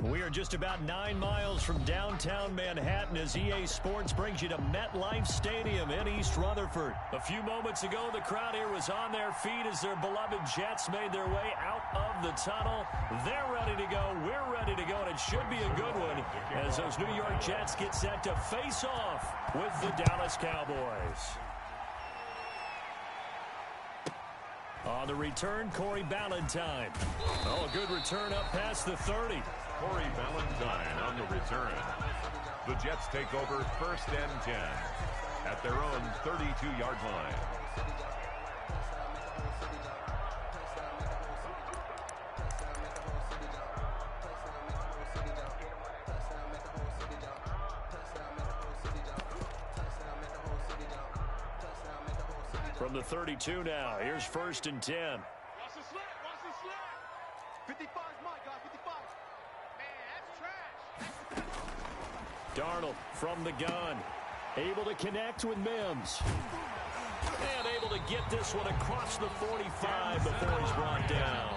We are just about 9 miles from downtown Manhattan as EA Sports brings you to MetLife Stadium in East Rutherford. A few moments ago, the crowd here was on their feet as their beloved Jets made their way out of the tunnel. They're ready to go. We're ready to go, and it should be a good one as those New York Jets get set to face off with the Dallas Cowboys. On the return, Corey Ballentine. Oh, a good return up past the 30. Corey Ballentine on the return. The Jets take over 1st and 10 at their own 32-yard line. From the 32 now, here's 1st and 10. Watch the slip, watch the slip. 55's mine, guys, 55. Man, that's trash. Darnold from the gun. Able to connect with Mims. And able to get this one across the 45 before he's brought down.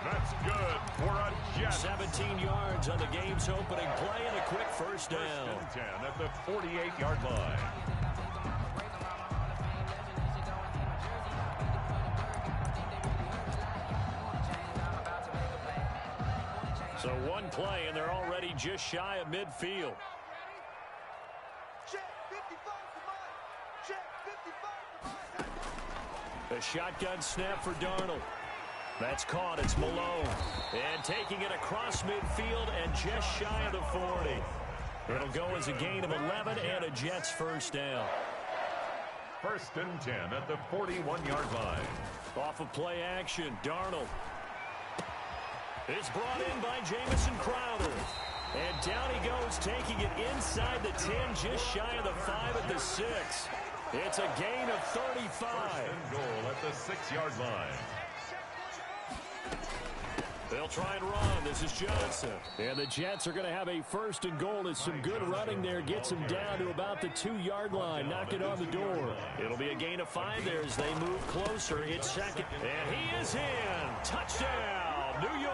That's good for a Jet. 17 yards on the game's opening play and a quick first down. 1st and 10 at the 48-yard line. So one play, and they're already just shy of midfield. Check 55 for mine. Check 55 for mine. A shotgun snap for Darnold. That's caught. It's Malone. And taking it across midfield and just shy of the 40. It'll go as a gain of 11 and a Jets first down. 1st and 10 at the 41-yard line. Off of play action, Darnold. It's brought in by Jamison Crowder. And down he goes, taking it inside the 10, just shy of the 5 at the 6. It's a gain of 35. 1st and goal at the 6-yard line. They'll try and run. This is Johnson. And the Jets are going to have a 1st and goal as some good running there gets them down to about the 2-yard line. Knock it on the door. It'll be a gain of 5 there as they move closer. It's 2nd. And he is in. Touchdown, New York.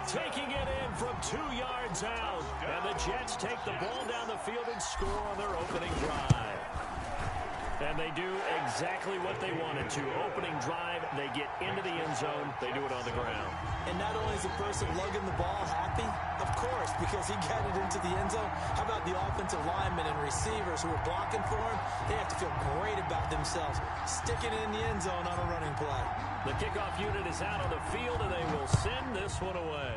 Taking it in from 2 yards out. And the Jets take the ball down the field and score on their opening drive. And they do exactly what they wanted to. Opening drive, they get into the end zone. They do it on the ground. And not only is the person lugging the ball happy, of course, because he got it into the end zone. How about the offensive linemen and receivers who are blocking for him? They have to feel great about themselves, sticking it in the end zone on a running play. The kickoff unit is out on the field, and they will send this one away.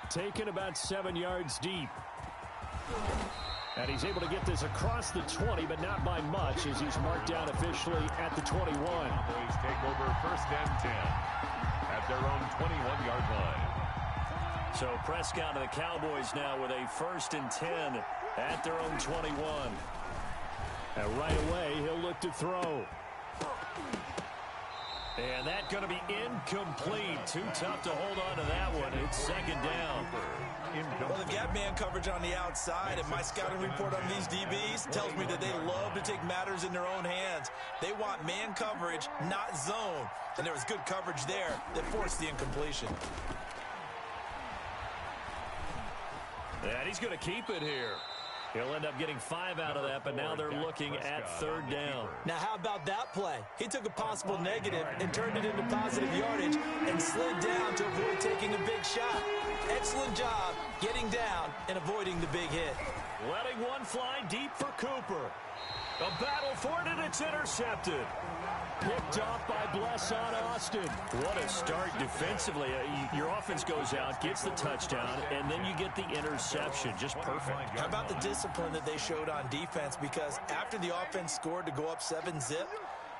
Taken about 7 yards deep. And he's able to get this across the 20, but not by much as he's marked down officially at the 21. Cowboys take over 1st and 10 at their own 21-yard line. So Prescott and the Cowboys now with a 1st and 10 at their own 21. And right away, he'll look to throw. And that's going to be incomplete. Too tough to hold on to that one. It's 2nd down. Well, they've got man coverage on the outside, and my scouting report on these DBs tells me that they love to take matters in their own hands. They want man coverage, not zone. And there was good coverage there that forced the incompletion. And he's going to keep it here. He'll end up getting 5 out of that, but now they're looking at 3rd down. Now, how about that play? He took a possible negative and turned it into positive yardage and slid down to avoid taking a big shot. Excellent job getting down and avoiding the big hit. Letting one fly deep for Cooper. A battle for it, and it's intercepted. Picked off by Blesson Austin. What a start defensively. Your offense goes out, gets the touchdown, and then you get the interception. Just perfect. How about the discipline that they showed on defense? Because after the offense scored to go up 7-zip,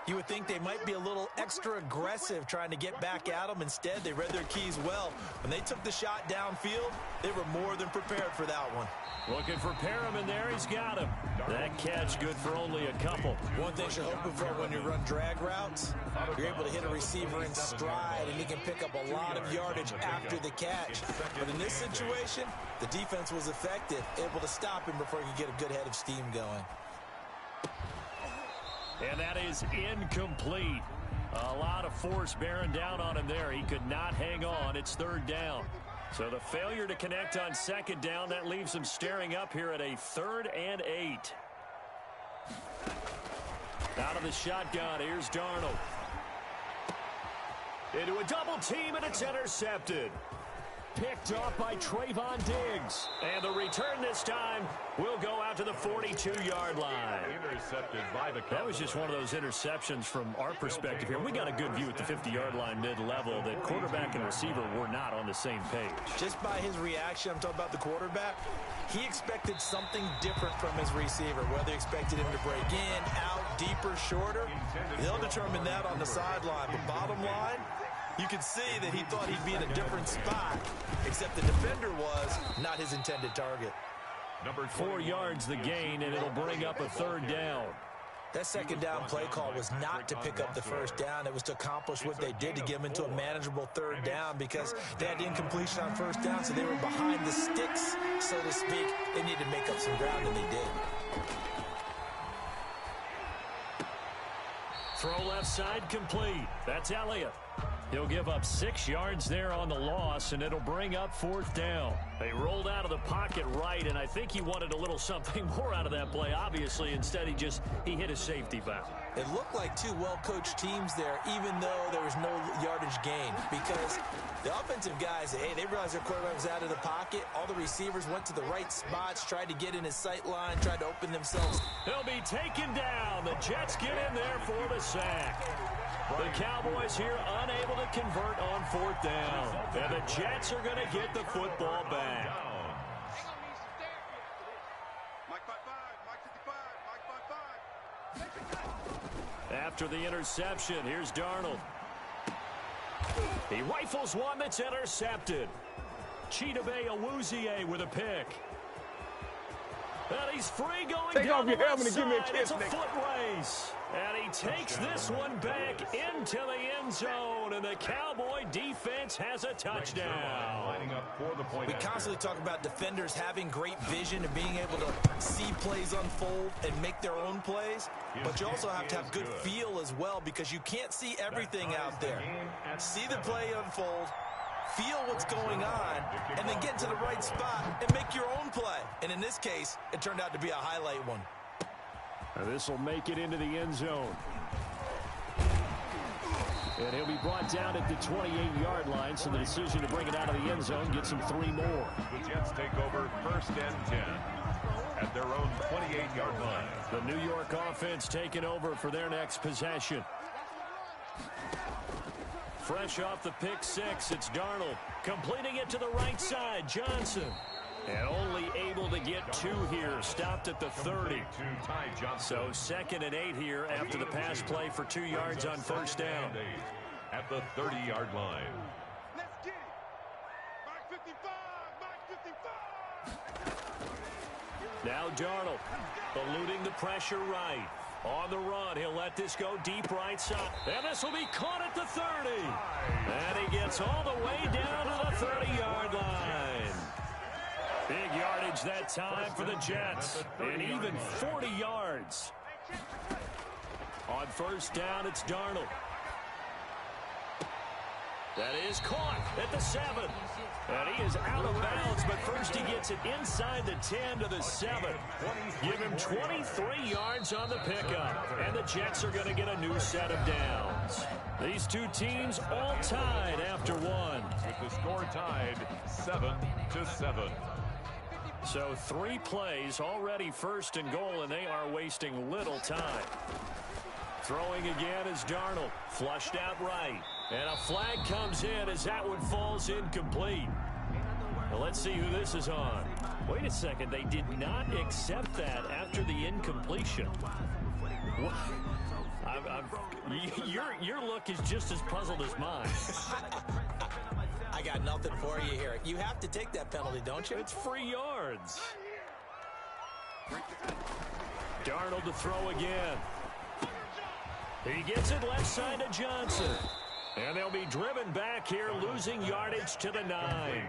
you would think they might be a little extra aggressive trying to get back at them. Instead, they read their keys well. When they took the shot downfield, they were more than prepared for that one. Looking for Perriman there. He's got him. That catch good for only a couple. One thing you're hoping for when you run drag routes, you're able to hit a receiver in stride, and he can pick up a lot of yardage after the catch. But in this situation, the defense was effective, able to stop him before he could get a good head of steam going. And that is incomplete. A lot of force bearing down on him there. He could not hang on. It's third down. So the failure to connect on second down, that leaves him staring up here at a 3rd and 8. Out of the shotgun, here's Darnold. Into a double team, and it's intercepted. Picked off by Trayvon Diggs. And the return this time will go out to the 42-yard line. Intercepted by the That was just one of those interceptions from our perspective here. We got a good view at the 50-yard line mid-level that quarterback and receiver were not on the same page. Just by his reaction, I'm talking about the quarterback, he expected something different from his receiver, whether he expected him to break in, out, deeper, shorter. They'll determine that on the sideline. But bottom line, you can see that he thought he'd be in a different spot, except the defender was not his intended target. Number 4 yards the gain, and it'll bring up a 3rd down. That second down play call was not to pick up the first down. It was to accomplish what they did to get them into a manageable 3rd down because they had incompletion on first down, so they were behind the sticks, so to speak. They needed to make up some ground, and they did. Throw left side complete. That's Elliott. He'll give up 6 yards there on the loss, and it'll bring up 4th down. They rolled out of the pocket right, and I think he wanted a little something more out of that play, obviously. Instead, he hit a safety valve. It looked like 2 well-coached teams there, even though there was no yardage gain, because the offensive guys, hey, they realized their quarterback was out of the pocket. All the receivers went to the right spots, tried to get in his sight line, tried to open themselves. They'll be taken down. The Jets get in there for the sack. The Cowboys here unable to convert on 4th down. And the Jets are going to get the football back. After the interception, here's Darnold. He rifles one that's intercepted. Chidobe Awuzie with a pick. And he's free going Take down off your the left helmet and give me a side. kiss, It's a Nick. foot race. And he takes this one back into the end zone. And the Cowboy defense has a touchdown. lining up for the point. We constantly talk about defenders having great vision and being able to see plays unfold and make their own plays. But you also have to have good feel as well because you can't see everything out there. See the play unfold, feel what's going on, and then get to the right spot and make your own play. And in this case, it turned out to be a highlight one. This will make it into the end zone. And he'll be brought down at the 28-yard line, so the decision to bring it out of the end zone gets him 3 more. The Jets take over 1st and 10 at their own 28-yard line. The New York offense taking over for their next possession. Fresh off the pick 6, it's Darnold. Completing it to the right side, Johnson. And only able to get 2 here, stopped at the 30. So 2nd and 8 here after the pass play for 2 yards on 1st down. At the 30-yard line. Let's get it. Mark 55. Mark 55. Now Darnold eluding the pressure right. On the run, he'll let this go deep right side. And this will be caught at the 30. And he gets all the way down to the 30-yard line. Big yardage that time for the Jets. And even 40 yards. On 1st down, it's Darnold. That is caught at the 7. And he is out of bounds, but first he gets it inside the 10 to the 7. Give him 23 yards on the pickup. And the Jets are going to get a new set of downs. These 2 teams all tied after 1. With the score tied 7-7. So 3 plays already 1st and goal, and they are wasting little time. Throwing again is Darnold. Flushed out right. And a flag comes in as that one falls incomplete. Well, let's see who this is on. Wait a second. They did not accept that after the incompletion. What? Your look is just as puzzled as mine. I got nothing for you here. You have to take that penalty, don't you? It's free yards. Darnold to throw again. He gets it left side to Johnson. And they'll be driven back here, losing yardage to the 9.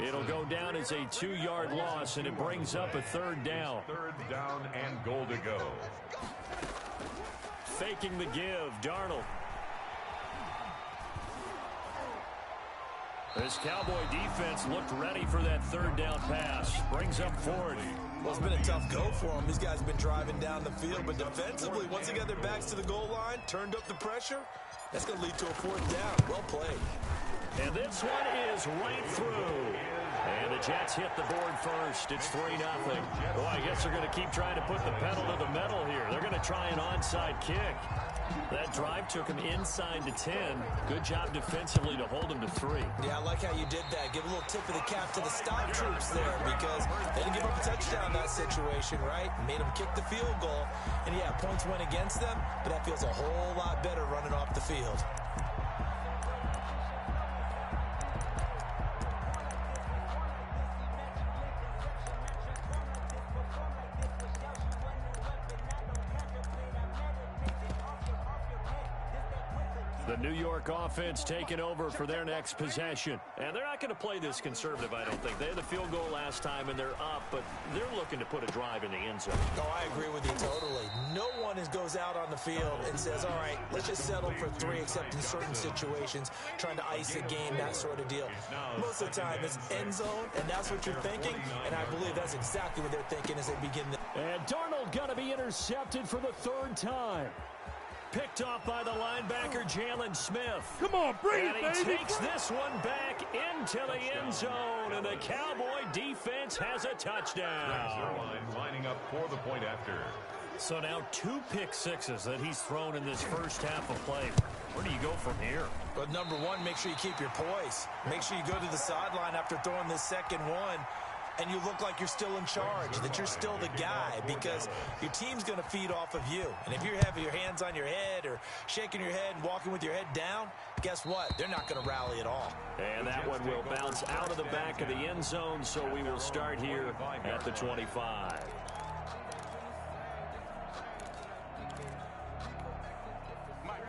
It'll go down as a 2-yard loss, and it brings up a 3rd down. 3rd down and goal to go. Faking the give, Darnold. This Cowboy defense looked ready for that third down pass. Brings up fourth. Well, it's been a tough go for them. These guys have been driving down the field, but defensively, once they got their backs to the goal line, turned up the pressure, that's going to lead to a fourth down. Well played. And this one is right through. And the Jets hit the board first. It's 3-0. Well, I guess they're going to keep trying to put the pedal to the metal here. They're going to try an onside kick. That drive took him inside to 10. Good job defensively to hold him to 3. Yeah, I like how you did that. Give a little tip of the cap to the stop troops there because they didn't give up a touchdown in that situation, right? Made them kick the field goal. And, yeah, points went against them, but that feels a whole lot better running off the field. The New York offense taking over for their next possession. And they're not going to play this conservative, I don't think. They had the field goal last time, and they're up, but they're looking to put a drive in the end zone. Oh, I agree with you totally. No one goes out on the field and says, all right, let's just settle for 3, except in certain situations, trying to ice a game, that sort of deal. Most of the time, it's end zone, and that's what you're thinking, and I believe that's exactly what they're thinking as they begin. And Darnold going to be intercepted for the 3rd time. Picked off by the linebacker, Jalen Smith. Come on, bring it, baby. And he takes this one back into the end zone, and the Cowboy defense has a touchdown. Lining up for the point after. So now 2 pick sixes that he's thrown in this first half of play. Where do you go from here? But number one, make sure you keep your poise. Make sure you go to the sideline after throwing this second one, and you look like you're still in charge, that you're still the guy, because your team's going to feed off of you. And if you're having your hands on your head or shaking your head and walking with your head down, guess what? They're not going to rally at all. And that one will bounce out of the back of the end zone, so we will start here at the 25.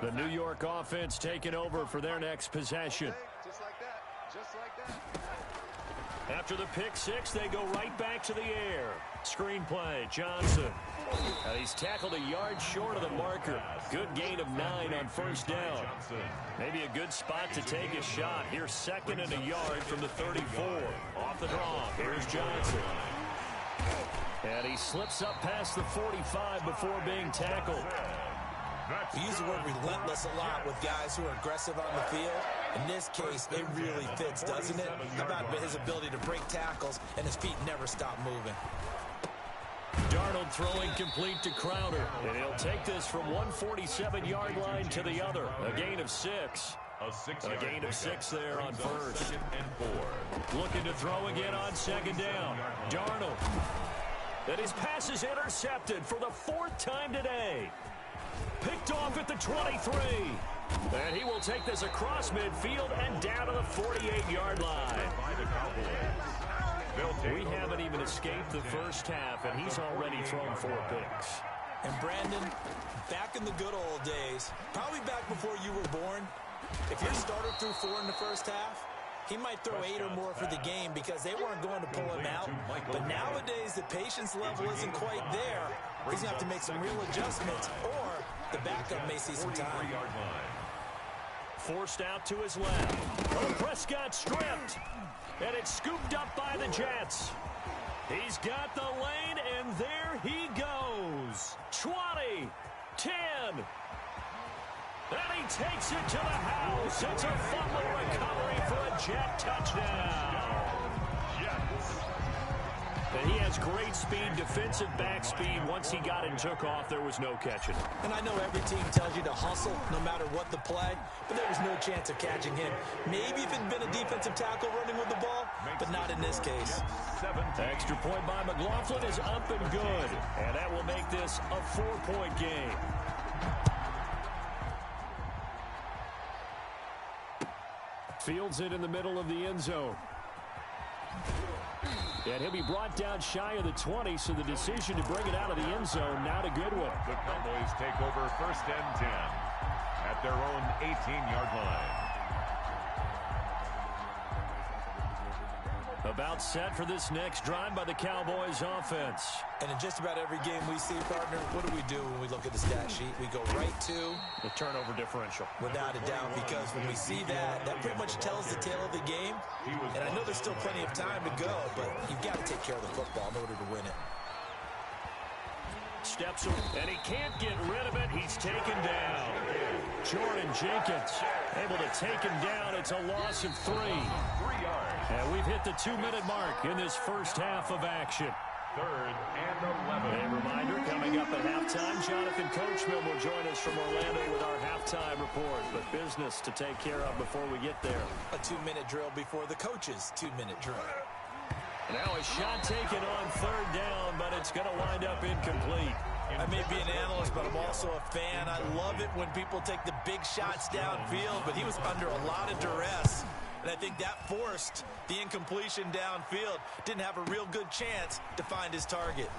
The New York offense taking over for their next possession. Just like that. Just like that. After the pick six, they go right back to the air. Screenplay, Johnson. And he's tackled a yard short of the marker. Good gain of 9 on first down. Maybe a good spot to take a shot. Here's 2nd and a yard from the 34. Off the draw, here's Johnson. And he slips up past the 45 before being tackled. We use the word relentless a lot with guys who are aggressive on the field. In this case, it really fits, doesn't it? How about his ability to break tackles and his feet never stop moving? Darnold throwing complete to Crowder. And he'll take this from 147-yard line to the other. A gain of 6. A gain of 6 there on first. Looking to throw again on 2nd down. Darnold. And his pass is intercepted for the 4th time today. Picked off at the 23. And he will take this across midfield and down to the 48-yard line. We haven't even escaped the first half, and he's already thrown 4 picks. And Brandon, back in the good old days, probably back before you were born, if your starter threw 4 in the first half, he might throw 8 or more for the game because they weren't going to pull him out. But nowadays, the patience level isn't quite there. He's going to have to make some real adjustments, or the backup may see some time. Forced out to his left. Oh, Prescott stripped. And it's scooped up by the Jets. He's got the lane, and there he goes. 20, 10. And he takes it to the house. It's a fumble recovery for a Jet touchdown. And he has great speed, defensive back speed. Once he got it and took off, there was no catching it. And I know every team tells you to hustle no matter what the play, but there was no chance of catching him. Maybe if it had been a defensive tackle running with the ball, but not in this case. Extra point by McLaughlin is up and good. And that will make this a 4-point game. Fields it in the middle of the end zone. And he'll be brought down shy of the 20, so the decision to bring it out of the end zone, not a good one. The Cowboys take over 1st and 10 at their own 18-yard line. About set for this next drive by the Cowboys offense. And in just about every game we see, partner, what do we do when we look at the stat sheet? We go right to the turnover differential. Without a doubt, because when we see that, that pretty much tells the tale of the game. And I know there's still plenty of time to go, but you've got to take care of the football in order to win it. Steps and he can't get rid of it. He's taken down. Jordan Jenkins able to take him down. It's a loss of 3. 3 yards. And we've hit the 2-minute mark in this first half of action. 3rd and 11. A reminder, coming up at halftime, Jonathan Coachman will join us from Orlando with our halftime report. But business to take care of before we get there. A 2-minute drill before the coach's 2-minute drill. Now a shot taken on 3rd down, but it's going to wind up incomplete. I may be an analyst, but I'm also a fan. I love it when people take the big shots downfield, but he was under a lot of duress. And I think that forced the incompletion downfield. Didn't have a real good chance to find his target.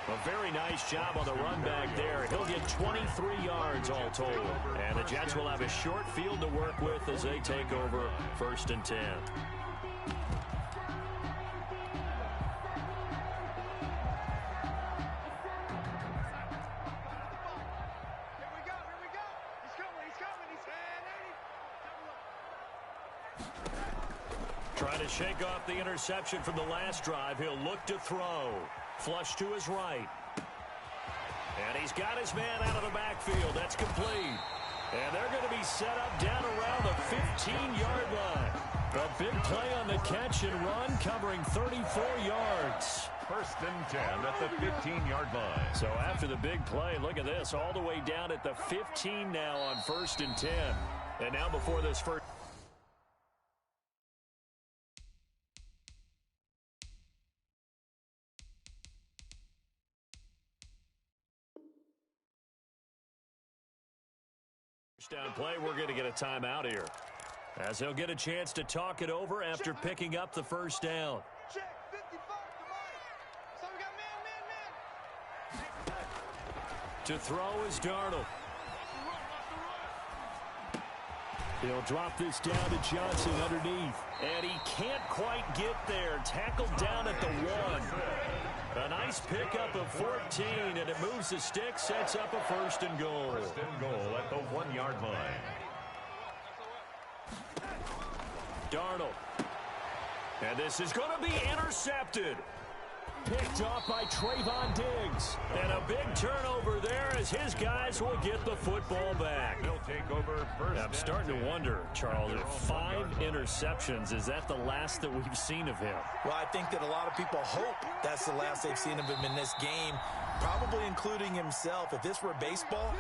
A very nice job on the run back there. He'll get 23 yards all told. And the Jets will have a short field to work with as they take over 1st and 10. Trying to shake off the interception from the last drive. He'll look to throw. Flush to his right. And he's got his man out of the backfield. That's complete. And they're going to be set up down around the 15-yard line. A big play on the catch and run, covering 34 yards. 1st and 10 at the 15-yard line. So after the big play, look at this, all the way down at the 15 now on 1st and 10. And now before this first down play, we're going to get a timeout here, as he'll get a chance to talk it over after picking up the 1st down. Check, 55 to Mike. So we got man. To throw is Darnold. He'll drop this down to Johnson underneath. And he can't quite get there. Tackled down at the 1. A nice pickup of 14, and it moves the stick, sets up a 1st and goal. 1st and goal at the 1-yard line. Darnold. And this is going to be intercepted. Picked off by Trayvon Diggs. And a big turnover there as his guys will get the football back. They'll take over 1st. I'm starting to wonder, Charles, if 5 interceptions, is that the last that we've seen of him? Well, I think that a lot of people hope that's the last they've seen of him in this game, probably including himself. If this were baseball,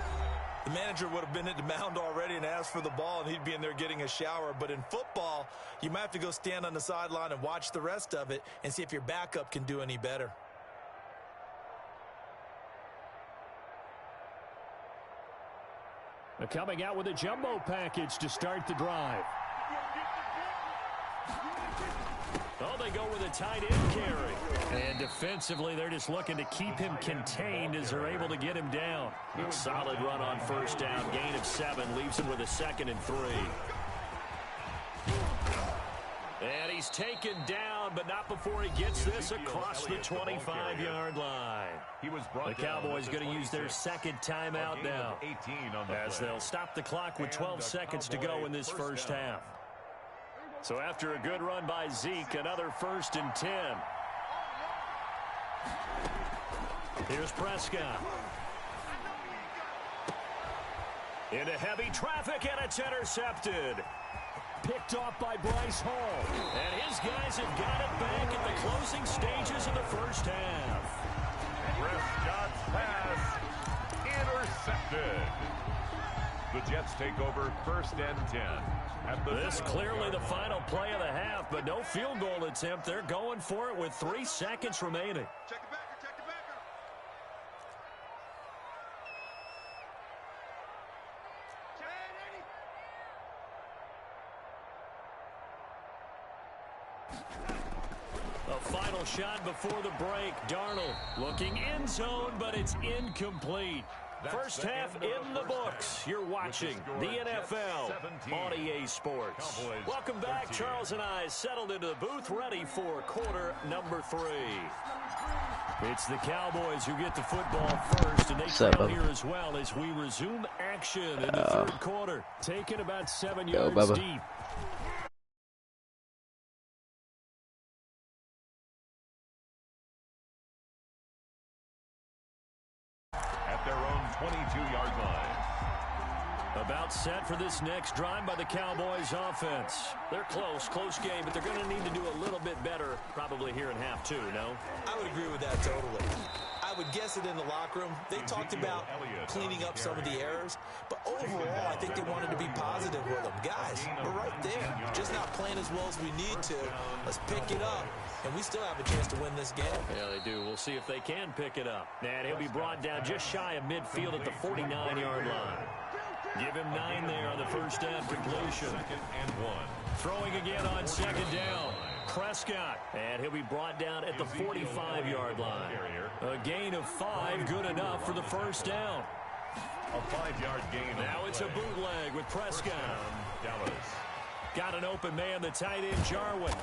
the manager would have been at the mound already and asked for the ball, and he'd be in there getting a shower. But in football, you might have to go stand on the sideline and watch the rest of it and see if your backup can do any better. They're coming out with a jumbo package to start the drive. Oh, they go with a tight end carry. And defensively, they're just looking to keep him contained as they're able to get him down. Solid run on 1st down. Gain of 7 leaves him with a 2nd and 3. And he's taken down, but not before he gets this across the 25-yard line. The Cowboys going to use their 2nd timeout now, as they'll stop the clock with 12 seconds to go in this first half. So after a good run by Zeke, another 1st and 10. Here's Prescott. Into heavy traffic, and it's intercepted. Picked off by Bryce Hall. And his guys have got it back at the closing stages of the first half. Prescott's pass intercepted. The Jets take over 1st and 10. This clearly the final play of the half, but no field goal attempt. They're going for it with 3 seconds remaining. Check the backer, check the backer. A final shot before the break. Darnold looking end zone, but it's incomplete. First half in the books. You're watching the NFL on EA Sports. Welcome back. Charles and I settled into the booth, ready for quarter number 3. It's the Cowboys who get the football first, and they trail here as well as we resume action in the third quarter. Taking about 7 yards deep. At their own 22-yard line. About set for this next drive by the Cowboys offense. They're close game, but they're going to need to do a little bit better probably here in half 2, no? I would agree with that totally. I would guess it in the locker room. They talked about cleaning up some of the errors, but overall, I think they wanted to be positive with them. Guys, we're right there. Just not playing as well as we need to. Let's pick it up, and we still have a chance to win this game. Yeah, they do. We'll see if they can pick it up. And he'll be brought down just shy of midfield at the 49-yard line. Give him 9 there on the first down completion. 2nd and 1. Throwing again on second down. Prescott. And he'll be brought down at the 45-yard line. A gain of 5, good enough for the first down. A 5-yard gain. Now it's a bootleg with Prescott. Dallas. Got an open man, the tight end, Jarwin.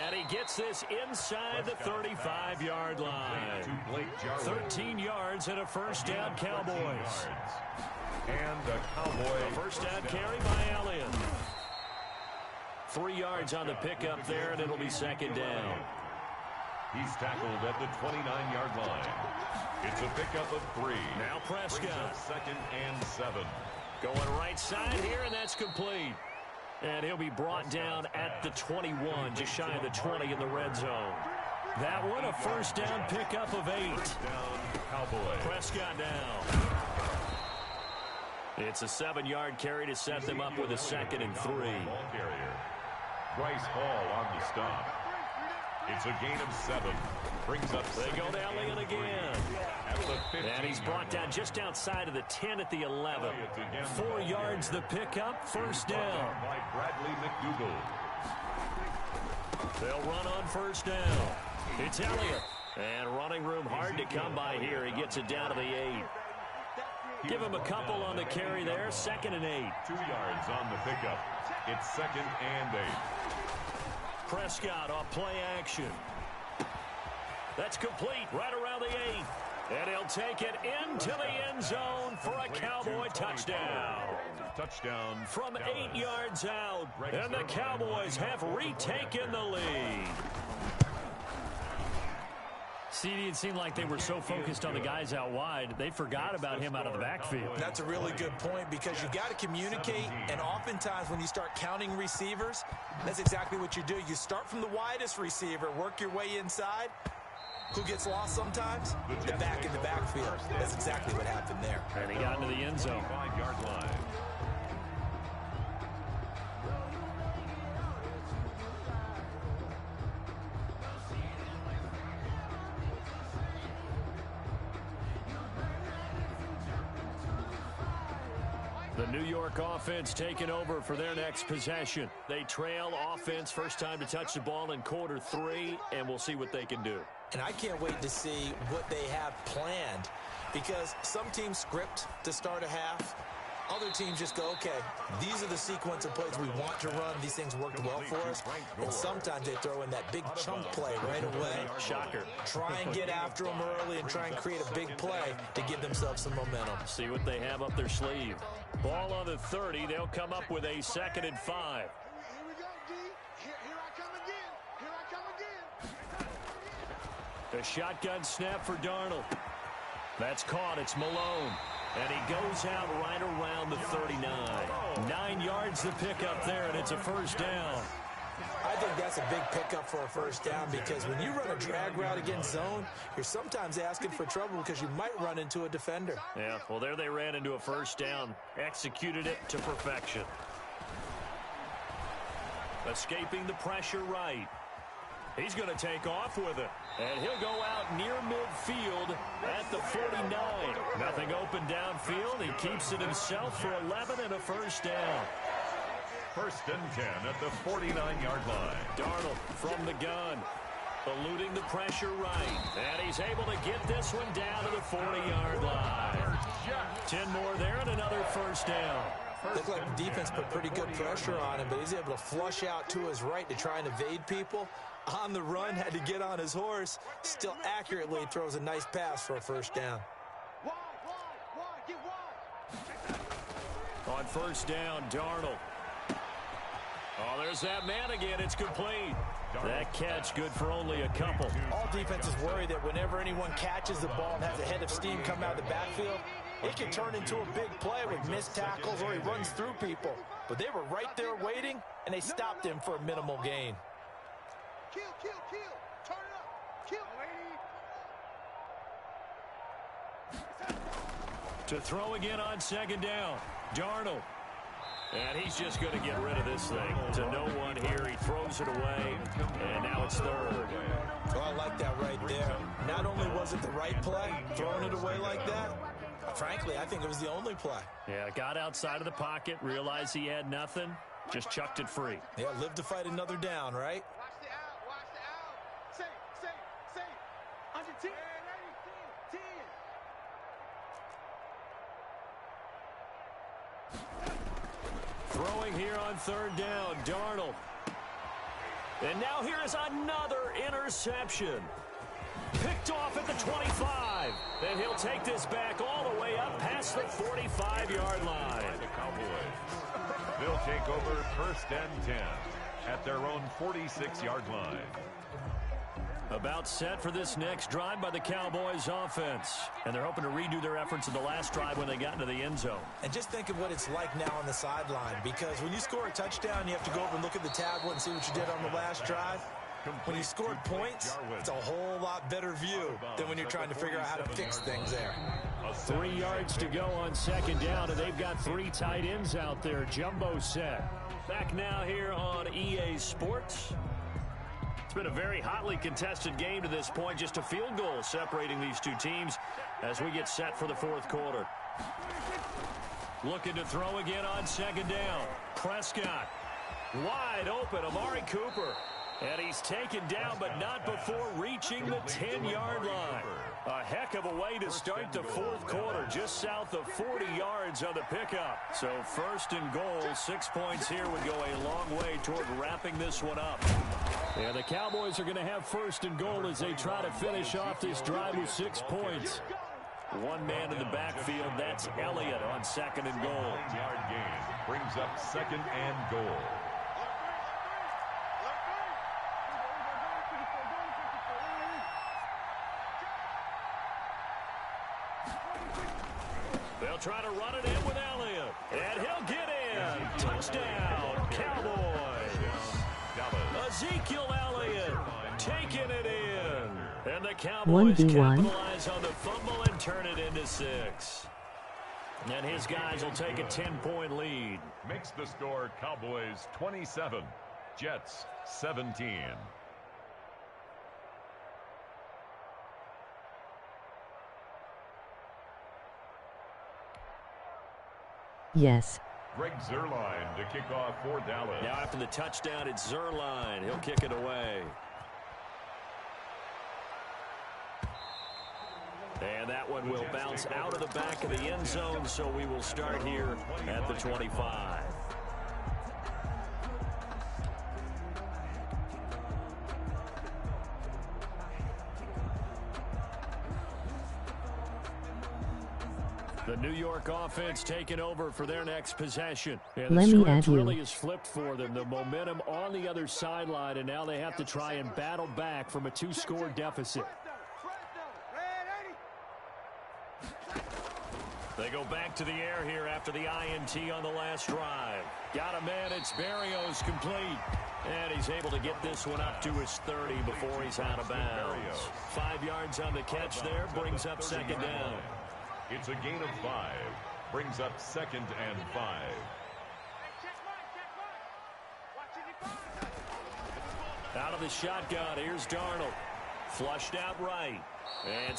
And he gets this inside the 35-yard line. 13 yards and a first down, Cowboys. And the Cowboys. First down carry by Elliott. 3 yards on the pickup there, and it'll be second down. He's tackled at the 29-yard line. It's a pickup of 3. Now Prescott. 2nd and 7. Going right side here, and that's complete. And he'll be brought down at the 21, just shy of the 20 in the red zone. That one, a first down pickup of 8. Down, Cowboys. Prescott down. It's a 7-yard carry to set them up with a 2nd and 3. Ball carrier. Bryce Hall on the stop. It's a gain of 7. Brings up. They go to Elliott again. At the 15. And he's brought down just outside of the 10 at the 11. 4 yards the pickup, first down. By Bradley McDougald. They'll run on first down. It's Elliott. And running room hard to come by here. He gets it down to the 8. Give him a couple on the carry there. 2nd and 8. 2 yards on the pickup. It's 2nd and 8. Prescott off play action. That's complete right around the 8. And he'll take it into the end zone for a Cowboy touchdown. Touchdown from 8 yards out. And the Cowboys have retaken the lead. CD, it seemed like they were so focused on the guys out wide, they forgot about him out of the backfield. That's a really good point because you've got to communicate, and oftentimes when you start counting receivers, that's exactly what you do. You start from the widest receiver, work your way inside. Who gets lost sometimes? The back in the backfield. That's exactly what happened there. And he got into the end zone. 5-yard line. The New York offense taking over for their next possession. They trail offense, first time to touch the ball in quarter 3, and we'll see what they can do. And I can't wait to see what they have planned because some teams script to start a half. Other teams just go, okay, these are the sequence of plays we want to run. These things worked well for us. And sometimes they throw in that big chunk play right away. Shocker. Try and get after them early and try and create a big play to give themselves some momentum. See what they have up their sleeve. Ball on the 30. They'll come up with a 2nd and 5. Here we go, D. Here I come again. Here I come again. A shotgun snap for Darnold. That's caught. It's Malone. And he goes out right around the 39. 9 yards to pick up there, and it's a first down. I think that's a big pickup for a first down because when you run a drag route against zone, you're sometimes asking for trouble because you might run into a defender. Yeah, well, there they ran into a first down. Executed it to perfection. Escaping the pressure right. He's going to take off with it. And he'll go out near midfield at the 49. Nothing open downfield. He keeps it himself for 11 and a first down. 1st and 10 at the 49-yard line. Darnold from the gun. Eluding the pressure right. And he's able to get this one down to the 40-yard line. 10 more there and another first down. Looked like the defense put pretty good pressure on him, but he's able to flush out to his right to try and evade people. On the run, had to get on his horse. Still accurately throws a nice pass for a first down. On first down, Darnold. Oh, there's that man again. It's complete. That catch good for only a couple. All defenses worry that whenever anyone catches the ball and has a head of steam come out of the backfield, it can turn into a big play with missed tackles or he runs through people. But they were right there waiting, and they stopped him for a minimal gain. Kill. Turn it up. Kill. To throw again on second down, Darnold. And he's just going to get rid of this thing. To no one here. He throws it away, and now it's third. Oh, I like that right there. Not only was it the right play, throwing it away like that, frankly, I think it was the only play. Yeah, got outside of the pocket, realized he had nothing, just chucked it free. Yeah, live to fight another down, right? Watch the out. Safe. Under 10. 10. Throwing here on third down, Darnold. And now here is another interception. Picked off at the 25. And he'll take this back all the way up past the 45-yard line. The Cowboys. They'll take over first and 10 at their own 46-yard line. About set for this next drive by the Cowboys offense. And they're hoping to redo their efforts in the last drive when they got into the end zone. And just think of what it's like now on the sideline, because when you score a touchdown, you have to go over and look at the tablet and see what you did on the last drive. When you scored points, it's a whole lot better view than when you're trying to figure out how to fix things there. 3 yards to go on second down, and they've got 3 tight ends out there. Jumbo set. Back now here on EA Sports. It's been a very hotly contested game to this point. Just a field goal separating these two teams as we get set for the fourth quarter. Looking to throw again on second down. Prescott. Wide open. Amari Cooper. And he's taken down, but not before reaching the 10-yard line. A heck of a way to start the fourth quarter, just south of 40 yards on the pickup. So first and goal, 6 points here would go a long way toward wrapping this one up. Yeah, the Cowboys are going to have first and goal as they try to finish off this drive with 6 points. One man in the backfield, that's Elliott on second and goal. 1-yard gain brings up second and goal. They'll try to run it in with Elliott. And he'll get in. Touchdown, Cowboys. Ezekiel Elliott taking it in. And the Cowboys 1v1. capitalize on the fumble and turn it into 6. And his guys will take a 10-point lead. Makes the score Cowboys 27, Jets 17. Yes. Greg Zuerlein to kick off for Dallas. Now after the touchdown, it's Zuerlein. He'll kick it away. And that one will bounce out of the back of the end zone, so we will start here at the 25. The New York offense taking over for their next possession. And the script really has flipped for them. The momentum on the other sideline, and now they have to try and battle back from a 2-score deficit. They go back to the air here after the INT on the last drive. Got a man, it's Berrios complete. And he's able to get this one up to his 30 before he's out of bounds. 5 yards on the catch there, brings up second down. It's a gain of 5. Brings up second and 5. Out of the shotgun, here's Darnold. Flushed out right. And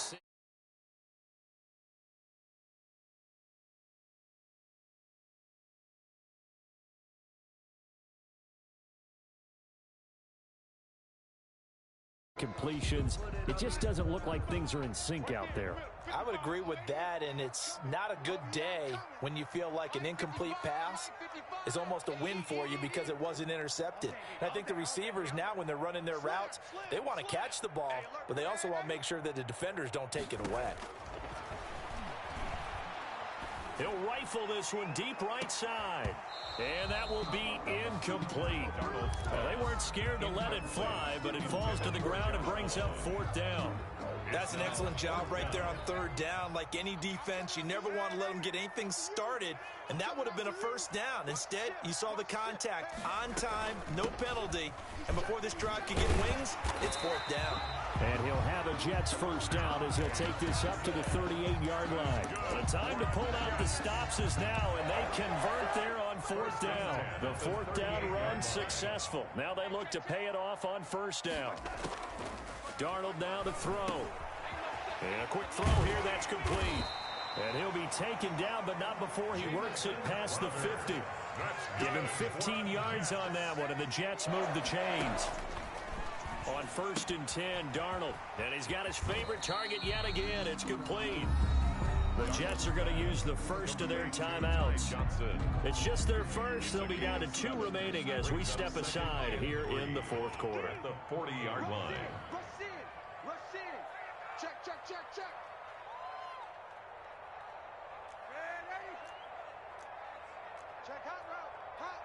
completions. It just doesn't look like things are in sync out there. I would agree with that, and it's not a good day when you feel like an incomplete pass is almost a win for you because it wasn't intercepted. And I think the receivers now, when they're running their routes, they want to catch the ball, but they also want to make sure that the defenders don't take it away. He'll rifle this one deep right side. And that will be incomplete. Well, they weren't scared to let it fly, but it falls to the ground and brings up 4th down. That's an excellent job right there on 3rd down. Like any defense, you never want to let them get anything started, and that would have been a 1st down. Instead, you saw the contact on time, no penalty, and before this drive could get wings, it's 4th down. And he'll have a Jets 1st down as they'll take this up to the 38-yard line. The time to pull out the stops is now, and they convert there on 4th down. The 4th down run successful. Now they look to pay it off on 1st down. Darnold now to throw. And a quick throw here, that's complete. And he'll be taken down, but not before he works it past the 50. Give him 15 yards on that one, and the Jets move the chains. On 1st and 10, Darnold. And he's got his favorite target yet again. It's complete. The Jets are going to use the first of their timeouts. It's just their first. They'll be down to 2 remaining as we step aside here in the 4th quarter. At the 40-yard line. Rush in. Rush in. Check, check, check, check. Ready? Check hot route. Hot.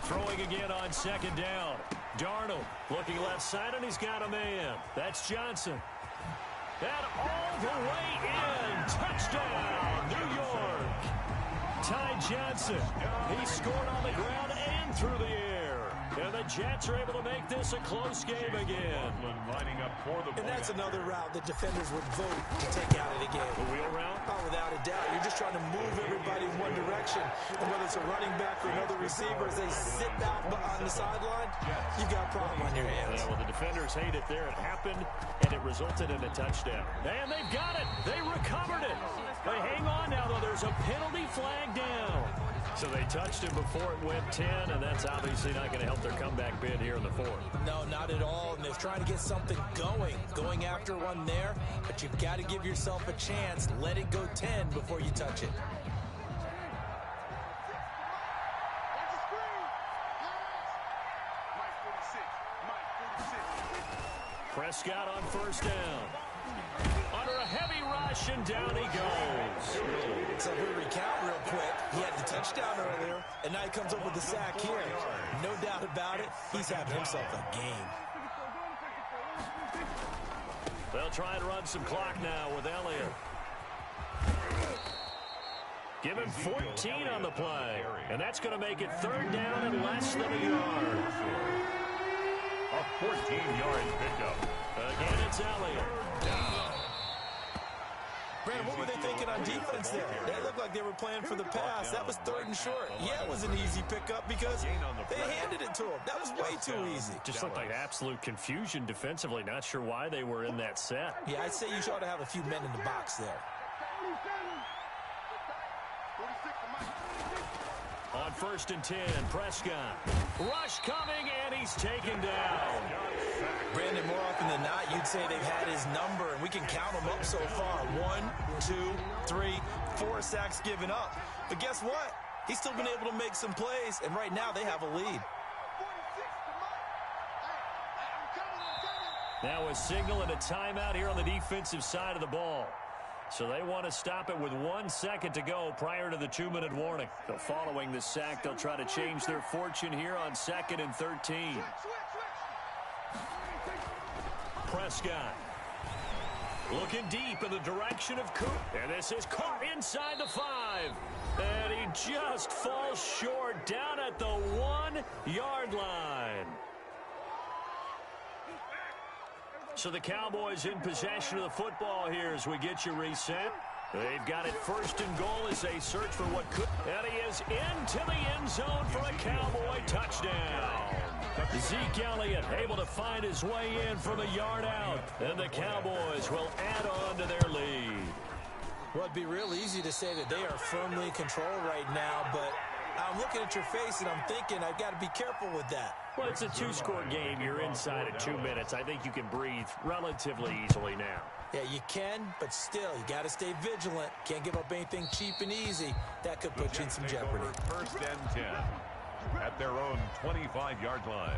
Throwing again on 2nd down. Darnold looking left side, and he's got a man. That's Johnson. And all the way in. Touchdown, New York. Ty Johnson. He scored on the ground and through the air. And the Jets are able to make this a close game again. Lining up for the And that's another route that defenders would vote to take out of the game. The wheel route? Oh, without a doubt. You're just trying to move everybody in one direction. And whether it's a running back or another receiver, as they sit out on the sideline, you've got a problem on your hands. Yeah, well, the defenders hate it there. It happened, and it resulted in a touchdown. And they've got it. They recovered it. They hang on now, though. There's a penalty flag down. So they touched him before it went 10, and that's obviously not going to help their comeback bid here in the 4th. No, not at all. And they're trying to get something going after one there. But you've got to give yourself a chance. Let it go 10 before you touch it. Watch the screen. Mike 46. Prescott on 1st down. Under a heavy rush, and down he goes. So we recount real quick. He had the touchdown earlier, and now he comes up with the sack here. No doubt about it, he's having himself a game. They'll try and run some clock now with Elliott. Give him 14 on the play, and that's going to make it 3rd down and less than a yard. A 14-yard pickup. Again, it's Elliott. Brandon, what were they thinking on defense there? They looked like they were playing for the pass. That was 3rd and short. Yeah, it was an easy pickup because they handed it to him. That was way too easy. Just looked like absolute confusion defensively. Not sure why they were in that set. Yeah, I'd say you ought to have a few men in the box there. On 1st and 10, Prescott. Rush coming, and he's taken down. Brandon, more often than not, you'd say they've had his number, and we can count them up so far. 1, 2, 3, 4 sacks given up. But guess what? He's still been able to make some plays, and right now they have a lead. Now a signal and a timeout here on the defensive side of the ball. So they want to stop it with 1 second to go prior to the 2-minute warning. So following the sack, they'll try to change their fortune here on 2nd and 13. Prescott looking deep in the direction of Cook. And this is caught inside the 5. And he just falls short down at the 1-yard line. So the Cowboys in possession of the football here as we get you reset. They've got it 1st and goal as they search for what could. And he is into the end zone for a Cowboy touchdown. Zeke Elliott able to find his way in from a yard out. And the Cowboys will add on to their lead. Well, it'd be real easy to say that they are firmly in control right now, but I'm looking at your face and I'm thinking I've got to be careful with that. Well, it's a two-score game. You're inside of 2 minutes. I think you can breathe relatively easily now. Yeah, you can, but still, you got to stay vigilant. Can't give up anything cheap and easy. That could put you in some jeopardy. First and 10 at their own 25-yard line.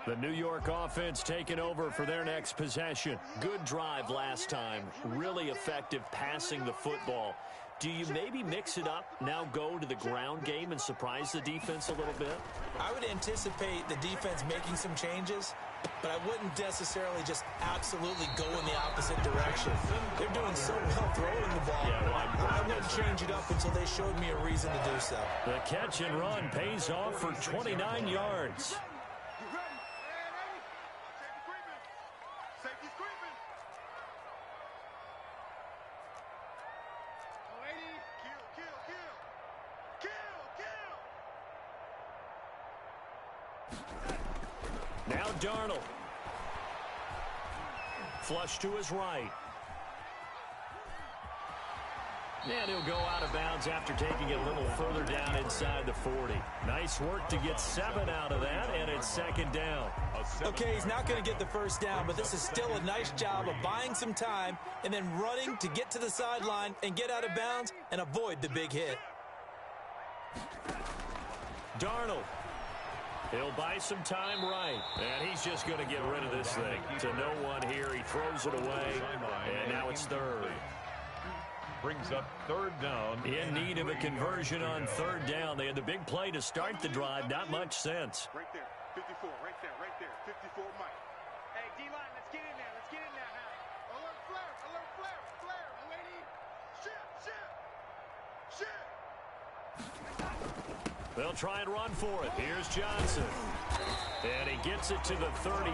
The New York offense taking over for their next possession. Good drive last time. Really effective passing the football. Do you maybe mix it up, now go to the ground game and surprise the defense a little bit? I would anticipate the defense making some changes, but I wouldn't necessarily just absolutely go in the opposite direction. They're doing so well throwing the ball. I wouldn't change it up until they showed me a reason to do so. The catch and run pays off for 29 yards. Now Darnold. Flush to his right. And he'll go out of bounds after taking it a little further down inside the 40. Nice work to get 7 out of that, and it's second down. Okay, he's not going to get the first down, but this is still a nice job of buying some time and then running to get to the sideline and get out of bounds and avoid the big hit. Darnold. He'll buy some time right. And he's just going to get rid of this thing. To no one here. He throws it away. And now it's third. Brings up third down. In need of a conversion on third down. They had the big play to start the drive. Not much sense. Right there. 54. Right there. Right there. 54 Mike. Hey, D-line, let's get in there. Let's get in there now. Alert flare. Alert flare. Flare. Lady. Shit. Shit. Shit. They'll try and run for it. Here's Johnson. And he gets it to the 34.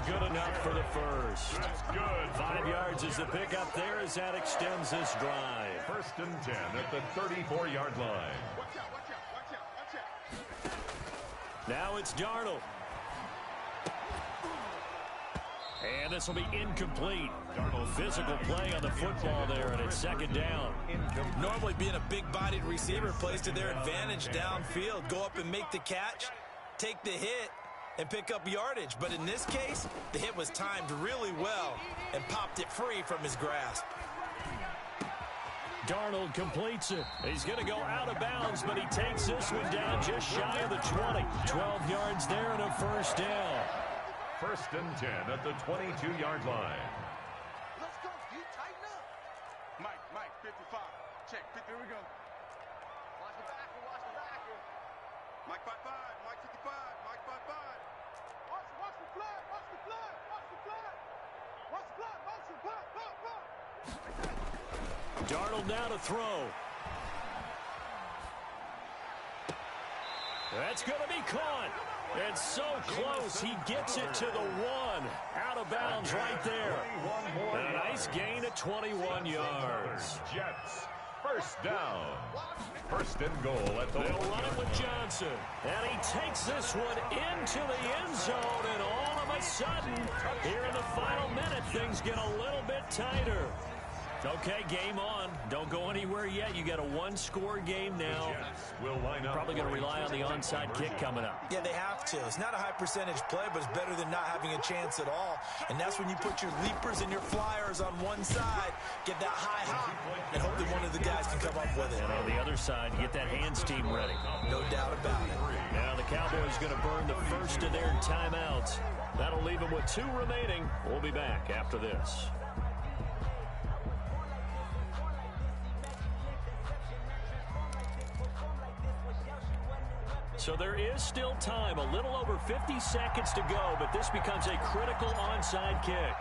Good enough for the first. That's good. 5 yards is the pickup there as that extends this drive. First and 10 at the 34-yard line. Watch out. Watch out. Watch out. Watch out. Now it's Darnold. And this will be incomplete. Physical play on the football there, and it's second down. Normally being a big-bodied receiver plays to their advantage downfield. Go up and make the catch, take the hit, and pick up yardage. But in this case, the hit was timed really well and popped it free from his grasp. Darnold completes it. He's going to go out of bounds, but he takes this one down just shy of the 20. 12 yards there and a first down. First and 10 at the 22-yard line. Let's go. You tighten up. Mike, 55. Check. Here we go. Watch the back. Watch the back. Mike 55. Mike 55. Mike 55. Watch the flag. Watch the flag. Watch the flag. Watch the flag. Watch the flag. Darnold now to throw. That's going to be caught. It's so close. He gets it to the 1. Out of bounds right there. A nice gain of 21 yards. Jets, first down. First and goal at the They'll 1 run it with Johnson. And he takes this one into the end zone. And all of a sudden, here in the final minute, things get a little bit tighter. Okay, game on. Don't go anywhere yet. You got a one-score game now. Probably going to rely on the onside kick coming up. Yeah, they have to. It's not a high-percentage play, but it's better than not having a chance at all. And that's when you put your leapers and your flyers on one side, get that high hop, and hope that one of the guys can come up with it. And on the other side, get that hands team ready. No doubt about it. Now the Cowboys going to burn the first of their timeouts. That'll leave them with 2 remaining. We'll be back after this. So there is still time, a little over 50 seconds to go, but this becomes a critical onside kick.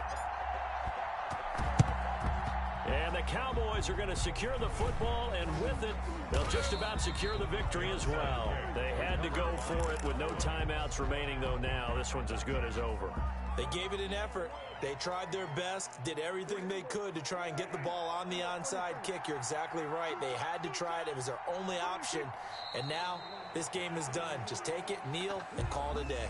And the Cowboys are going to secure the football, and with it, they'll just about secure the victory as well. They had to go for it with no timeouts remaining, though now this one's as good as over. They gave it an effort. They tried their best, did everything they could to try and get the ball on the onside kick. You're exactly right. They had to try it. It was their only option. And now this game is done. Just take it, kneel, and call it a day.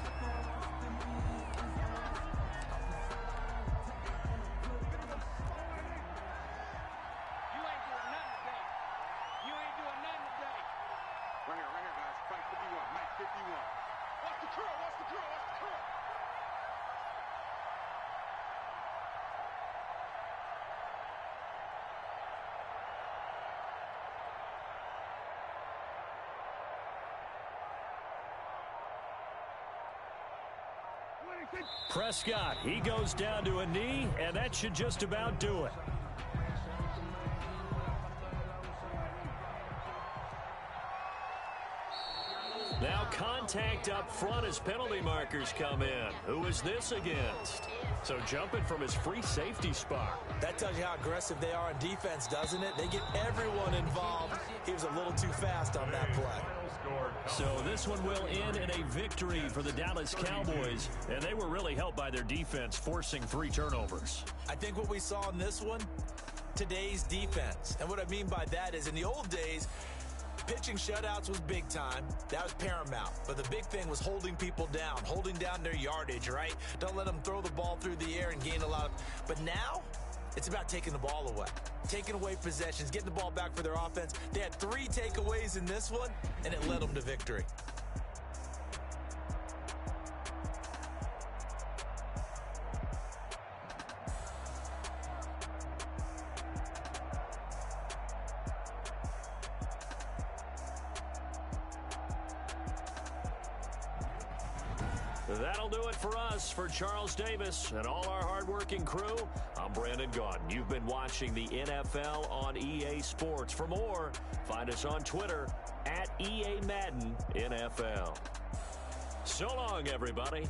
You ain't doing nothing today. You ain't doing nothing today. Right here, guys. you want. Watch the curl, watch the curl, watch the curl. Prescott, he goes down to a knee, and that should just about do it. Now contact up front as penalty markers come in. Who is this against? So jumping from his free safety spot. That tells you how aggressive they are on defense, doesn't it? They get everyone involved. He was a little too fast on that play. So this one will end in a victory for the Dallas Cowboys, and they were really helped by their defense forcing 3 turnovers. I think what we saw in this one, today's defense. And what I mean by that is in the old days, pitching shutouts was big time. That was paramount. But the big thing was holding people down, holding down their yardage, right? Don't let them throw the ball through the air and gain a lot of... But now, it's about taking the ball away. Taking away possessions, getting the ball back for their offense. They had 3 takeaways in this one, and it led them to victory. That'll do it for us. For Charles Davis and all our hardworking crew, I'm Brandon Gaudin. You've been watching the NFL on EA Sports. For more, find us on Twitter at EA Madden NFL. So long, everybody.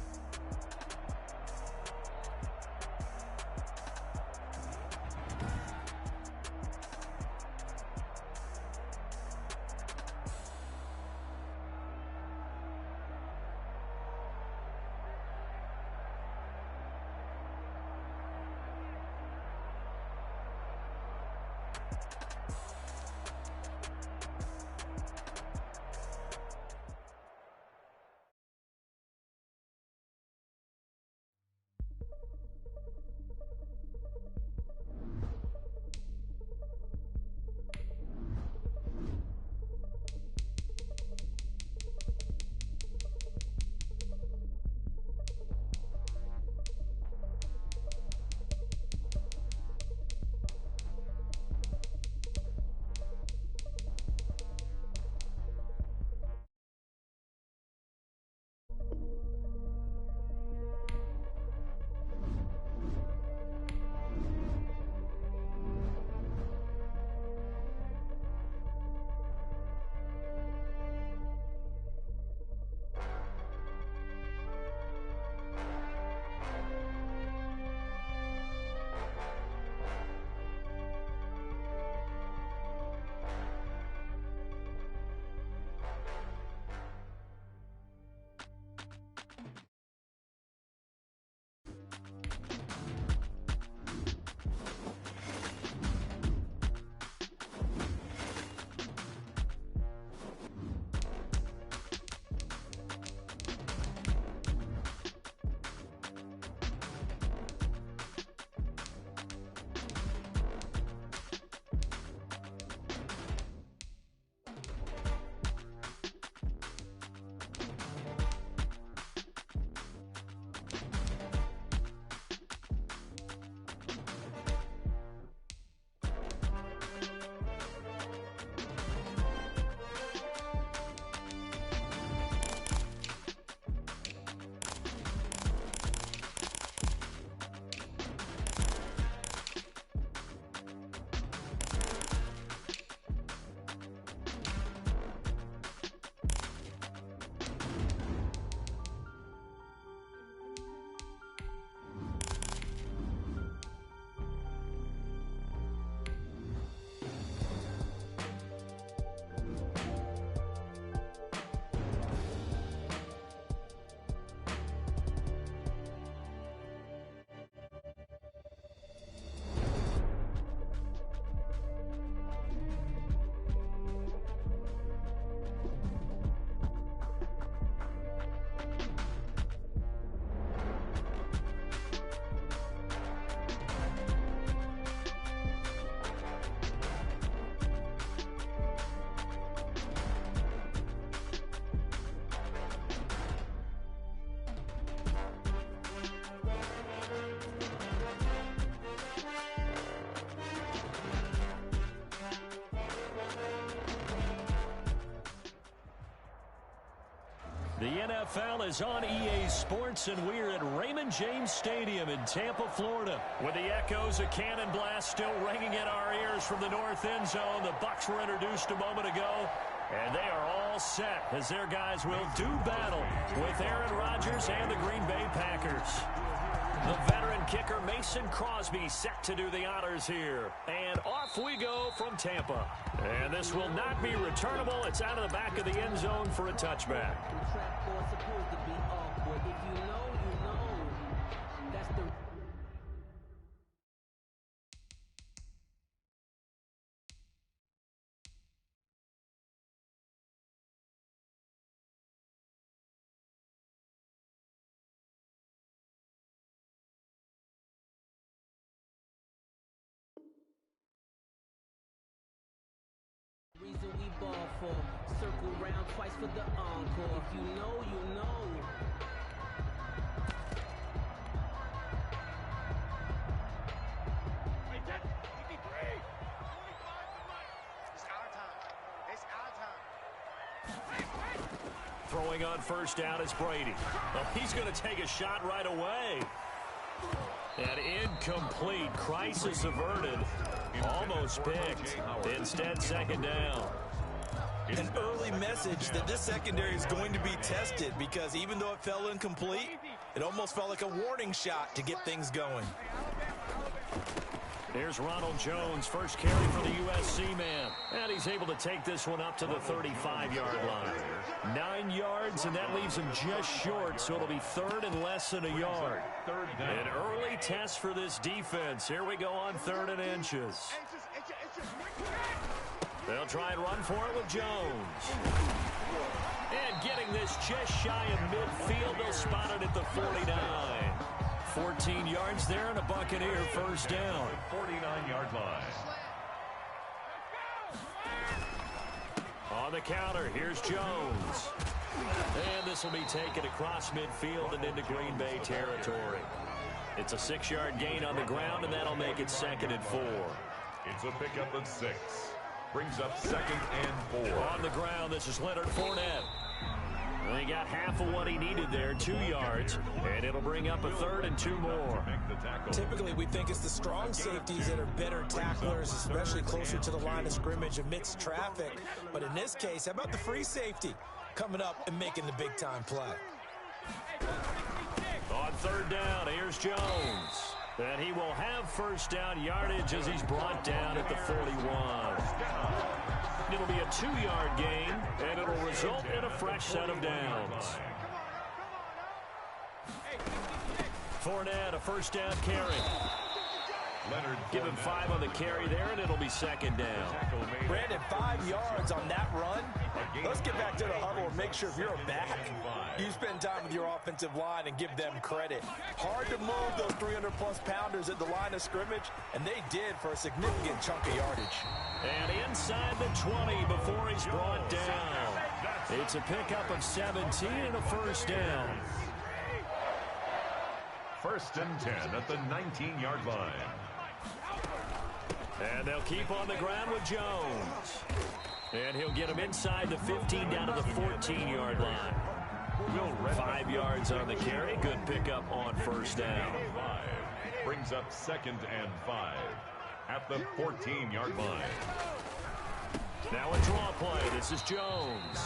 The NFL is on EA Sports, and we're at Raymond James Stadium in Tampa, Florida. With the echoes of Cannon Blast still ringing in our ears from the north end zone, the Bucs were introduced a moment ago, and they are all set as their guys will do battle with Aaron Rodgers and the Green Bay Packers. The veteran kicker Mason Crosby set to do the honors here. And off we go from Tampa. And this will not be returnable. It's out of the back of the end zone for a touchback. Reason we ball for, circle round twice for the encore. If you know, you know. Hey, Dad, give me 3. 25 It's our time. It's our time. Throwing on first down is Brady. Well, he's going to take a shot right away. And incomplete. Crisis averted. Almost picked. Instead, second down. An early message that this secondary is going to be tested, because even though it fell incomplete, it almost felt like a warning shot to get things going. Here's Ronald Jones, first carry for the USC man. And he's able to take this one up to the 35-yard line. 9 yards, and that leaves him just short, so it'll be third and less than a yard. An early test for this defense. Here we go on 3rd and inches. They'll try and run for it with Jones. And getting this just shy of midfield, they'll spot it at the 49. 14 yards there and a Buccaneer first down. 49-yard line. On the counter, here's Jones. And this will be taken across midfield and into Green Bay territory. It's a 6-yard gain on the ground, and that'll make it 2nd and 4. It's a pickup of 6. Brings up 2nd and 4. On the ground, this is Leonard Fournette. Well, he got half of what he needed there, 2 yards, and it'll bring up a 3rd and 2 more. Typically, we think it's the strong safeties that are better tacklers, especially closer to the line of scrimmage amidst traffic. But in this case, how about the free safety coming up and making the big-time play? On 3rd down, here's Jones. And he will have first down yardage as he's brought down at the 41. It'll be a 2-yard gain, and it'll result in a fresh set of downs. Fournette, a first down carry. Leonard Give him 5 on the carry there, and it'll be 2nd down. Brandon, 5 yards on that run. Let's get back to the huddle and make sure if you're back, you spend time with your offensive line and give them credit. Hard to move those 300-plus pounders at the line of scrimmage, and they did for a significant chunk of yardage. And inside the 20 before he's brought down. It's a pickup of 17 and a first down. 1st and 10 at the 19-yard line. And they'll keep on the ground with Jones. And he'll get him inside the 15 down to the 14-yard line. 5 yards on the carry. Good pickup on first down. 5 brings up 2nd and 5 at the 14-yard line. Now a draw play. This is Jones.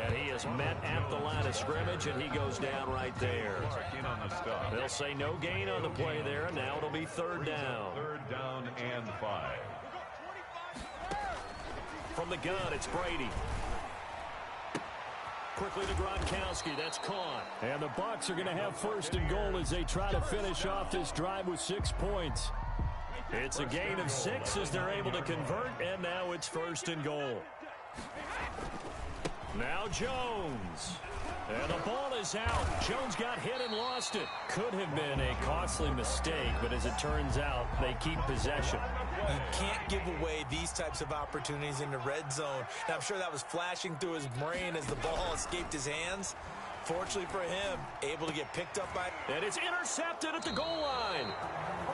And he is met at the line of scrimmage, and he goes down right there. In on the stop. They'll say no gain on the play there, and now it'll be 3rd down. 3rd down and 5. From the gun, it's Brady. Quickly to Gronkowski. That's caught. And the Bucs are going to have 1st and goal as they try to finish off this drive with 6 points. It's a gain of 6 as they're able to convert, and now it's 1st and goal. Now Jones. And the ball is out. Jones got hit and lost it. Could have been a costly mistake, but as it turns out, they keep possession. You can't give away these types of opportunities in the red zone. Now, I'm sure that was flashing through his brain as the ball escaped his hands. Fortunately for him, able to get picked up by... And it's intercepted at the goal line.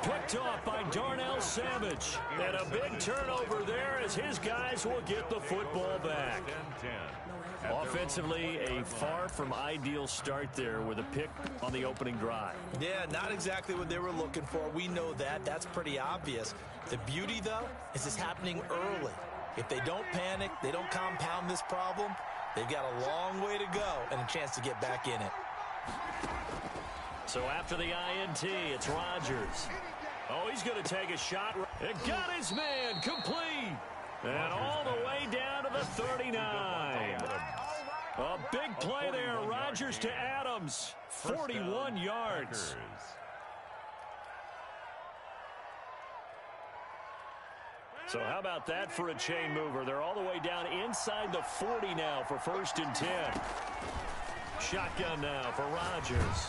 Picked off by Darnell Savage. And a big turnover there as his guys will get the football back. Offensively, a far from ideal start there with a pick on the opening drive. Yeah, not exactly what they were looking for. We know that. That's pretty obvious. The beauty, though, is it's happening early. If they don't panic, they don't compound this problem, they've got a long way to go and a chance to get back in it. So after the INT, it's Rodgers. Oh, he's going to take a shot. It got his man complete. And all the way down to the 39. A big play there. Rodgers to Adams. 41 yards. So how about that for a chain mover? They're all the way down inside the 40 now for 1st and 10. Shotgun now for Rodgers.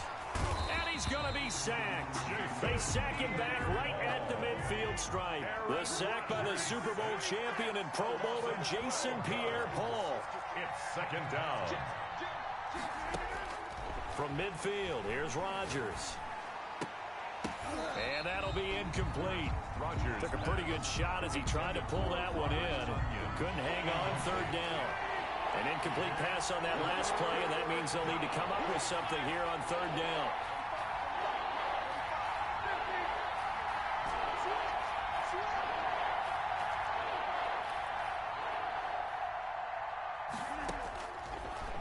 And he's going to be sacked. They sack him back right at the midfield stripe. The sack by the Super Bowl champion and Pro Bowler Jason Pierre-Paul. It's 2nd down. From midfield, here's Rodgers. And that'll be incomplete. Rodgers took a pretty good shot as he tried to pull that one in. Couldn't hang on 3rd down. An incomplete pass on that last play, and that means they'll need to come up with something here on 3rd down.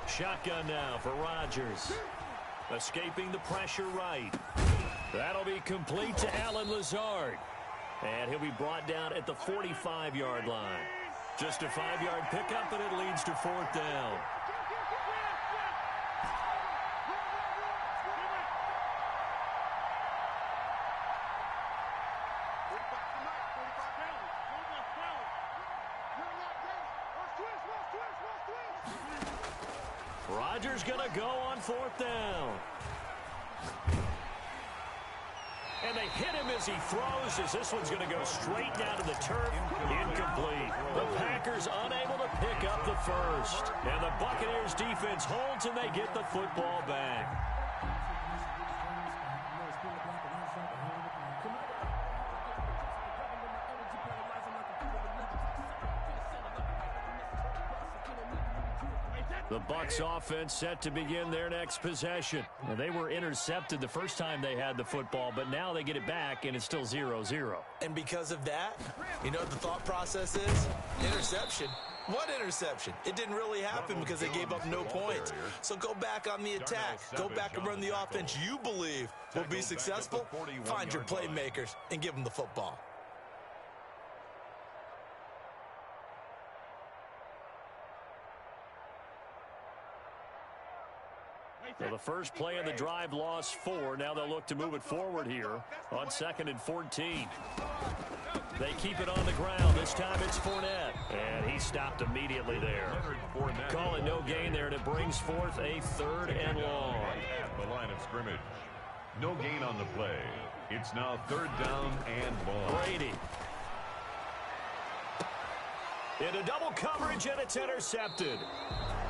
Shotgun now for Rodgers. Escaping the pressure right. That'll be complete to Allen Lazard. And he'll be brought down at the 45-yard line. Just a 5-yard pickup, and it leads to 4th down. Rodgers going to go on 4th down. And they hit him as he throws, as this one's going to go straight down to the turf. Incomplete. The Packers unable to pick up the first. And the Buccaneers defense holds, and they get the football back. The Bucs offense set to begin their next possession. And they were intercepted the first time they had the football, but now they get it back, and it's still 0-0. And because of that, you know what the thought process is? Interception. What interception? It didn't really happen because they gave up no points. So go back on the attack. Go back and run the offense you believe will be successful. Find your playmakers and give them the football. So the first play of the drive lost 4. Now they'll look to move it forward here on 2nd and 14. They keep it on the ground. This time it's Fournette. And he stopped immediately there. Call it no gain there, and it brings forth a 3rd and long. At the line of scrimmage. No gain on the play. It's now 3rd down and long. Brady. Into double coverage, and it's intercepted.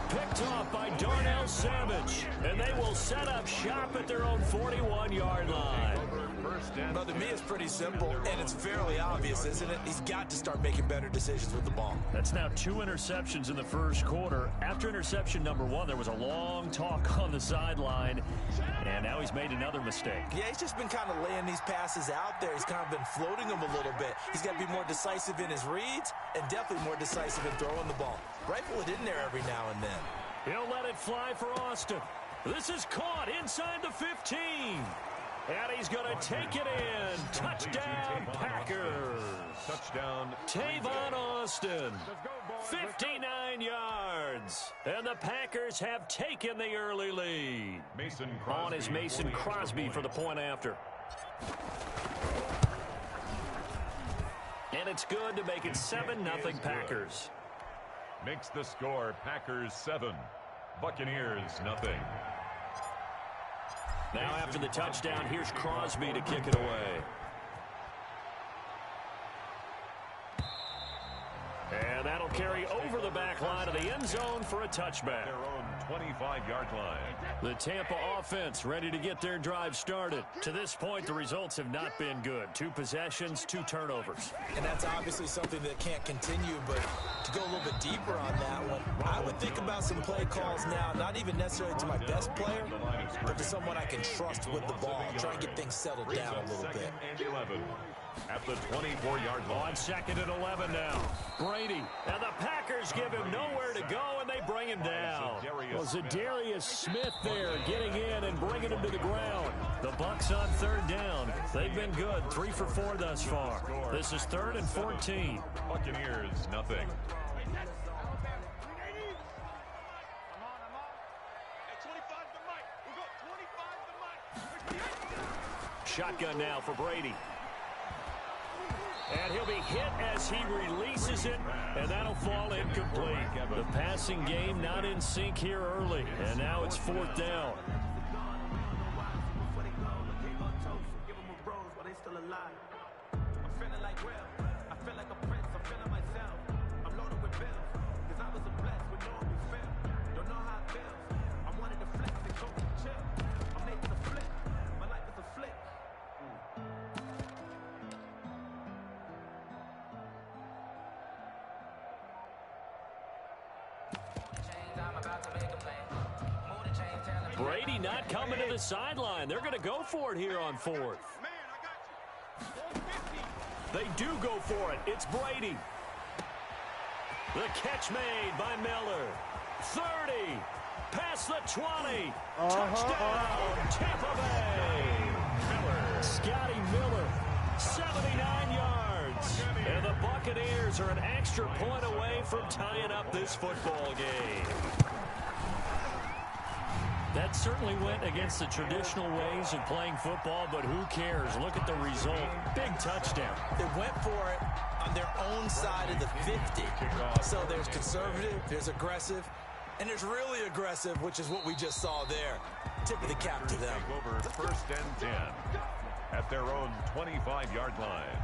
Picked off by Darnell Savage. And they will set up shop at their own 41-yard line. But to me, it's pretty simple, and it's fairly obvious, isn't it? He's got to start making better decisions with the ball. That's now 2 interceptions in the first quarter. After interception number 1, there was a long talk on the sideline, and now he's made another mistake. Yeah, he's just been kind of laying these passes out there. He's kind of been floating them a little bit. He's got to be more decisive in his reads and definitely more decisive in throwing the ball. Rifle it in there every now and then. He'll let it fly for Austin. This is caught inside the 15. And he's going to take it in. Touchdown, Packers. Touchdown. Tavon Austin. 59 yards. And the Packers have taken the early lead. Mason Crosby. On is Mason Crosby for the point after. And it's good to make it 7-0 Packers. Makes the score Packers 7. Buccaneers nothing. Now after the touchdown, here's Crosby to kick it away. And that'll carry over the back line of the end zone for a touchback. Their own 25-yard line. The Tampa offense ready to get their drive started. To this point, the results have not been good. 2 possessions, 2 turnovers. And that's obviously something that can't continue, but to go a little bit deeper on that one, I would think about some play calls now, not even necessarily to my best player, but to someone I can trust with the ball. Try and get things settled down a little bit. And 11 at the 24-yard line. On 2nd and 11 now. Brady. And the Packers give him nowhere to go, and they bring him down. Well, Zadarius Smith there getting in and bringing him to the ground. The Bucs on 3rd down. They've been good. 3 for 4 thus far. This is 3rd and 14. Buccaneers, nothing. Shotgun now for Brady. And he'll be hit as he releases it, and that'll fall incomplete. The passing game not in sync here early, and now it's 4th down. Brady not coming to the sideline. They're going to go for it here on 4th. They do go for it. It's Brady. The catch made by Miller. 30. Past the 20. Touchdown, Tampa Bay. Scotty Miller, 79 yards. And the Buccaneers are an extra point away from tying up this football game. That certainly went against the traditional ways of playing football, but who cares? Look at the result. Big touchdown. They went for it on their own side of the 50. So there's conservative, there's aggressive, and there's really aggressive, which is what we just saw there. Tip of the cap to them. Over 1st and 10 at their own 25-yard line.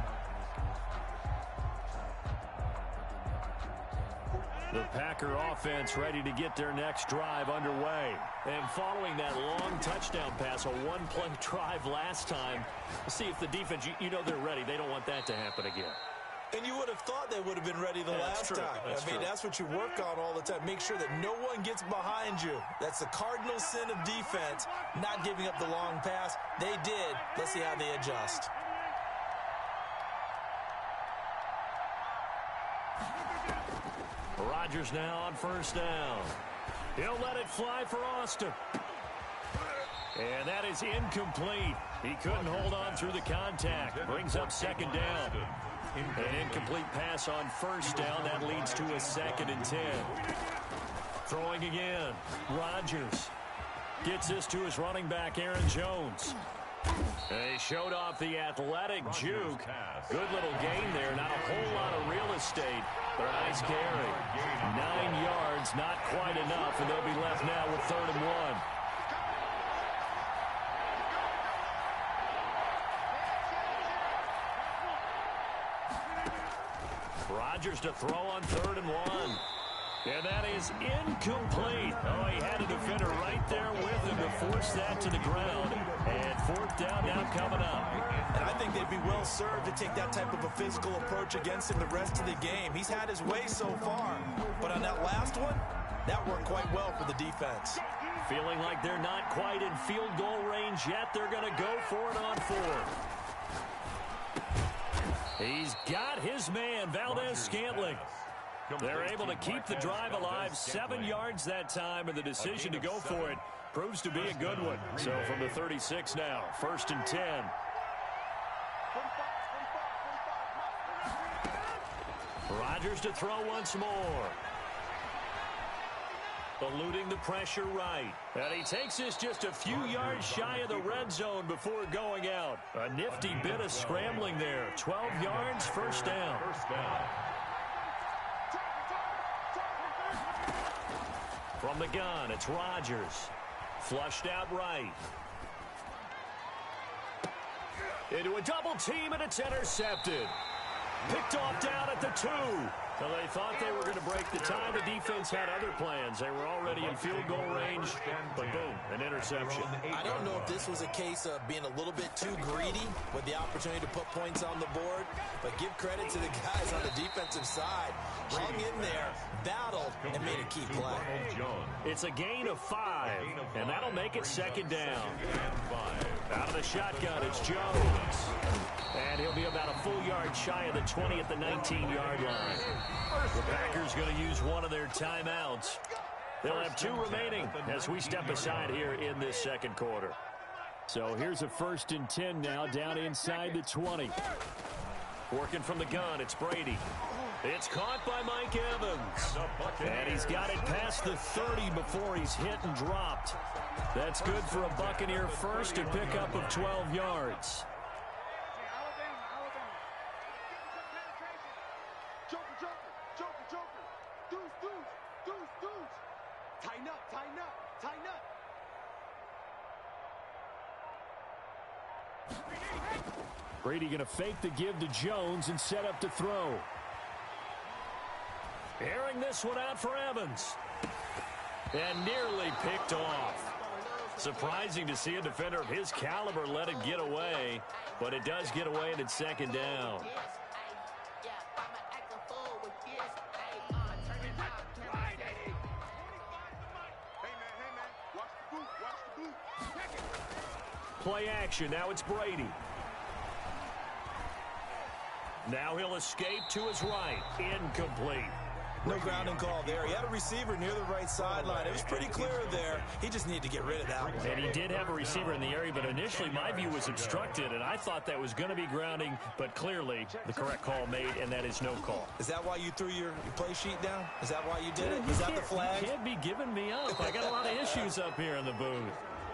The Packer offense ready to get their next drive underway. And following that long touchdown pass, a 1-play drive last time, see if the defense, you know they're ready. They don't want that to happen again. And you would have thought they would have been ready the last time. That's what you work on all the time. Make sure that no one gets behind you. That's the cardinal sin of defense, not giving up the long pass. They did. Let's see how they adjust. Rodgers now on 1st down. He'll let it fly for Austin. And that is incomplete. He couldn't hold on through the contact. Brings up 2nd down. An incomplete pass on 1st down. That leads to a 2nd and 10. Throwing again. Rodgers gets this to his running back, Aaron Jones. They showed off the athletic juke. Good little gain there. Not a whole lot of real estate, but a nice carry. 9 yards, not quite enough, and they'll be left now with 3rd and 1. Rodgers to throw on 3rd and 1. And that is incomplete. Oh, he had a defender right there with him to force that to the ground. And 4th down now coming up. And I think they'd be well served to take that type of a physical approach against him the rest of the game. He's had his way so far. But on that last one, that worked quite well for the defense. Feeling like they're not quite in field goal range yet. They're going to go for it on 4th. He's got his man, Valdez-Scantling. They're able to keep the drive alive. 7 yards that time, and the decision to go for it proves to be a good one. So from the 36 now, 1st and 10. Rodgers to throw once more. Eluding the pressure right. And he takes this just a few yards shy of the red zone before going out. A nifty bit of scrambling there. 12 yards, 1st down. From the gun, it's Rodgers. Flushed out right. Into a double team, and it's intercepted. Picked off down at the 2. Well, they thought they were going to break the tie. The defense had other plans. They were already in field goal range, but boom, an interception. I don't know if this was a case of being a little bit too greedy with the opportunity to put points on the board, but give credit to the guys on the defensive side. Hung in there, battled, and made a key play. It's a gain of 5, and that'll make it second down. Out of the shotgun, it's Jones. And he'll be about a full yard shy of the 20 at the 19-yard line. The Packers going to use one of their timeouts. They'll have 2 remaining as we step aside here in this second quarter. So here's a 1st and 10 now down inside the 20. Working from the gun, it's Brady. It's caught by Mike Evans. And he's got it past the 30 before he's hit and dropped. That's good for a Buccaneer first, a pickup of 12 yards. Tighten up, tighten up, tighten up. Brady going to fake the give to Jones and set up to throw. Airing this one out for Evans. And nearly picked off. Surprising to see a defender of his caliber let it get away, but it does get away and it's second down. Play action, now it's Brady. Now he'll escape to his right. Incomplete. No grounding call there. He had a receiver near the right sideline. It was pretty clear there. He just needed to get rid of that one. And he did have a receiver in the area, but initially my view was obstructed, and I thought that was going to be grounding, but clearly the correct call made, and that is no call. Is that why you threw your play sheet down? Is that why you did it? Is that the flag? You can't be giving me up. I got a lot of issues up here in the booth.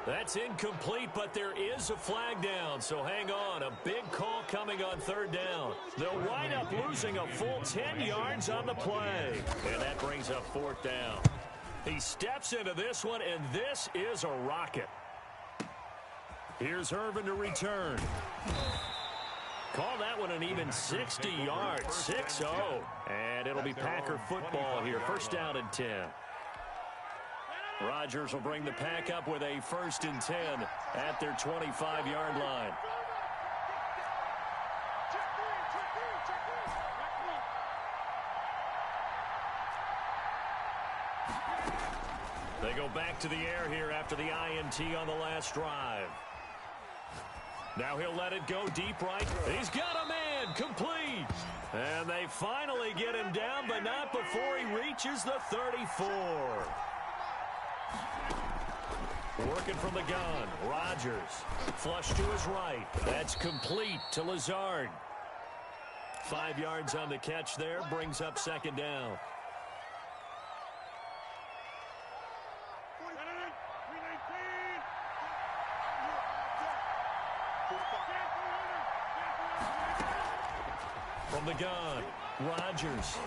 That's incomplete, but there is a flag down, so hang on. A big call coming on 3rd down. They'll wind up losing a full 10 yards on the play. And that brings up 4th down. He steps into this one, and this is a rocket. Here's Irvin to return. Call that one an even 60 yards, 6-0. And it'll be Packer football here, 1st down and 10. Rodgers will bring the Pack up with a 1st and 10 at their 25-yard line. They go back to the air here after the INT on the last drive. Now he'll let it go deep right. He's got a man, complete. And they finally get him down, but not before he reaches the 34. Working from the gun, Rodgers. Flush to his right. That's complete to Lazard. 5 yards on the catch there, brings up 2nd down. From the gun, Rodgers.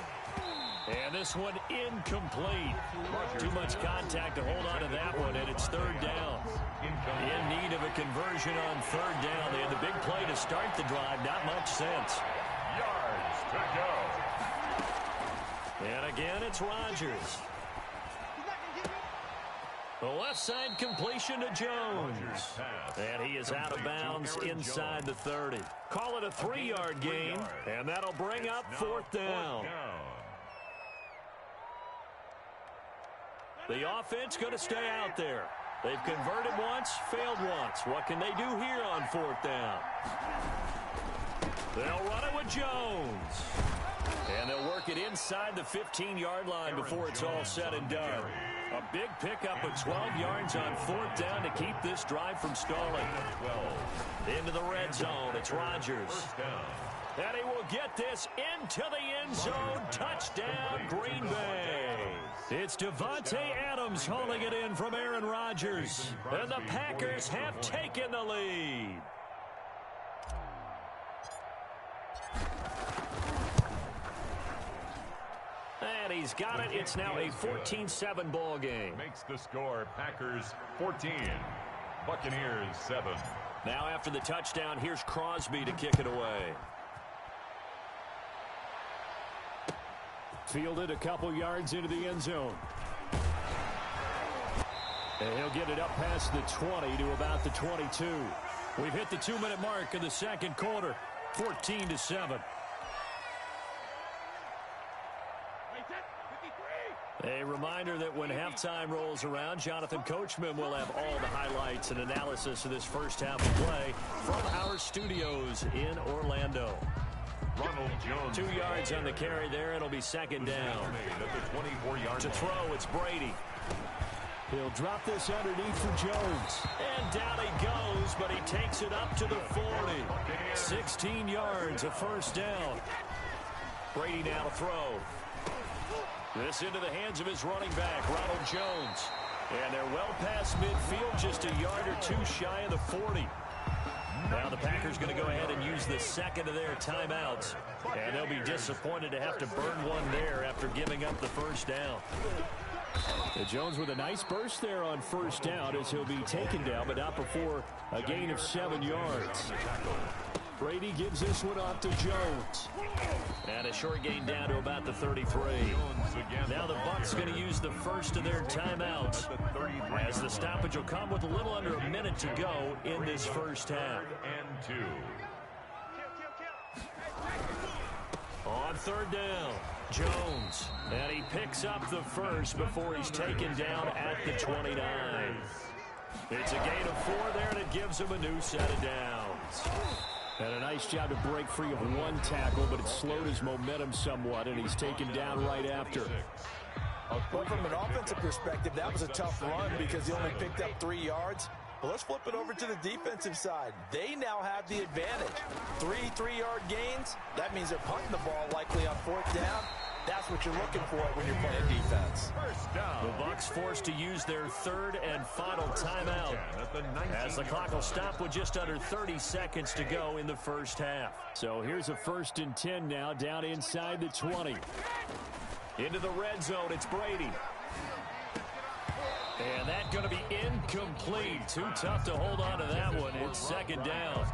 And this one incomplete. Too much contact to hold on to that one, and it's 3rd down. In need of a conversion on 3rd down. They had the big play to start the drive. Not much sense. Yards to go. And again, it's Rodgers. The left side completion to Jones. And he is out of bounds inside the 30. Call it a 3-yard gain, and that'll bring up 4th down. The offense going to stay out there. They've converted once, failed once. What can they do here on 4th down? They'll run it with Jones. And they'll work it inside the 15-yard line before it's all said and done. A big pickup of 12 yards on 4th down to keep this drive from stalling. Into the red zone, it's Rodgers. And he will get this into the end zone. Touchdown, Green Bay. It's Davante Adams hauling it in from Aaron Rodgers. And the Packers have taken the lead. And he's got it. It's now a 14-7 ball game. Makes the score Packers 14, Buccaneers 7. Now after the touchdown, here's Crosby to kick it away. Fielded a couple yards into the end zone. And he'll get it up past the 20 to about the 22. We've hit the 2-minute mark of the second quarter, 14-7. A reminder that when halftime rolls around, Jonathan Coachman will have all the highlights and analysis of this first half of play from our studios in Orlando. Ronald Jones. 2 yards on the carry there. It'll be second down. At the 24-yard To throw, it's Brady. He'll drop this underneath for Jones. And down he goes, but he takes it up to the 40. 16 yards, a first down. Brady now to throw. This into the hands of his running back, Ronald Jones. And they're well past midfield, just a yard or two shy of the 40. Now the Packers going to go ahead and use the second of their timeouts. And they'll be disappointed to have to burn one there after giving up the first down. Jones with a nice burst there on first down as he'll be taken down, but not before a gain of 7 yards. Brady gives this one off to Jones. And a short gain down to about the 33. Now the Bucs going to use the first of their timeouts as the stoppage will come with a little under a minute to go in this first half. and 2. On third down, Jones. And he picks up the first before he's taken down at the 29. It's a gain of 4 there, and it gives him a new set of downs. And a nice job to break free of one tackle, but it slowed his momentum somewhat, and he's taken down right after. Well, from an offensive perspective, that was a tough run because he only picked up 3 yards. But let's flip it over to the defensive side. They now have the advantage. 3 3-yard gains. That means they're punting the ball likely on fourth down. That's what you're looking for when you're playing defense. First down. The Bucs forced to use their third and final timeout as the clock will stop with just under 30 seconds to go in the first half. So here's a 1st and 10 now down inside the 20. Into the red zone, it's Brady. And that's going to be incomplete. Too tough to hold on to that one. It's second down.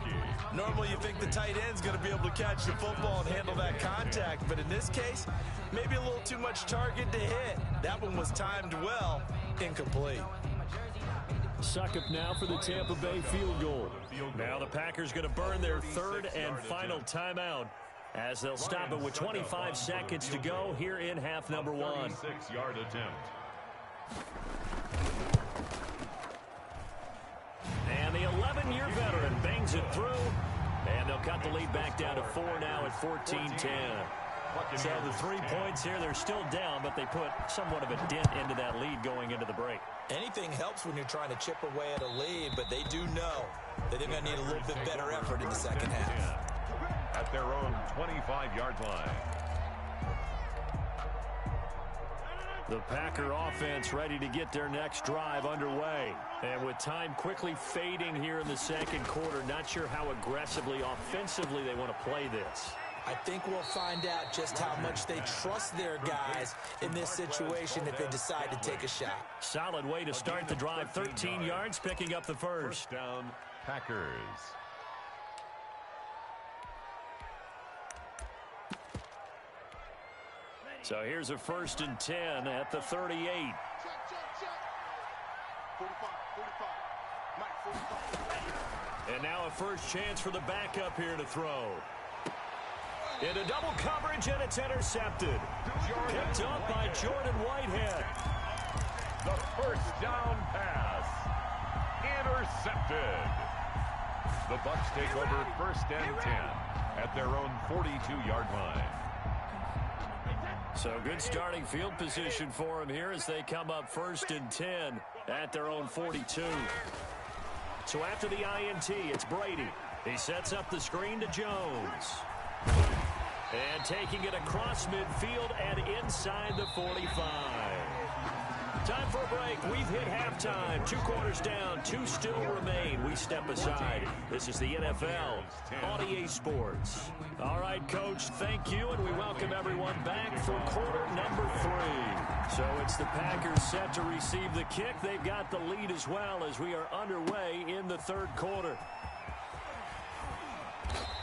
Normally you think the tight end's going to be able to catch the football and handle that contact. But in this case, maybe a little too much target to hit. That one was timed well. Incomplete. Succop now for the Tampa Bay field goal. Now the Packers going to burn their third and final timeout as they'll stop it with 25 seconds to go here in half number 1. 36-yard attempt. And the 11-year veteran bangs it through. And they'll cut the lead back down to 4 now at 14-10. So the 3 points here, they're still down, but they put somewhat of a dent into that lead going into the break. Anything helps when you're trying to chip away at a lead, but they do know that they're going to need a little bit better effort in the second half. At their own 25-yard line. The Packer offense ready to get their next drive underway. And with time quickly fading here in the second quarter, not sure how aggressively, offensively they want to play this. I think we'll find out just how much they trust their guys in this situation if they decide to take a shot. Solid way to start the drive. 13 yards, picking up the first. First down, Packers. So here's a 1st and 10 at the 38. Check, check. 45, 45. Mike, 45. And now a first chance for the backup here to throw. Into double coverage, and it's intercepted. Picked up by Jordan Whitehead. The first down pass. Intercepted. The Bucs take over 1st and 10 at their own 42-yard line. So good starting field position for them here as they come up 1st and 10 at their own 42. So after the INT, it's Brady. He sets up the screen to Jones. And taking it across midfield and inside the 45. Time for a break. We've hit halftime. 2 quarters down. 2 still remain. We step aside. This is the NFL on EA Sports. All right, Coach, thank you, and we welcome everyone back for quarter number 3. So it's the Packers set to receive the kick. They've got the lead as well as we are underway in the third quarter.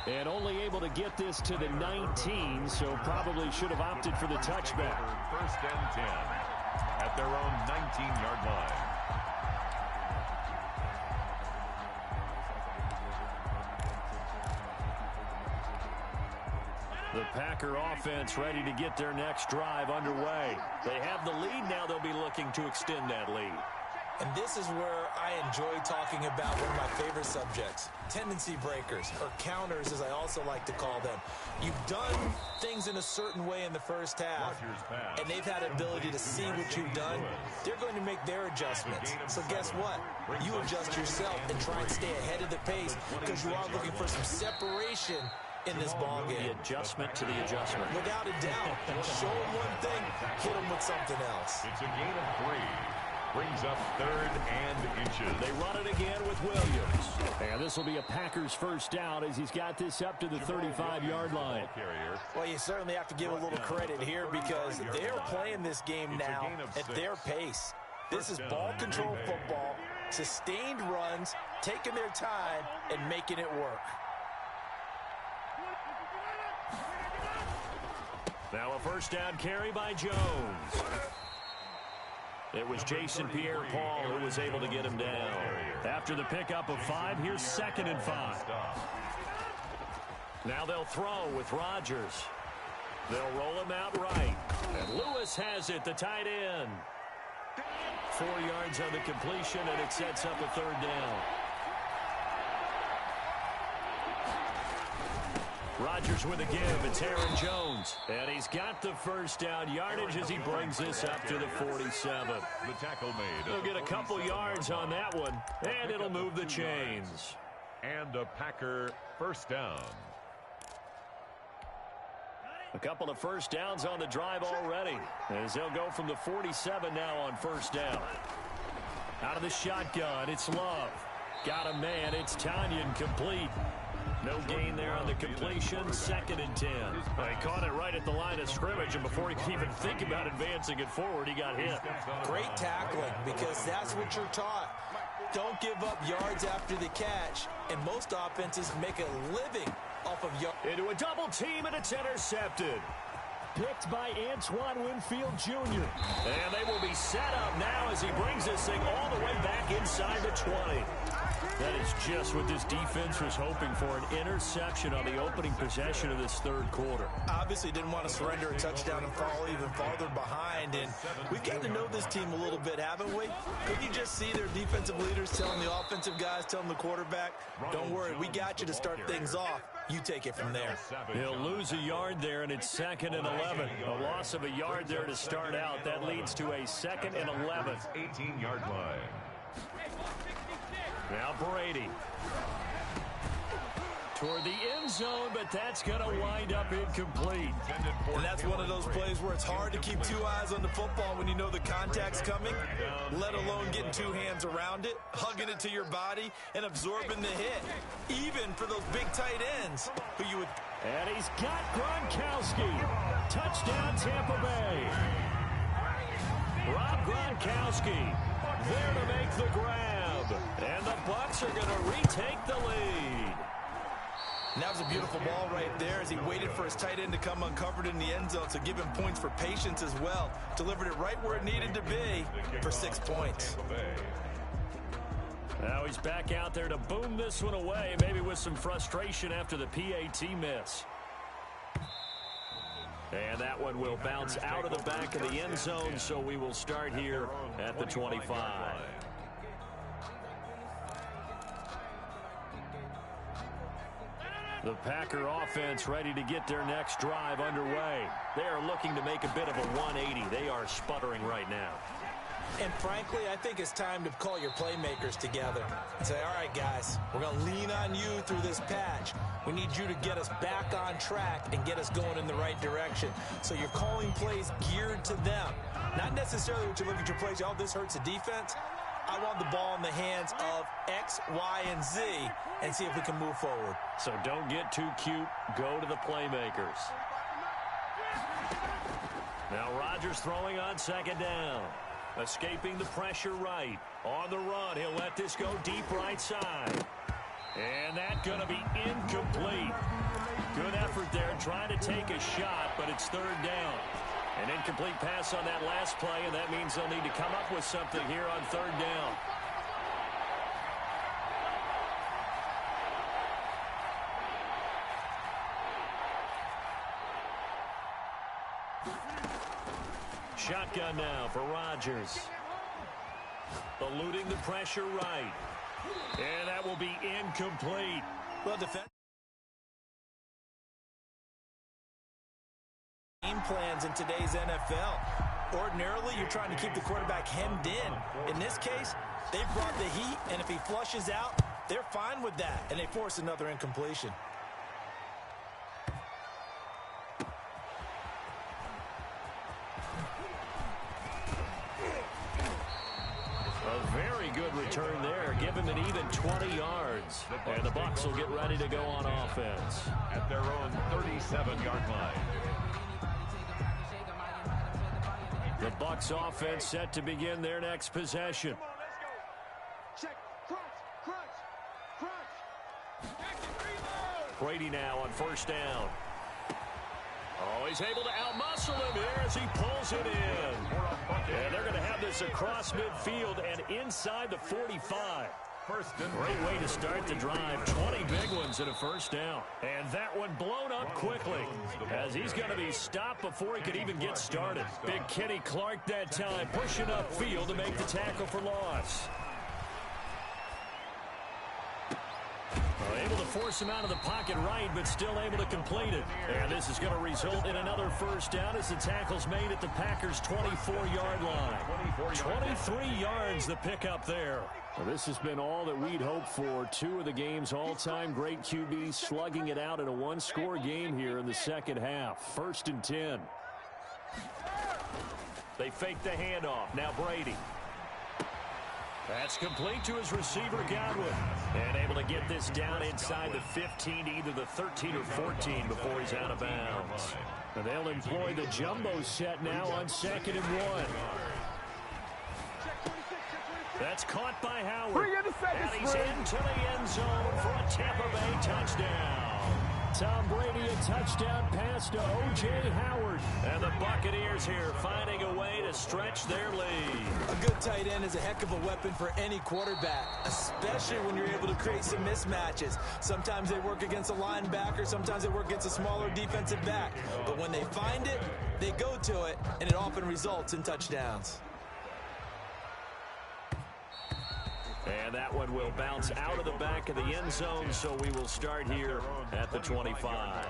And only able to get this to the 19, so probably should have opted for the touchback. First and 10 at their own 19-yard line. The Packer offense ready to get their next drive underway. They have the lead now. They'll be looking to extend that lead. And this is where I enjoy talking about one of my favorite subjects, tendency breakers, or counters as I also like to call them. You've done things in a certain way in the first half, and they've had ability to see what you've done. They're going to make their adjustments. So guess what? You adjust yourself and try and stay ahead of the pace because you are looking for some separation in this ball game. The adjustment to the adjustment. Without a doubt. Show them one thing, hit them with something else. It's a gain of 3. Brings up 3rd and inches. They run it again with Williams. And this will be a Packers first down as he's got this up to the 35-yard line. Well, you certainly have to give a little credit here because they're playing this game now at their pace. This is ball control football, sustained runs, taking their time, and making it work. Now a first down carry by Jones. It was Jason Pierre-Paul who was able to get him down. After the pickup of 5, here's 2nd and 5. Now they'll throw with Rodgers. They'll roll him out right. And Lewis has it, the tight end. 4 yards on the completion, and it sets up a 3rd down. Rodgers with a give. It's Aaron Jones. And he's got the first down yardage as he brings this up to the 47. The tackle made. He'll get a couple yards on that one, and it'll move the chains. And a Packer first down. A couple of first downs on the drive already, as they'll go from the 47 now on first down. Out of the shotgun, it's Love. Got a man, it's Tanyan complete. No gain there on the completion, 2nd and 10. He caught it right at the line of scrimmage, and before he could even think about advancing it forward, he got hit. Great tackling, because that's what you're taught. Don't give up yards after the catch, and most offenses make a living off of yards. Into a double team, and it's intercepted. Picked by Antoine Winfield Jr. And they will be set up now as he brings this thing all the way back inside the 20. That is just what this defense was hoping for, an interception on the opening possession of this 3rd quarter. Obviously didn't want to surrender a touchdown and fall even farther behind, and we've gotten to know this team a little bit, haven't we? Could you just see their defensive leaders telling the offensive guys, telling the quarterback, don't worry, we got you to start things off. You take it from there. He'll lose a yard there, and it's 2nd and 11. A loss of a yard there to start out. That leads to a 2nd and 11. 18-yard line. Now Brady. Toward the end zone, but that's going to wind up incomplete. And that's one of those plays where it's hard to keep 2 eyes on the football when you know the contact's coming, let alone getting 2 hands around it, hugging it to your body, and absorbing the hit, even for those big tight ends who you would... And he's got Gronkowski. Touchdown, Tampa Bay. Rob Gronkowski there to make the grab. And the Bucs are going to retake the lead. And that was a beautiful ball right there as he waited for his tight end to come uncovered in the end zone, so give him points for patience as well. Delivered it right where it needed to be for 6 points. Now he's back out there to boom this one away, maybe with some frustration after the PAT miss. And that one will bounce out of the back of the end zone, so we will start here at the 25. The Packer offense ready to get their next drive underway. They are looking to make a bit of a 180. They are sputtering right now. And frankly, I think it's time to call your playmakers together and say, all right, guys, we're going to lean on you through this patch. We need you to get us back on track and get us going in the right direction. So you're calling plays geared to them. Not necessarily what you look at your plays, oh, this hurts the defense. I want the ball in the hands of X, Y, and Z and see if we can move forward. So don't get too cute. Go to the playmakers. Now Rodgers throwing on 2nd down. Escaping the pressure right. On the run, he'll let this go deep right side. And that's going to be incomplete. Good effort there trying to take a shot, but it's third down. An incomplete pass on that last play, and that means they'll need to come up with something here on third down. Shotgun now for Rodgers. Eluding the pressure right. And that will be incomplete. Well, defense. Game plans in today's NFL. Ordinarily, you're trying to keep the quarterback hemmed in. In this case, they brought the heat, and if he flushes out, they're fine with that, and they force another incompletion. A very good return there. Give him an even 20 yards. And the Bucs will get ready to go on offense. At their own 37-yard line. The Bucs offense set to begin their next possession. Come on, let's go. Check. Crunch. Brady now on first down. Oh, he's able to outmuscle him here as he pulls it in. And they're going to have this across midfield and inside the 45. Great way to start the drive. 20 big ones and a first down. And that one blown up quickly as he's going to be stopped before he could even get started. Big Kenny Clark that time pushing upfield to make the tackle for loss. Able to force him out of the pocket right, but still able to complete it. And this is going to result in another first down as the tackle's made at the Packers' 24-yard line. 23 yards the pickup there. Well, this has been all that we'd hoped for. Two of the game's all-time great QBs slugging it out in a one-score game here in the second half. First and 10. They fake the handoff. Now Brady. That's complete to his receiver, Godwin. And able to get this down inside the 15 to either the 13 or 14 before he's out of bounds. And they'll employ the jumbo set now on 2nd and 1. That's caught by Howard. And he's into the end zone for a Tampa Bay touchdown. Tom Brady, a touchdown pass to O.J. Howard. And the Buccaneers here finding a way to stretch their lead. A good tight end is a heck of a weapon for any quarterback, especially when you're able to create some mismatches. Sometimes they work against a linebacker, sometimes they work against a smaller defensive back. But when they find it, they go to it, and it often results in touchdowns. And that one will bounce out of the back of the end zone, so we will start here at the 25.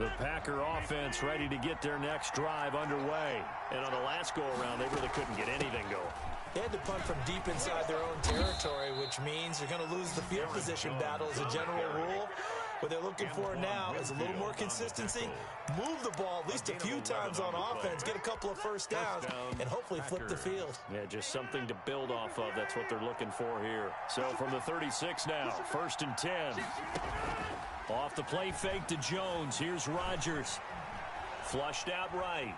The Packer offense ready to get their next drive underway. And on the last go-around, they really couldn't get anything going. They had to punt from deep inside their own territory, which means they're going to lose the field position battle as a general rule. What they're looking for now is a little more consistency, move the ball at least a few times on offense, get a couple of first downs, and hopefully flip the field. Yeah, just something to build off of. That's what they're looking for here. So from the 36 now, 1st and 10. Off the play fake to Jones. Here's Rodgers. Flushed out right.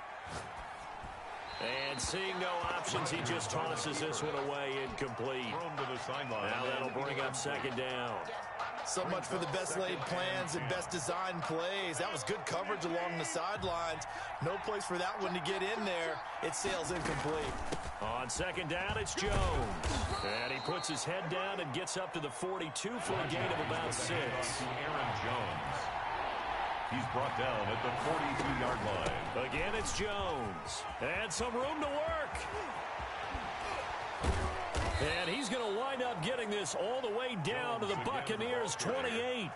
And seeing no options, he just tosses this one away, incomplete. Now that'll bring up 2nd down. So much for the best laid plans and best designed plays. That was good coverage along the sidelines. No place for that one to get in there. It sails incomplete. On 2nd down, it's Jones. And he puts his head down and gets up to the 42 for a gain of about 6. Aaron Jones. He's brought down at the 42-yard line. Again, it's Jones. And some room to work. And he's going to wind up getting this all the way down to the Buccaneers' 28.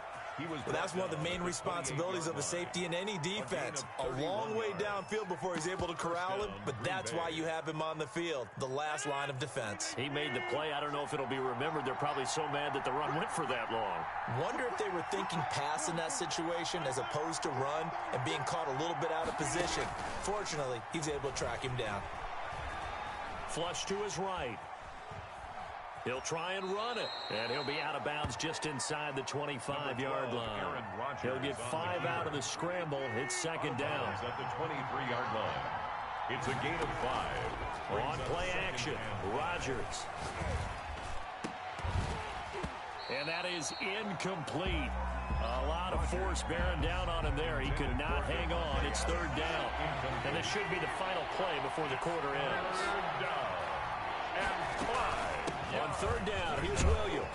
Well, that's one of the main responsibilities of a safety in any defense. A long way downfield before he's able to corral him, but that's why you have him on the field, the last line of defense. He made the play. I don't know if it'll be remembered. They're probably so mad that the run went for that long. Wonder if they were thinking pass in that situation as opposed to run and being caught a little bit out of position. Fortunately, he's able to track him down. Flush to his right. He'll try and run it, and he'll be out of bounds just inside the 25-yard line. He'll get 5 out of the scramble. It's 2nd down. At the 23-yard line. It's a gain of 5. On play action, Rodgers. And that is incomplete. A lot of force bearing down on him there. He could not hang on. It's third down. And this should be the final play before the quarter ends. Third down and 5. On third down, here's Williams.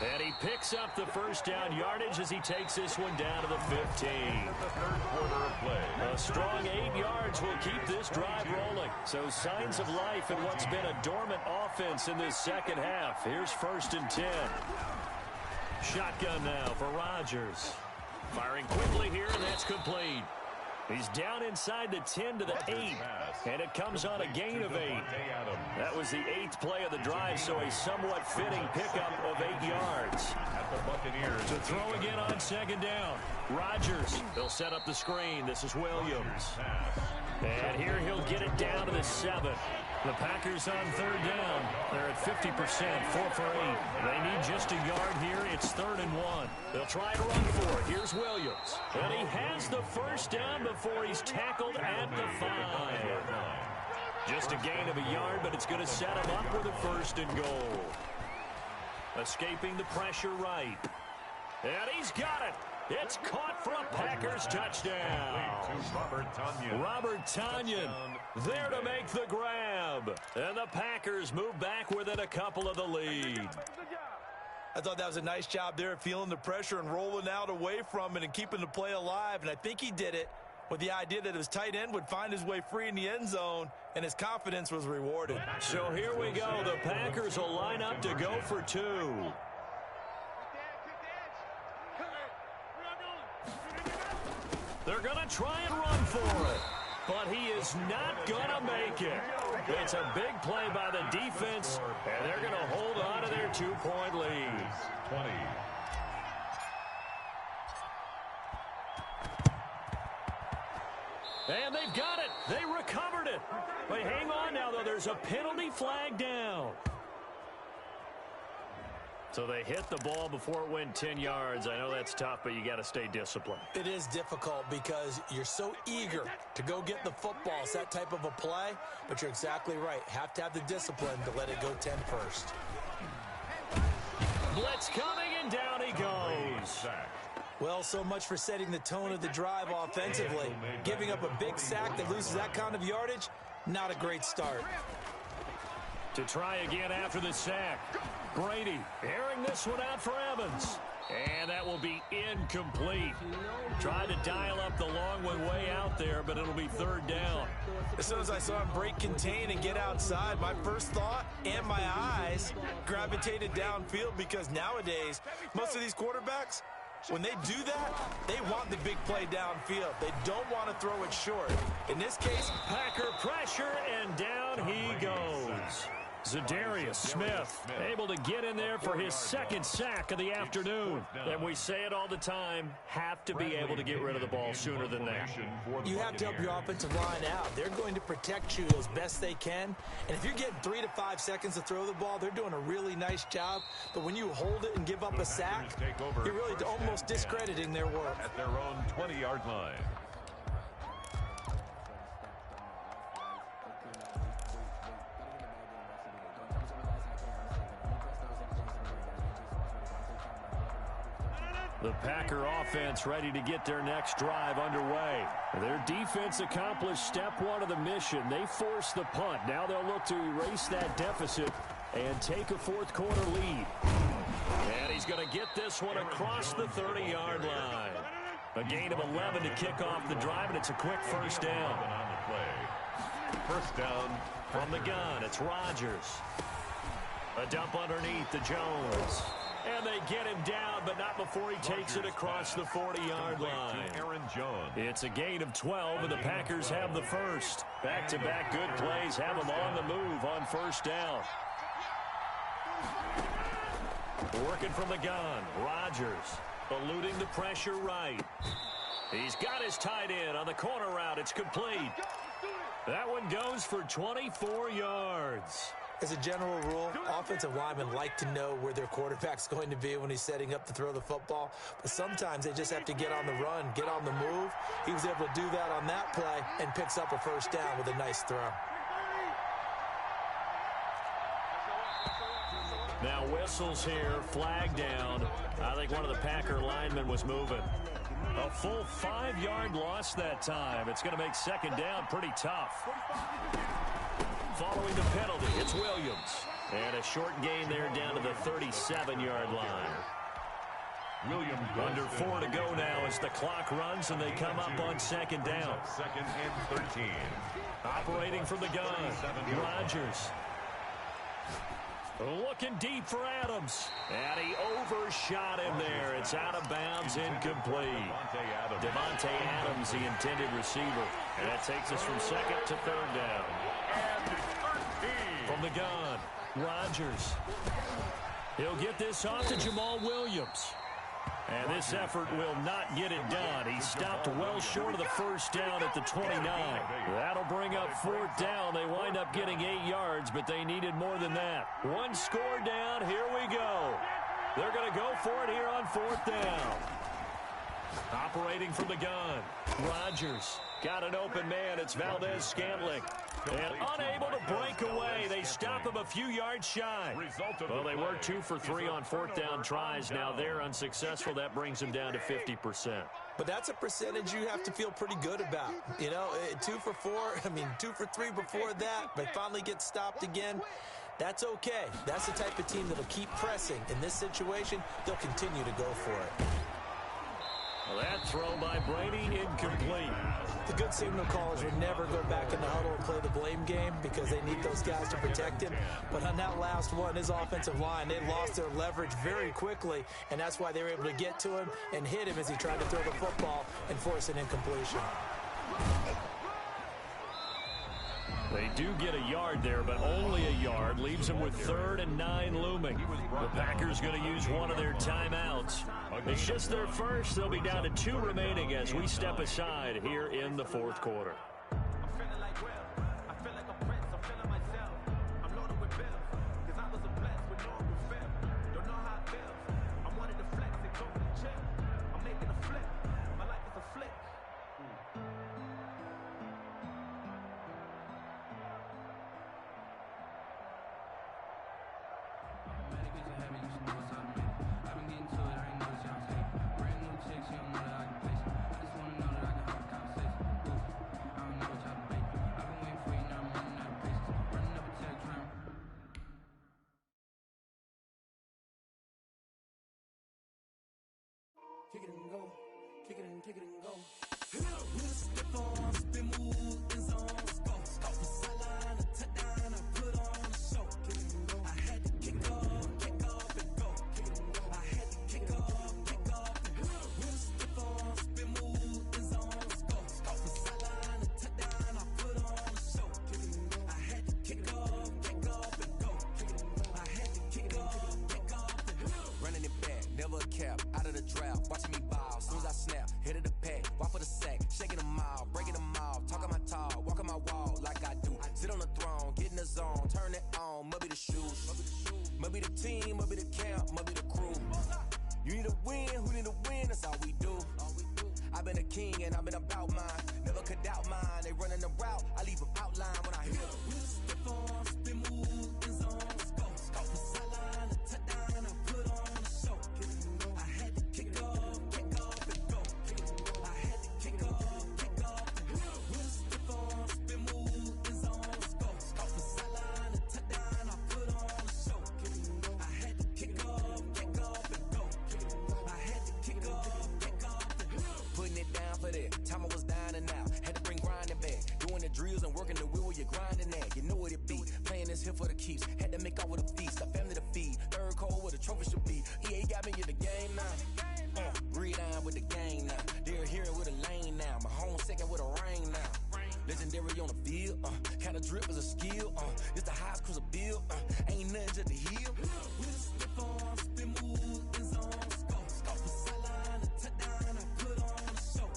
And he picks up the first down yardage as he takes this one down to the 15. The third quarter of play. A strong 8 yards will keep this drive rolling. So signs of life in what's been a dormant offense in this second half. Here's 1st and 10. Shotgun now for Rodgers. Firing quickly here, and that's complete. He's down inside the 10 to the 8, and it comes on a gain of 8. That was the 8th play of the drive, so a somewhat fitting pickup of 8 yards. At the Buccaneers. To throw again on second down. Rodgers, they'll set up the screen. This is Williams. And here he'll get it down to the 7. The Packers on third down. They're at 50%, 4 for 8. They need just a yard here. It's 3rd and 1. They'll try to run for it. Here's Williams. And he has the first down before he's tackled at the 5. Just a gain of a yard, but it's going to set him up with a 1st and goal. Escaping the pressure right. And he's got it. It's caught for a Packers touchdown. Robert Tonyan there to make the grab. And the Packers move back within a couple of the lead. I thought that was a nice job there, feeling the pressure and rolling out away from it and keeping the play alive. And I think he did it with the idea that his tight end would find his way free in the end zone, and his confidence was rewarded. So here we go. The Packers will line up to go for 2. They're going to try and run for it, but he is not going to make it. It's a big play by the defense, and they're going to hold on to their 2-point lead. 20. And they've got it. They recovered it. But hang on now, though. There's a penalty flag down. So they hit the ball before it went 10 yards. I know that's tough, but you got to stay disciplined. It is difficult because you're so eager to go get the football. It's that type of a play, but you're exactly right. Have to have the discipline to let it go 10 first. Blitz coming, and down he goes. Well, so much for setting the tone of the drive offensively. Giving up a big sack that loses that kind of yardage, not a great start. To try again after the sack. Brady airing this one out for Evans. And that will be incomplete. Tried to dial up the long one way out there, but it'll be 3rd down. As soon as I saw him break contain and get outside, my first thought and my eyes gravitated downfield, because nowadays, most of these quarterbacks, when they do that, they want the big play downfield. They don't want to throw it short. In this case, Packer pressure, and down he goes. Zadarius Smith able to get in there for his 2nd sack of the afternoon. And we say it all the time, have to be able to get rid of the ball sooner than that. You have to help your offensive line out. They're going to protect you as best they can. And if you're getting 3 to 5 seconds to throw the ball, they're doing a really nice job. But when you hold it and give up a sack, you're really almost discrediting their work. At their own 20-yard line. The Packer offense ready to get their next drive underway. Their defense accomplished step 1 of the mission. They forced the punt. Now they'll look to erase that deficit and take a 4th quarter lead. And he's going to get this one across the 30-yard line. A gain of 11 to kick off the drive, and it's a quick 1st down. On the play. 1st down from the gun. It's Rodgers. A dump underneath to Jones. And they get him down, but not before he takes it across the 40-yard line. Aaron Jones. It's a gain of 12, and the Packers have the first. Back-to-back good plays have them on the move on 1st down. Working from the gun, Rodgers eluding the pressure right. He's got his tight end on the corner route. It's complete. That one goes for 24 yards. As a general rule, offensive linemen like to know where their quarterback's going to be when he's setting up to throw the football. But sometimes they just have to get on the run, get on the move. He was able to do that on that play and picks up a 1st down with a nice throw. Now whistles here, flag down. I think one of the Packer linemen was moving. A full 5-yard loss that time. It's going to make second down pretty tough. Following the penalty, it's Williams. And a short gain there down to the 37-yard line. Williams Under 4 to go now as the clock runs and they come up on second down. Second and 13. Operating from the gun, Rodgers. Looking deep for Adams. And he overshot him there. It's out of bounds, incomplete. Devontae Adams, the intended receiver. And that takes us from second to third down. From the gun, Rodgers. He'll get this off to Jamal Williams. And this effort will not get it done. He stopped well short of the first down at the 29. That'll bring up fourth down. They wind up getting 8 yards, but they needed more than that. One score down. Here we go. They're going to go for it here on fourth down. Operating from the gun, Rodgers. Got an open man. It's Valdez-Scantling. And unable to break away. They stop him a few yards shy. Well, they were 2 for 3 on fourth down tries. Now they're unsuccessful. That brings them down to 50%. But that's a percentage you have to feel pretty good about. You know, 2 for 4, 2 for 3 before that, but finally get stopped again. That's okay. That's the type of team that'll keep pressing. In this situation, they'll continue to go for it. Well, that throw by Brady, incomplete. The good signal callers would never go back in the huddle and play the blame game because they need those guys to protect him. But on that last one, his offensive line, they lost their leverage very quickly, and that's why they were able to get to him and hit him as he tried to throw the football and force an incompletion. They do get a yard there, but only a yard. Leaves them with 3rd and 9 looming. The Packers going to use one of their timeouts. It's just their first. They'll be down to 2 remaining as we step aside here in the fourth quarter. Kick it and go, kick it and kick it and go. With a step on, spin move, end zone, go. Off the sideline, a touchdown, I put on a show. Kick it and go. I had to kick off and go. Kick it and go. I had to kick off and go. With a step on, spin move, end zone, go. Off the sideline, a touchdown, I put on a show. Kick it and go. I had to kick off and go. Kick it and go. I had to kick off and go. Running it back, never a cap, out of the draft. Watching me ball, soon as I snap, hit of the pack, walk for the sack, shaking them all, breaking them off, talking my talk, walking my wall like I do. Sit on the throne, get in the zone, turn it on, must be the shoes, must be the team, must be the camp, must be the crew. You need a win, who need a win, that's all we do. I've been a king and I've been about mine, never could doubt mine. They running the route, I leave them outline when I hit them. Step on, spin move, end zone, go. Off the sideline, a touchdown, I put on a show. I had to kick off and go. I had to kick off and go. With a step on, spin move, end zone, go. Off the sideline, a touchdown, I put on a show. I had to kick off and go. I had to kick off and go. Putting it down for that time I was down and out. Had to bring grinding back. Doing the drills and working the wheel where you're grinding at. You know what it be. Playing this here for the keeps. Had to make out with a feast. A family to feed. Third cold where the trophy should be. EA got me in the game now. Read on with the game now. They're hearing with a lane now. My home second with a rain now. Legendary on the field. Kind of drip is a skill. It's the highest cruiser bill. Ain't nothing just to heal. With a step on, spin move, end zone, go. Off the sideline, a touchdown, I put on a show.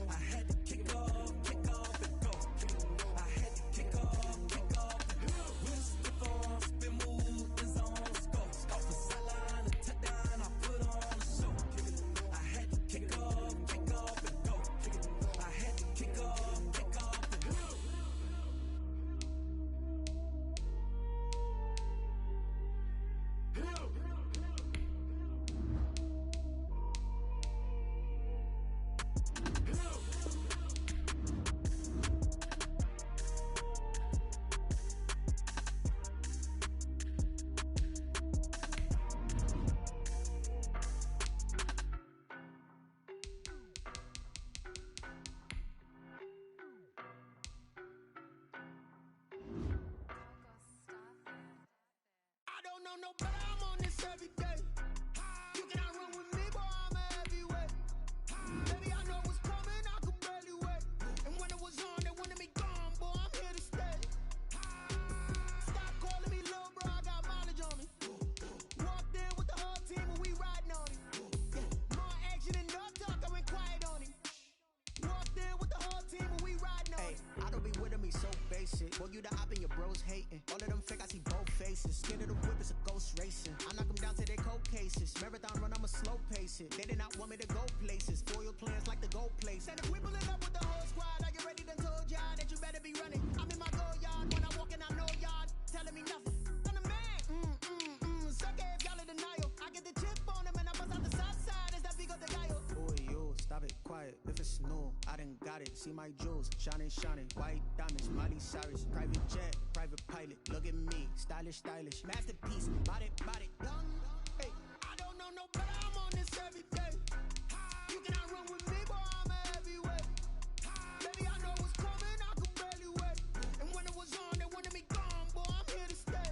I had to kick off and go. I had to kick off and go. With a step on, spin move, end zone, go. Off the sideline, a touchdown, I put on a show. I had to kick off and go. I had to kick off and go. hating. All of them fake, I see both faces. Scared of the whip, it's a ghost racing. I knock them down to their cold cases. Marathon run, I'ma slow pace it. They did not want me to go places. Foil plans like the go place. And if we pulling up with the whole squad, are you ready? Done told y'all that you better be running. I'm in my go yard. When I walk in, I know y'all telling me nothing. I'm the man. Suck it if y'all in denial. I get the chip on them and I bust out the south side. Is that Vigo the Gallo? Boy, yo, stop it, quiet. If it's new, I done got it. See my jewels, shining, shining. White diamonds, Miley Cyrus. Private jet, private pilot. Look at me, stylish, stylish. Masterpiece, body, body. Young, hey, I don't know no better. I'm on this every day. You cannot run with me, boy, I'm a heavyweight. Baby, I know what's coming, I can barely wait. And when it was on, they wanted me gone, boy, I'm here to stay.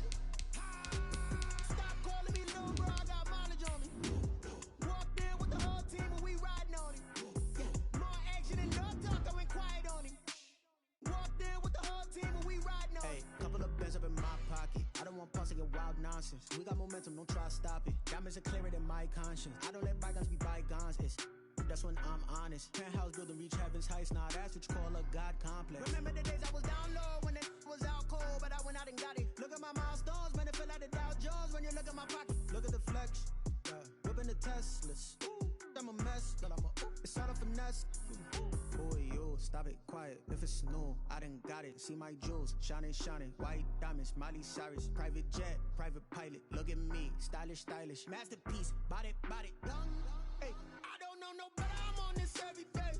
Stop calling me little bro, I got mileage on me. Walked in with the whole team and we riding on him. More action and no talk, I went quiet on him. Walked in with the whole team and we riding on him. Hey, couple of bands up in my pocket. I don't want pause to get wild nonsense. We got momentum, don't try to stop it. Diamonds are clearer than my conscience. I don't let bygones be bygones. That's when I'm honest. Penthouse building, reach heaven's heights. Now that's what you call a God complex. Remember the days I was down low when it was out cold, but I went out and got it. Look at my milestones, man, it feel like the Dow Jones when you look at my pocket. Look at the flex, whipping the Teslas. I'm a mess, but it's all a finesse. Boy, yo, stop it, quiet. If it's new, I done got it. See my jewels, shining, shining. White diamonds, Miley Cyrus. Private jet, private pilot. Look at me, stylish, stylish. Masterpiece, body, body. Young, hey, I don't know no better. I'm on this every day.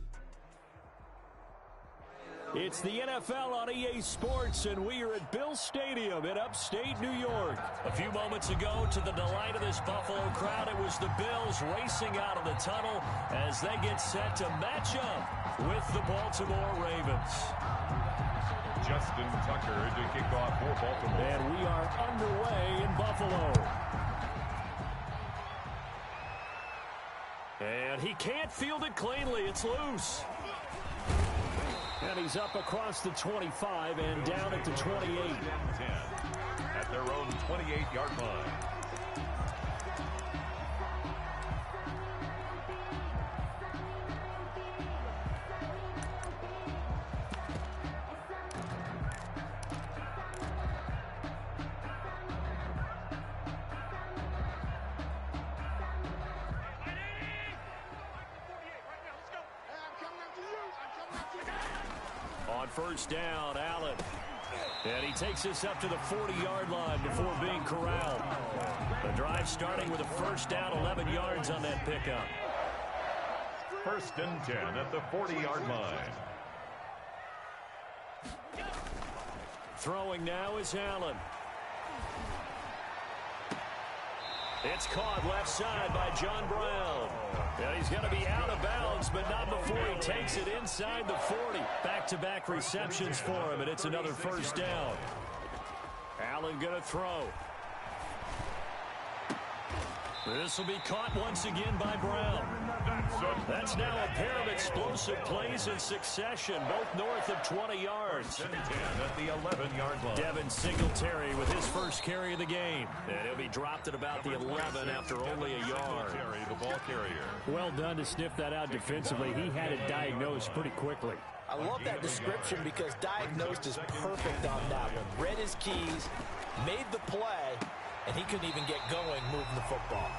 It's the NFL on EA Sports, and we are at Bill Stadium in upstate New York. A few moments ago, to the delight of this Buffalo crowd, it was the Bills racing out of the tunnel as they get set to match up with the Baltimore Ravens. Justin Tucker to kick off for Baltimore. And we are underway in Buffalo. And he can't field it cleanly. It's loose. And he's up across the 25 and down at the 28. 10 at their own 28-yard line. On first down, Allen. And he takes us up to the 40-yard line before being corralled. The drive starting with a first down, 11 yards on that pickup. First and 10 at the 40-yard line. Throwing now is Allen. It's caught left side by John Brown. And he's going to be out of bounds, but not before he takes it inside the 40. Back-to-back receptions for him, and it's another first down. Allen going to throw. This will be caught once again by Brown. That's now a pair of explosive plays in succession, both north of 20 yards. 10 at the 11-yard line. Devin Singletary with his first carry of the game. And he'll be dropped at about the 11 after only a yard. Singletary, the ball carrier. Well done to sniff that out defensively. He had it diagnosed pretty quickly. I love that description because diagnosed is perfect on that one. Read his keys, made the play, and he couldn't even get going moving the football.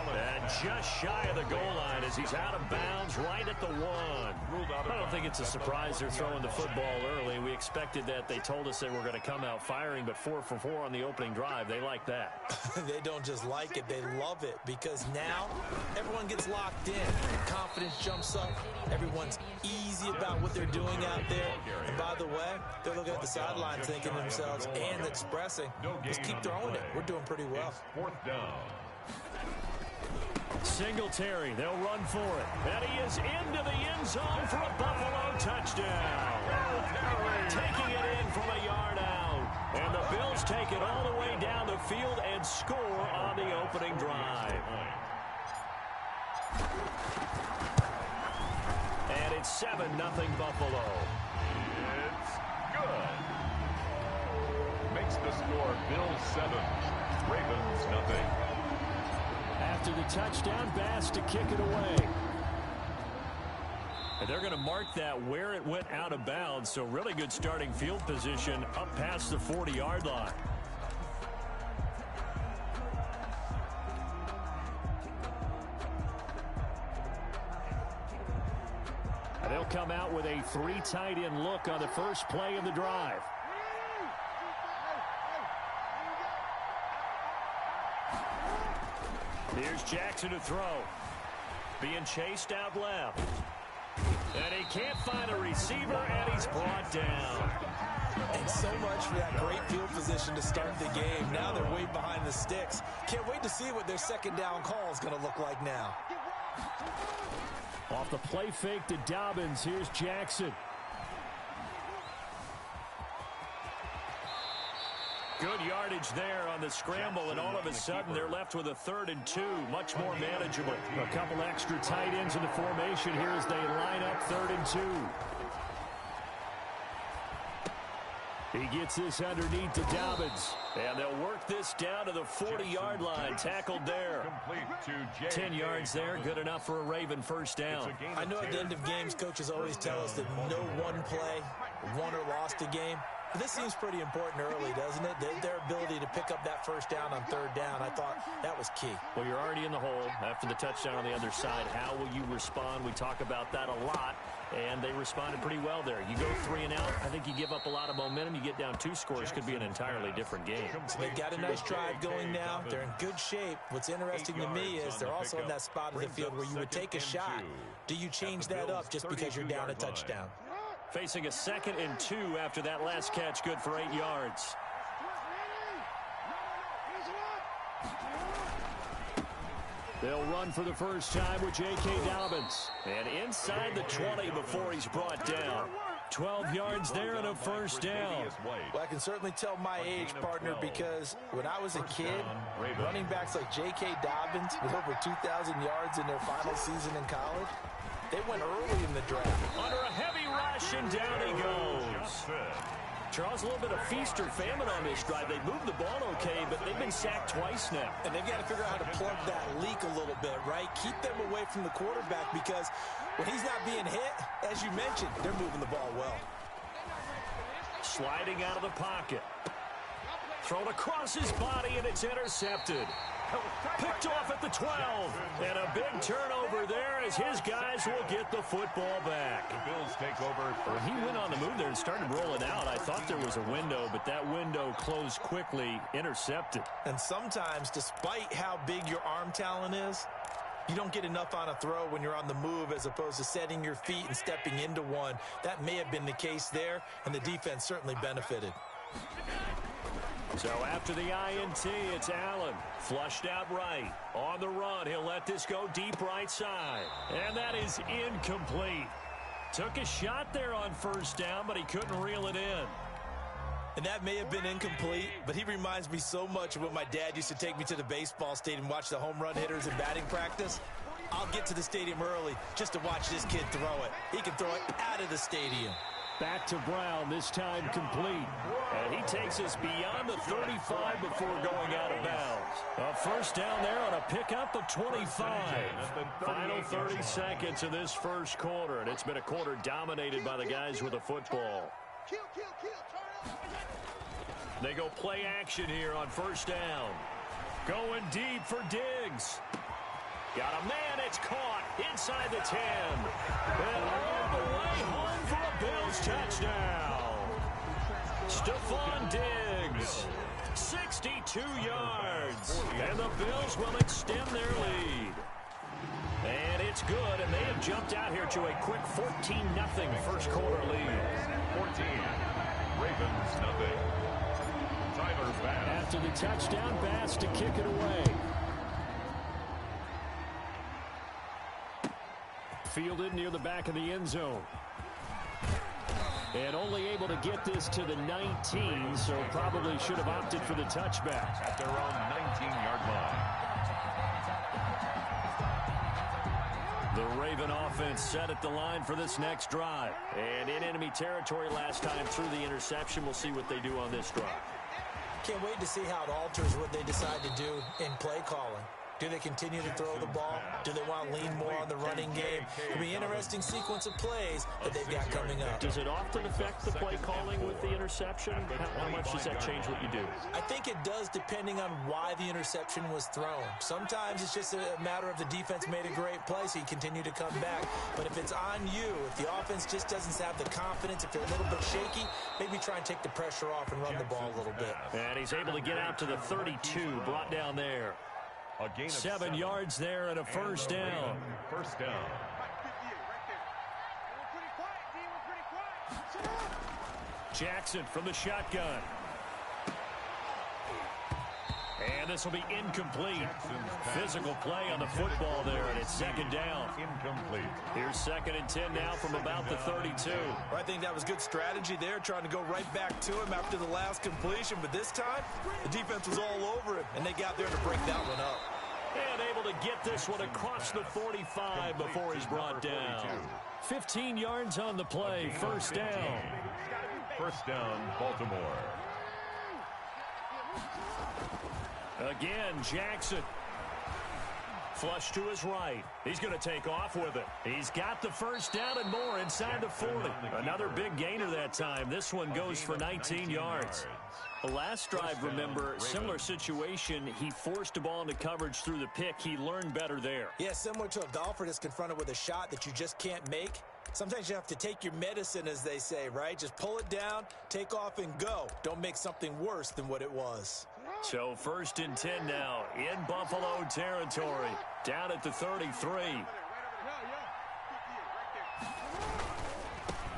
And just shy of the goal line as he's out of bounds right at the 1. I don't think it's a surprise they're throwing the football early. We expected that. They told us they were going to come out firing, but 4 for 4 on the opening drive. They like that. They don't just like it, they love it, because now everyone gets locked in. Confidence jumps up. Everyone's easy about what they're doing out there. And by the way, they're looking at the sideline thinking to themselves and expressing, just keep throwing it. We're doing pretty well. Fourth down. Singletary, they'll run for it. And he is into the end zone for a Buffalo touchdown. Taking it in from a yard out. And the Bills take it all the way down the field and score on the opening drive. And it's 7-0 Buffalo. It's good. Makes the score Bills 7, Ravens nothing. After the touchdown, Bass to kick it away. And they're going to mark that where it went out of bounds. So really good starting field position up past the 40-yard line. And they'll come out with a 3 tight end look on the first play of the drive. Here's Jackson to throw. Being chased out left. And he can't find a receiver, and he's brought down. And so much for that great field position to start the game. Now they're way behind the sticks. Can't wait to see what their second down call is going to look like now. Off the play fake to Dobbins, here's Jackson. Good yardage there on the scramble, and all of a sudden they're left with a 3rd and 2, much more manageable. A couple extra tight ends in the formation here as they line up 3rd and 2. He gets this underneath to Dobbins, and they'll work this down to the 40-yard line, tackled there. 10 yards there, good enough for a Raven first down. I know at the end of games, coaches always tell us that no one play won or lost a game. But this seems pretty important early, doesn't it? Their ability to pick up that first down on 3rd down, I thought that was key. Well, you're already in the hole after the touchdown on the other side. How will you respond? We talk about that a lot, and they responded pretty well there. You go 3 and out, I think you give up a lot of momentum. You get down 2 scores, could be an entirely different game. So they've got a nice drive going now. They're in good shape. What's interesting to me is they're also in that spot of the field where you would take a shot. Do you change that up just because you're down a touchdown? Facing a 2nd and 2 after that last catch, good for 8 yards. They'll run for the first time with J.K. Dobbins. And inside the 20 before he's brought down. 12 yards there and a first down. Well, I can certainly tell my age, partner, because when I was a kid, running backs like J.K. Dobbins with over 2,000 yards in their final season in college, they went early in the draft. Under a heavy rush, and down he goes. Charles, a little bit of feast or famine on this drive. They moved the ball okay, but they've been sacked twice now. And they've got to figure out how to plug that leak a little bit, right? Keep them away from the quarterback, because when he's not being hit, as you mentioned, they're moving the ball well. Sliding out of the pocket. Thrown across his body, and it's intercepted. Picked off at the 12. And a big turnover there as his guys will get the football back. The Bills take over. When he went on the move there and started rolling out, I thought there was a window, but that window closed quickly, intercepted. And sometimes, despite how big your arm talent is, you don't get enough on a throw when you're on the move as opposed to setting your feet and stepping into one. That may have been the case there, and the defense certainly benefited. So after the INT, it's Allen. Flushed out right. On the run, he'll let this go deep right side. And that is incomplete. Took a shot there on first down, but he couldn't reel it in. And that may have been incomplete, but he reminds me so much of when my dad used to take me to the baseball stadium and watch the home run hitters in batting practice. I'll get to the stadium early just to watch this kid throw it. He can throw it out of the stadium. Back to Brown, this time complete. And he takes us beyond the 35 before going out of bounds. A first down there on a pickup of 25. Final 30 seconds of this first quarter, and it's been a quarter dominated by the guys with the football. They go play action here on first down. Going deep for Diggs. Got a man, it's caught inside the 10. And all the way home for a Bills touchdown. Stephon Diggs, 62 yards. And the Bills will extend their lead. And it's good, and they have jumped out here to a quick 14-0 first quarter lead. 14, Ravens nothing. Tyler Bass. After the touchdown, Bass to kick it away. Fielded near the back of the end zone. And only able to get this to the 19, so probably should have opted for the touchback. At their own 19-yard line. The Raven offense set at the line for this next drive. And in enemy territory last time through the interception. We'll see what they do on this drive. Can't wait to see how it alters what they decide to do in play calling. Do they continue to throw the ball? Do they want to lean more on the running game? It'll be an interesting sequence of plays that they've got coming up. Does it often affect the play calling with the interception? How much does that change what you do? I think it does, depending on why the interception was thrown. Sometimes it's just a matter of the defense made a great play, so you continue to come back. But if it's on you, if the offense just doesn't have the confidence, if they're a little bit shaky, maybe try and take the pressure off and run the ball a little bit. And he's able to get out to the 32, brought down there. 7 yards there and a first down. First down. Jackson from the shotgun. And this will be incomplete. Physical play on the football there, and it's second down. Incomplete. Here's 2nd and 10 now from about the 32. I think that was good strategy there, trying to go right back to him after the last completion. But this time, the defense was all over him, and they got there to break that one up. And able to get this one across the 45 before he's brought down. 15 yards on the play, first down. First down, Baltimore. Again, Jackson. Flush to his right. He's going to take off with it. He's got the first down and more inside the 40. Another big gainer that time. This one goes for 19 yards. The last drive, remember, similar situation. He forced a ball into coverage through the pick. He learned better there. Yeah, similar to a golfer that's confronted with a shot that you just can't make. Sometimes you have to take your medicine, as they say, right? Just pull it down, take off, and go. Don't make something worse than what it was. So 1st and 10 now in Buffalo territory. Down at the 33.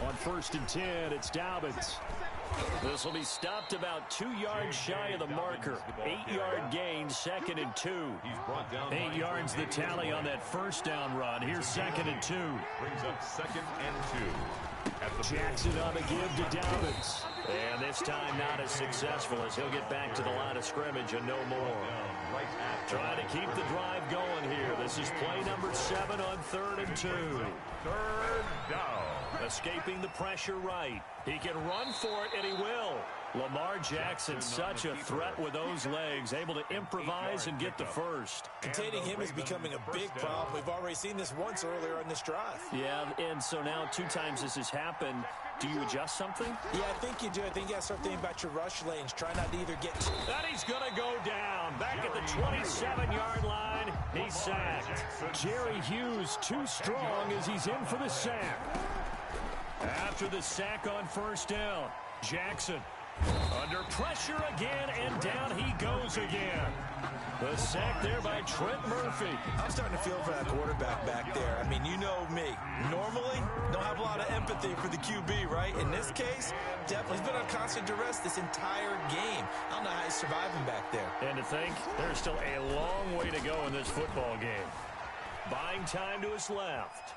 On 1st and 10, it's Dobbins. This will be stopped about 2 yards shy of the marker. 8-yard gain, 2nd and 2. 8 yards the tally on that first down run. Here's 2nd and 2. Brings up 2nd and 2. Jackson on the give to Dobbins. And this time not as successful as he'll get back to the line of scrimmage and no more. Trying to keep the drive going here. This is play number 7 on 3rd and 2. 3rd down. Escaping the pressure right. He can run for it, and he will. Lamar Jackson, such a threat with those legs, able to improvise and get the first. Containing him is becoming a big problem. We've already seen this once earlier in this drive. Yeah, and so now 2 times this has happened. Do you adjust something? Yeah, I think you do. I think you got to start thinking about your rush lanes. Try not to either get... And he's going to go down. Back at the 27-yard line, he's sacked. Jerry Hughes too strong as he's in for the sack. After the sack on first down, Jackson under pressure again, and down he goes again. The sack there by Trent Murphy. I'm starting to feel for that quarterback back there. I mean, you know me. Normally, don't have a lot of empathy for the QB, right? In this case, definitely he's been on constant duress this entire game. I don't know how he's surviving back there. And to think, there's still a long way to go in this football game. Buying time to his left.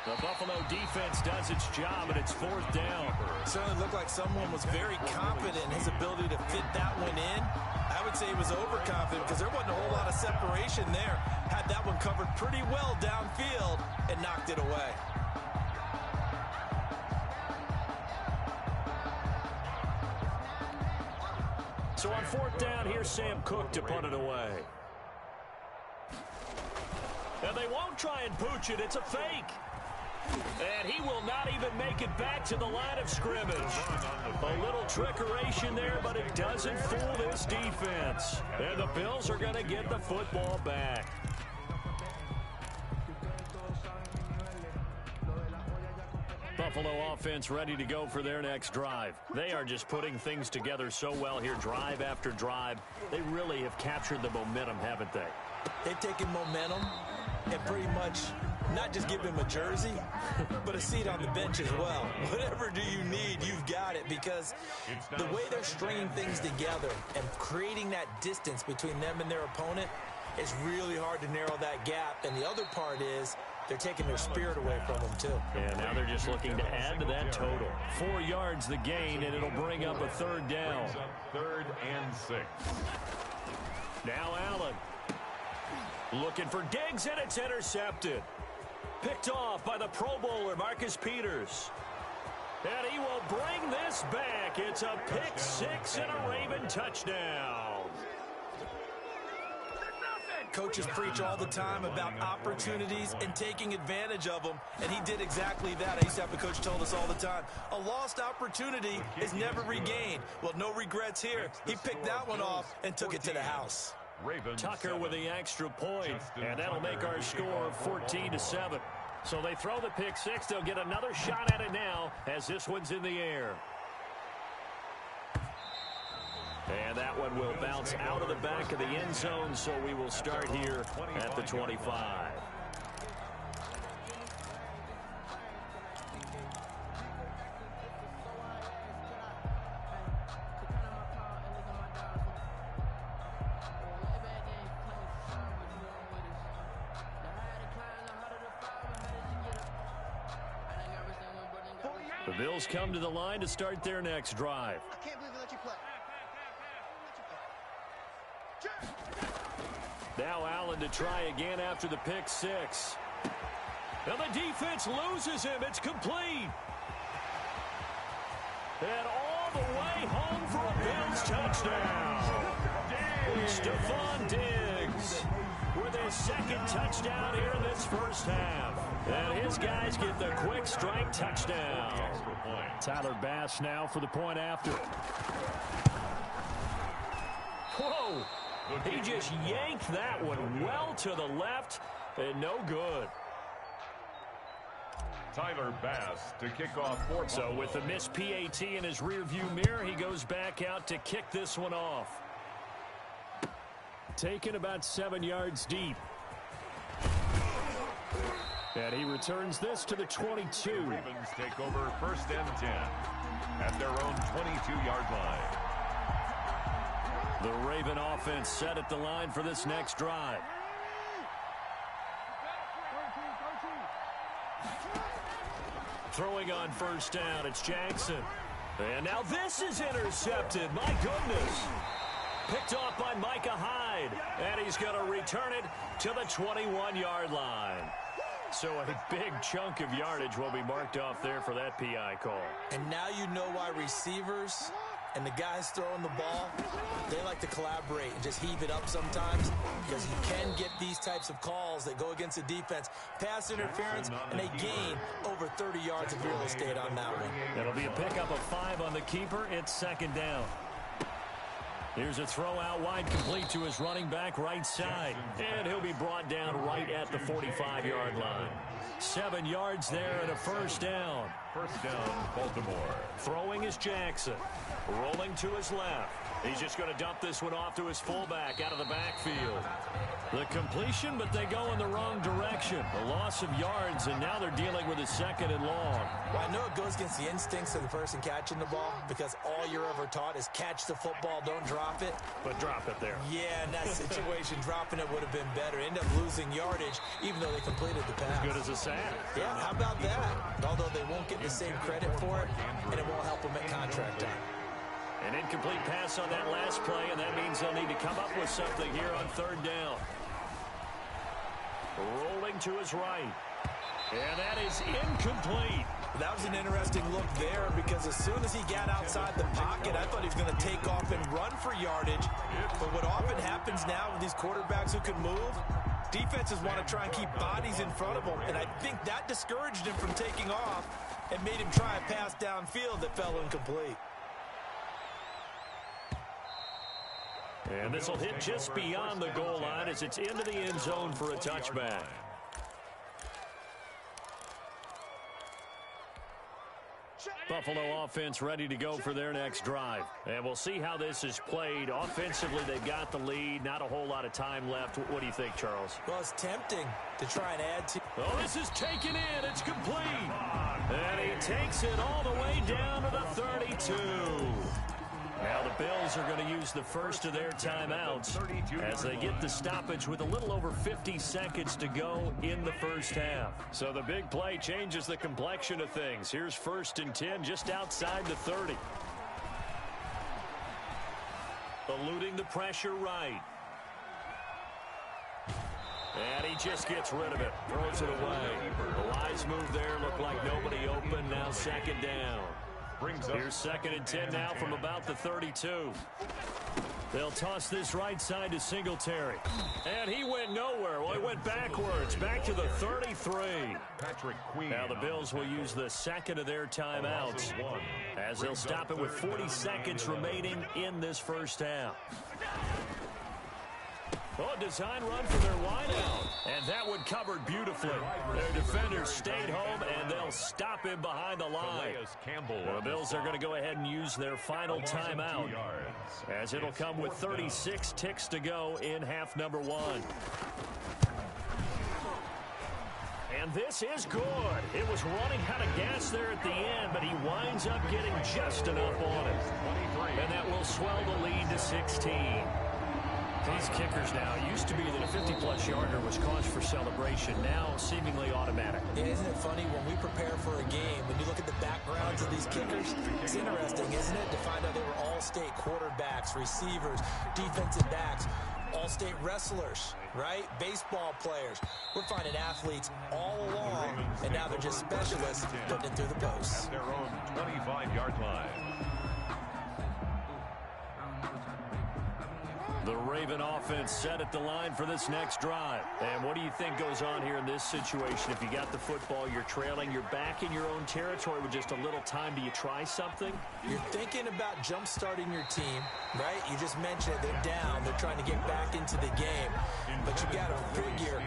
The Buffalo defense does its job, and it's 4th down. It certainly looked like someone was very confident in his ability to fit that one in. I would say he was overconfident because there wasn't a whole lot of separation there. Had that one covered pretty well downfield and knocked it away. So on 4th down, here's Sam Cook to punt it away. And they won't try and pooch it. It's a fake. And he will not even make it back to the line of scrimmage. A little trickeration there, but it doesn't fool this defense. And the Bills are going to get the football back. Buffalo offense ready to go for their next drive. They are just putting things together so well here, drive after drive. They really have captured the momentum, haven't they? They've taken momentum and pretty much not just give him a jersey, but a seat on the bench as well. Whatever do you need, you've got it, because the way they're stringing things together and creating that distance between them and their opponent is really hard to narrow that gap. And the other part is they're taking their spirit away from them, too. Yeah, now they're just looking to add to that total. 4 yards the gain, and it'll bring up a 3rd down. 3rd and 6. Now Allen. Looking for Diggs, and it's intercepted. Picked off by the Pro Bowler, Marcus Peters. And he will bring this back. It's a pick 6 and a Raven touchdown. Coaches preach all the time about opportunities and taking advantage of them, and he did exactly that. I used to have a coach tell us all the time, a lost opportunity is never regained. Well, no regrets here. He picked that one off and took it to the house. Tucker with the extra point, and that'll make our score 14-7. So they throw the pick six. They'll get another shot at it now as this one's in the air. And that one will bounce out of the back of the end zone, so we will start here at the 25. The Bills come to the line to start their next drive. I can't believe they let you play. Now Allen to try again after the pick six. Now the defense loses him. It's complete. And all the way home for a Bills touchdown. Stephon Diggs with his second touchdown here in this first half. And his guys get the quick strike touchdown. Tyler Bass now for the point after. Whoa! He just yanked that one well to the left and no good. Tyler Bass to kick off for So with the missed PAT in his rearview mirror, he goes back out to kick this one off. Taken about 7 yards deep. And he returns this to the 22. Ravens take over first and 10 at their own 22-yard line. The Raven offense set at the line for this next drive. Throwing on first down, it's Jackson. And now this is intercepted. My goodness. Picked off by Micah Hyde. And he's going to return it to the 21-yard line. So a big chunk of yardage will be marked off there for that PI call. And now you know why receivers and the guys throwing the ball, they like to collaborate and just heave it up sometimes, because you can get these types of calls that go against the defense. Pass interference, and they gain over 30 yards of real estate on that one. It'll be a pickup of 5 on the keeper. It's second down. Here's a throw out wide, complete to his running back right side. And he'll be brought down right at the 45-yard line. 7 yards there and a first down. First down, Baltimore. Throwing is Jackson. Rolling to his left. He's just going to dump this one off to his fullback out of the backfield. The completion, but they go in the wrong direction. A loss of yards, and now they're dealing with a second and long. Well, I know it goes against the instincts of the person catching the ball, because all you're ever taught is catch the football, don't drop it. But drop it there. Yeah, in that situation, dropping it would have been better. End up losing yardage, even though they completed the pass. As good as a sack. Yeah, how about that? Although they won't get the same credit for it, and it won't help them at contract time. An incomplete pass on that last play, and that means they'll need to come up with something here on third down. Rolling to his right. And that is incomplete. That was an interesting look there, because as soon as he got outside the pocket, I thought he was going to take off and run for yardage. But what often happens now with these quarterbacks who can move, defenses want to try and keep bodies in front of them, and I think that discouraged him from taking off and made him try a pass downfield that fell incomplete. And this will hit just beyond the goal line as it's into the end zone for a touchback. Buffalo offense ready to go for their next drive. And we'll see how this is played. Offensively, they've got the lead. Not a whole lot of time left. What do you think, Charles? Well, it's tempting to try and add to. Oh, this is taken in. It's complete. And he takes it all the way down to the 32. Now the Bills are going to use the first of their timeouts as they get the stoppage with a little over 50 seconds to go in the first half. So the big play changes the complexion of things. Here's first and 10 just outside the 30. Eluding the pressure right. And he just gets rid of it. Throws it away. A wise move there. Looked like nobody open. Now second down. Here's second and 10 now from about the 32. They'll toss this right side to Singletary. And he went nowhere. Well, he went backwards, back to the 33. Patrick Queen. Now the Bills will use the second of their timeouts as they'll stop it with 40 seconds remaining in this first half. Oh, a design run for their wideout. And that one covered beautifully. Their defenders stayed home, and they'll stop him behind the line. The Bills are going to go ahead and use their final timeout, as it'll come with 36 ticks to go in half number one. And this is good. It was running out of gas there at the end, but he winds up getting just enough on it. And that will swell the lead to 16. These kickers now, it used to be that a 50-plus yarder was cause for celebration. Now, seemingly automatic. Yeah, isn't it funny when we prepare for a game, when you look at the backgrounds of these kickers, it's interesting, isn't it, to find out they were all-state quarterbacks, receivers, defensive backs, all-state wrestlers, right? Baseball players. We're finding athletes all along, and now they're just specialists putting it through the posts. At their own 25-yard line. The Raven offense set at the line for this next drive. And what do you think goes on here in this situation? If you got the football, you're trailing, you're back in your own territory with just a little time. Do you try something? You're thinking about jump-starting your team, right? You just mentioned it. They're down. They're trying to get back into the game. But you got to figure,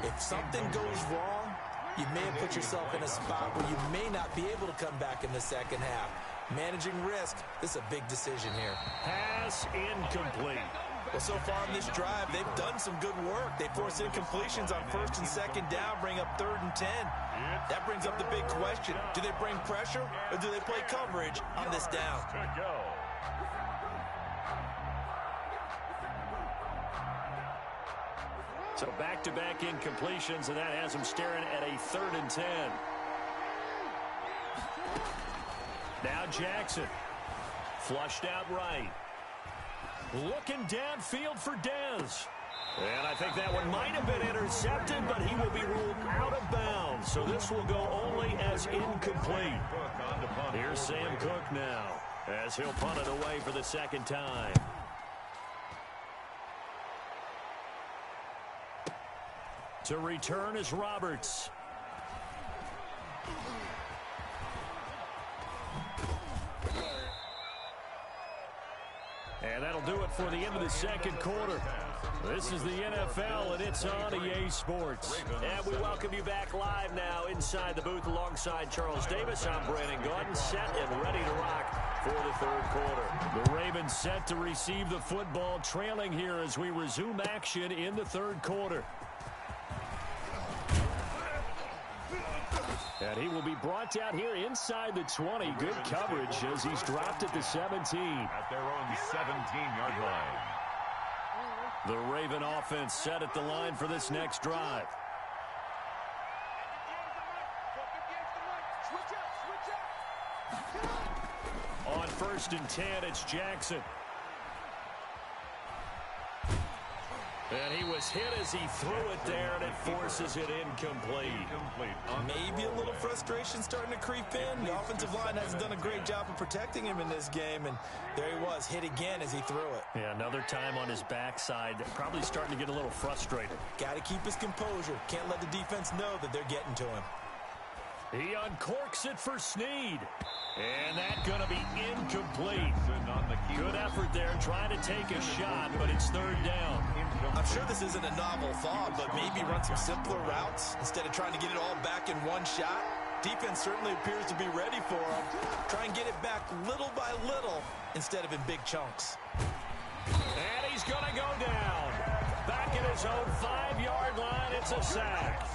if something goes wrong, you may have put yourself in a spot where you may not be able to come back in the second half. Managing risk, this is a big decision here. Pass incomplete. Well, so far in this drive, they've done some good work. They force incompletions on first and second down, bring up 3rd and 10. That brings up the big question. Do they bring pressure, or do they play coverage on this down? So back-to-back incompletions, and that has them staring at a 3rd and 10. Now Jackson. Flushed out right. Looking downfield for Dez. And I think that one might have been intercepted, but he will be ruled out of bounds. So this will go only as incomplete. Here's Sam Cook now, as he'll punt it away for the second time. To return is Roberts. And that'll do it for the end of the second quarter. This is the NFL, and it's on EA Sports. And we welcome you back live now inside the booth alongside Charles Davis. I'm Brandon Gaudin, set and ready to rock for the third quarter. The Ravens set to receive the football, trailing here as we resume action in the third quarter. And he will be brought down here inside the 20. Good coverage as he's dropped at the 17. At their own 17-yard line. The Raven offense set at the line for this next drive. On 1st and 10, it's Jackson. And he was hit as he threw it there, and it forces it incomplete. Maybe a little frustration starting to creep in. The offensive line hasn't done a great job of protecting him in this game, and there he was, hit again as he threw it. Yeah, another time on his backside, probably starting to get a little frustrated. Got to keep his composure. Can't let the defense know that they're getting to him. He uncorks it for Snead. And that's going to be incomplete. Good effort there trying to take a shot, but it's 3rd down. I'm sure this isn't a novel thought, but maybe run some simpler routes instead of trying to get it all back in one shot. Defense certainly appears to be ready for him. Try and get it back little by little instead of in big chunks. And he's going to go down. Back at his own 5-yard line, it's a sack.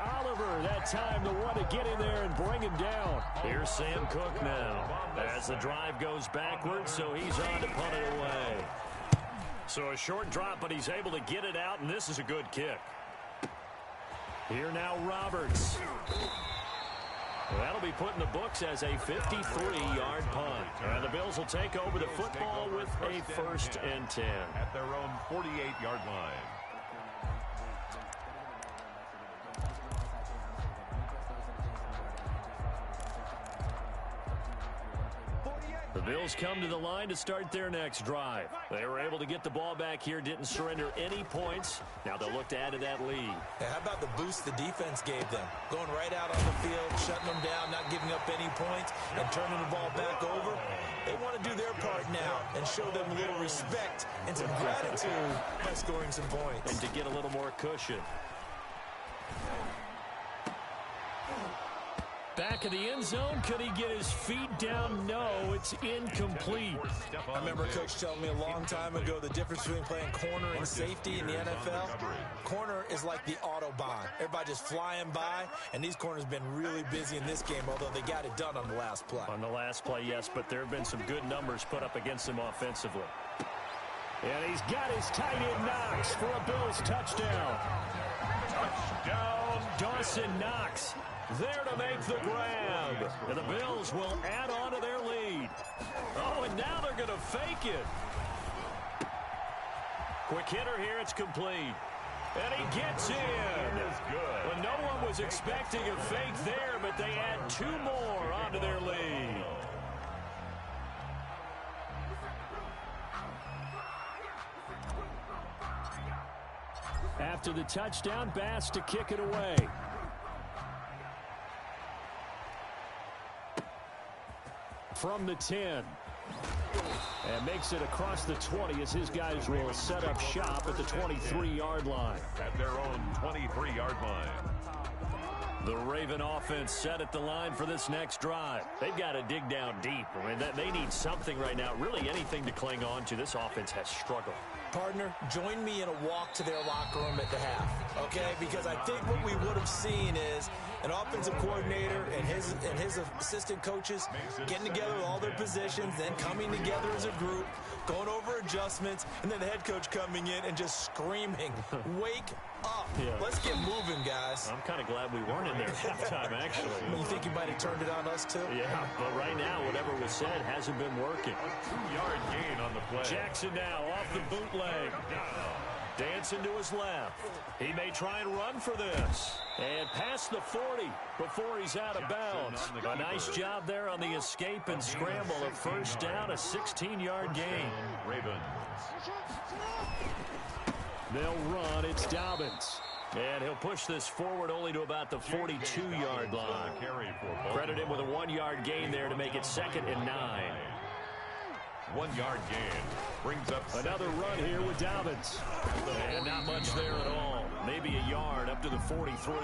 Oliver, that time the one to get in there and bring him down. Here's Sam Cook now as the drive goes backwards, so he's on to punt it away. So a short drop, but he's able to get it out, and this is a good kick. Here now Roberts. Well, that'll be put in the books as a 53-yard punt. And the Bills will take over the football with a 1st and 10. At their own 48-yard line. The Bills come to the line to start their next drive. They were able to get the ball back here, didn't surrender any points. Now they'll look to add to that lead. Hey, how about the boost the defense gave them? Going right out on the field, shutting them down, not giving up any points, and turning the ball back over. They want to do their part now and show them a little respect and some gratitude by scoring some points. And to get a little more cushion. Back of the end zone. Could he get his feet down? No, it's incomplete. I remember Coach telling me a long time ago the difference between playing corner and safety in the NFL. Corner is like the Autobahn. Everybody just flying by, and these corners have been really busy in this game, although they got it done on the last play. On the last play, yes, but there have been some good numbers put up against him offensively. And he's got his tight end Knox for a Bills touchdown. Touchdown, Dawson Knox. There to make the grab. And the Bills will add on to their lead. Oh, and now they're going to fake it. Quick hitter here. It's complete. And he gets in. Well, no one was expecting a fake there, but they add 2 more onto their lead. After the touchdown, Bass to kick it away. From the 10. And makes it across the 20 as his guys will set up shop at the 23-yard line. At their own 23-yard line. The Raven offense set at the line for this next drive. They've got to dig down deep. I mean, they need something right now, really anything to cling on to. This offense has struggled. Partner, join me in a walk to their locker room at the half, okay? Because I think what we would have seen is an offensive coordinator and his assistant coaches getting together with all their positions, then coming together as a group, going over adjustments, and then the head coach coming in and just screaming, wake up. Yeah. Let's get moving, guys. I'm kind of glad we weren't in there at halftime, actually. You think you might have turned it on us, too? Yeah, but right now, whatever was said hasn't been working. A 2-yard gain on the play. Jackson now off the bootleg. Dancing to his left. He may try and run for this. And past the 40 before he's out of bounds. A nice job there on the escape and scramble. A first down, a 16-yard gain. Ravens. They'll run. It's Dobbins. And he'll push this forward only to about the 42-yard line. Credit him with a 1-yard gain there to make it 2nd and 9. 1-yard gain. Brings up another run here with Dobbins. And not much there at all. Maybe a yard up to the 43.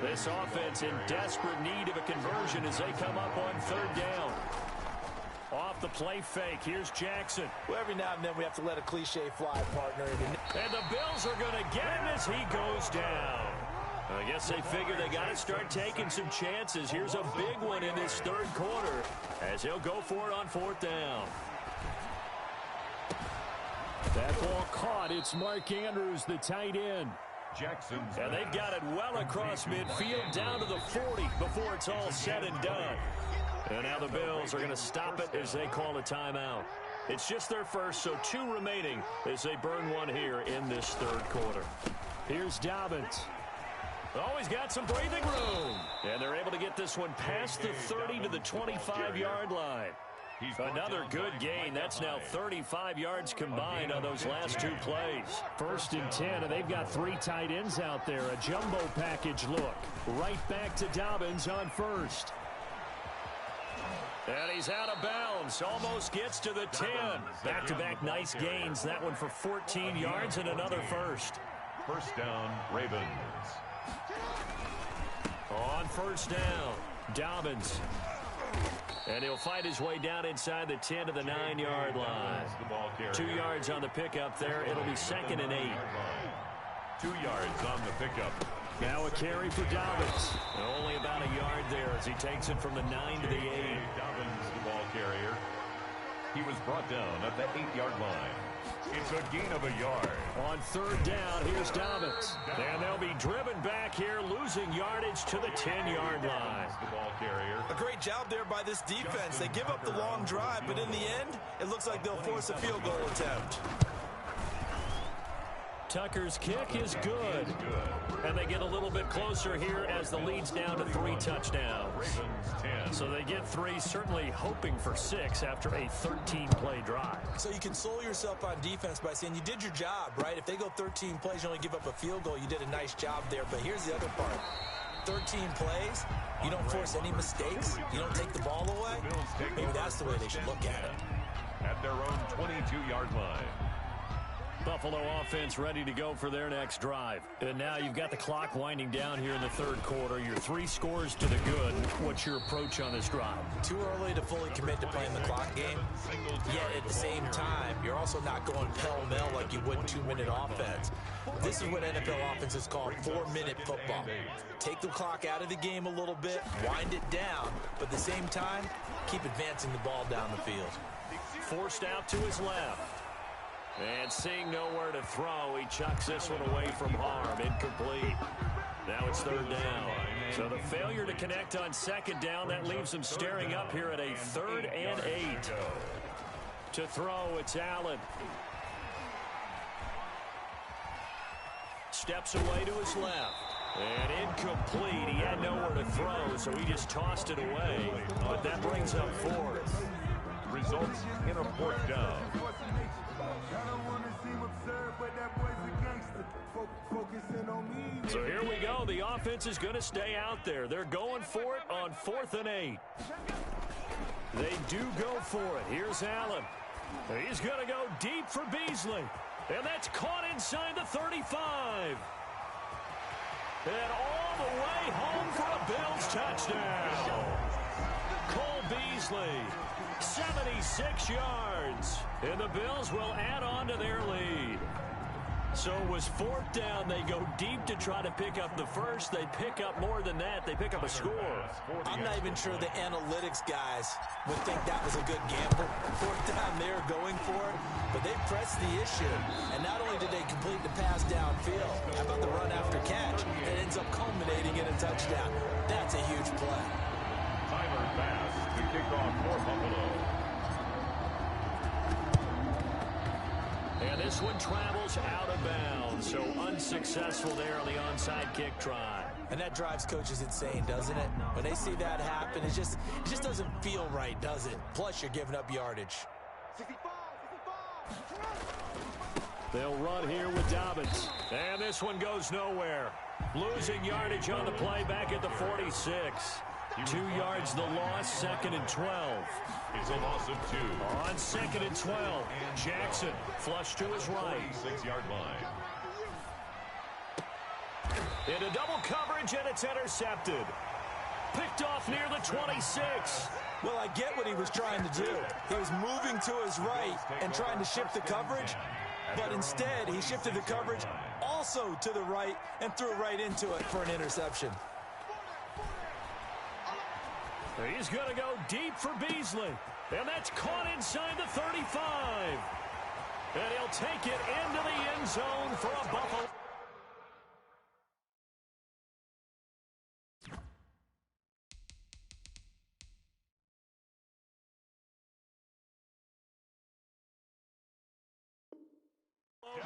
This offense in desperate need of a conversion as they come up on 3rd down. Off the play fake. Here's Jackson. Well, every now and then we have to let a cliche fly, partner. And the Bills are going to get him as he goes down. I guess they figure they got to start taking some chances. Here's a big one in this 3rd quarter as he'll go for it on 4th down. That ball caught. It's Mark Andrews, the tight end. Jackson's and they've got it well across midfield down to the 40 before it's all said and done. And now the Bills are going to stop it as they call a timeout. It's just their first, so 2 remaining as they burn one here in this 3rd quarter. Here's Dobbins. Oh, he's got some breathing room. And they're able to get this one past the 30 to the 25-yard line. Another good gain. That's now 35 yards combined on those last 2 plays. 1st and 10, and they've got 3 tight ends out there. A jumbo package look. Right back to Dobbins on 1st. And he's out of bounds. Almost gets to the 10. Back-to-back nice gains. That one for 14 yards and another first. First down, Ravens. On 1st down, Dobbins. And he'll fight his way down inside the 10 to the 9-yard line. 2 yards on the pickup there. It'll be 2nd and 8. 2 yards on the pickup. Now a carry for Dobbins. Only about a yard there as he takes it from the 9 to the 8. Dobbins, the ball carrier. He was brought down at the 8-yard line. It's a gain of a yard. On third down, here's Dobbins. And they'll be driven back here, losing yardage to the 10-yard line. The ball carrier. A great job there by this defense. They give up the long drive, but in the end, it looks like they'll force a field goal attempt. Tucker's kick is good. And they get a little bit closer here as the lead's down to 3 touchdowns. So they get 3, certainly hoping for 6 after a 13-play drive. So you console yourself on defense by saying you did your job, right? If they go 13 plays, you only give up a field goal, you did a nice job there. But here's the other part. 13 plays, you don't force any mistakes, you don't take the ball away. Maybe that's the way they should look at it. At their own 22-yard line. Buffalo offense ready to go for their next drive. And now you've got the clock winding down here in the third quarter. Your 3 scores to the good. What's your approach on this drive? Too early to fully commit to playing the clock game. Yet at the same time, you're also not going pell-mell like you would 2-minute offense. This is what NFL offenses call 4-minute football. Take the clock out of the game a little bit, wind it down, but at the same time, keep advancing the ball down the field. Forced out to his left. And seeing nowhere to throw, he chucks this one away from harm. Incomplete. Now it's third down. So the failure to connect on second down, that leaves him staring up here at a 3rd and 8. To throw, it's Allen. Steps away to his left. And incomplete. He had nowhere to throw, so he just tossed it away. But that brings up 4th. Results in a 4th down. So here we go. The offense is going to stay out there. They're going for it on 4th and 8. They do go for it. Here's Allen. He's going to go deep for Beasley. And that's caught inside the 35. And all the way home for a Bills touchdown. Cole Beasley, 76 yards. And the Bills will add on to their lead. So it was 4th down. They go deep to try to pick up the first. They pick up more than that. They pick up a score. I'm not even sure the analytics guys would think that was a good gamble. 4th down there going for it. But they pressed the issue. And not only did they complete the pass downfield, how about the run after catch? It ends up culminating in a touchdown. That's a huge play. Tyler Bass to kick off for Buffalo. And this one travels out of bounds, so unsuccessful there on the onside kick try. And that drives coaches insane, doesn't it? When they see that happen, it just doesn't feel right, does it? Plus, you're giving up yardage. They'll run here with Dobbins. And this one goes nowhere. Losing yardage on the play back at the 46. 2 yards the loss, 2nd and 12. It's a loss of 2. On 2nd and 12, Jackson flush to his right. 6-yard line. Into double coverage, and it's intercepted. Picked off near the 26. Well, I get what he was trying to do. He was moving to his right and trying to shift the coverage, but instead he shifted the coverage also to the right and threw right into it for an interception. He's going to go deep for Beasley. And that's caught inside the 35. And he'll take it into the end zone for a Buffalo.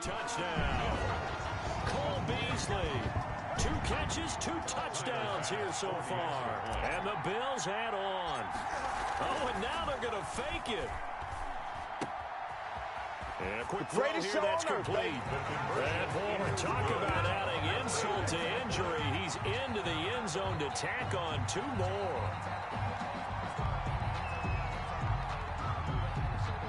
Touchdown. Cole Beasley. 2 catches, 2 touchdowns here so far. And the Bills add on. Oh, and now they're going to fake it. And a quick throw here, that's complete. And boy, talk about adding insult to injury. He's into the end zone to tack on 2 more.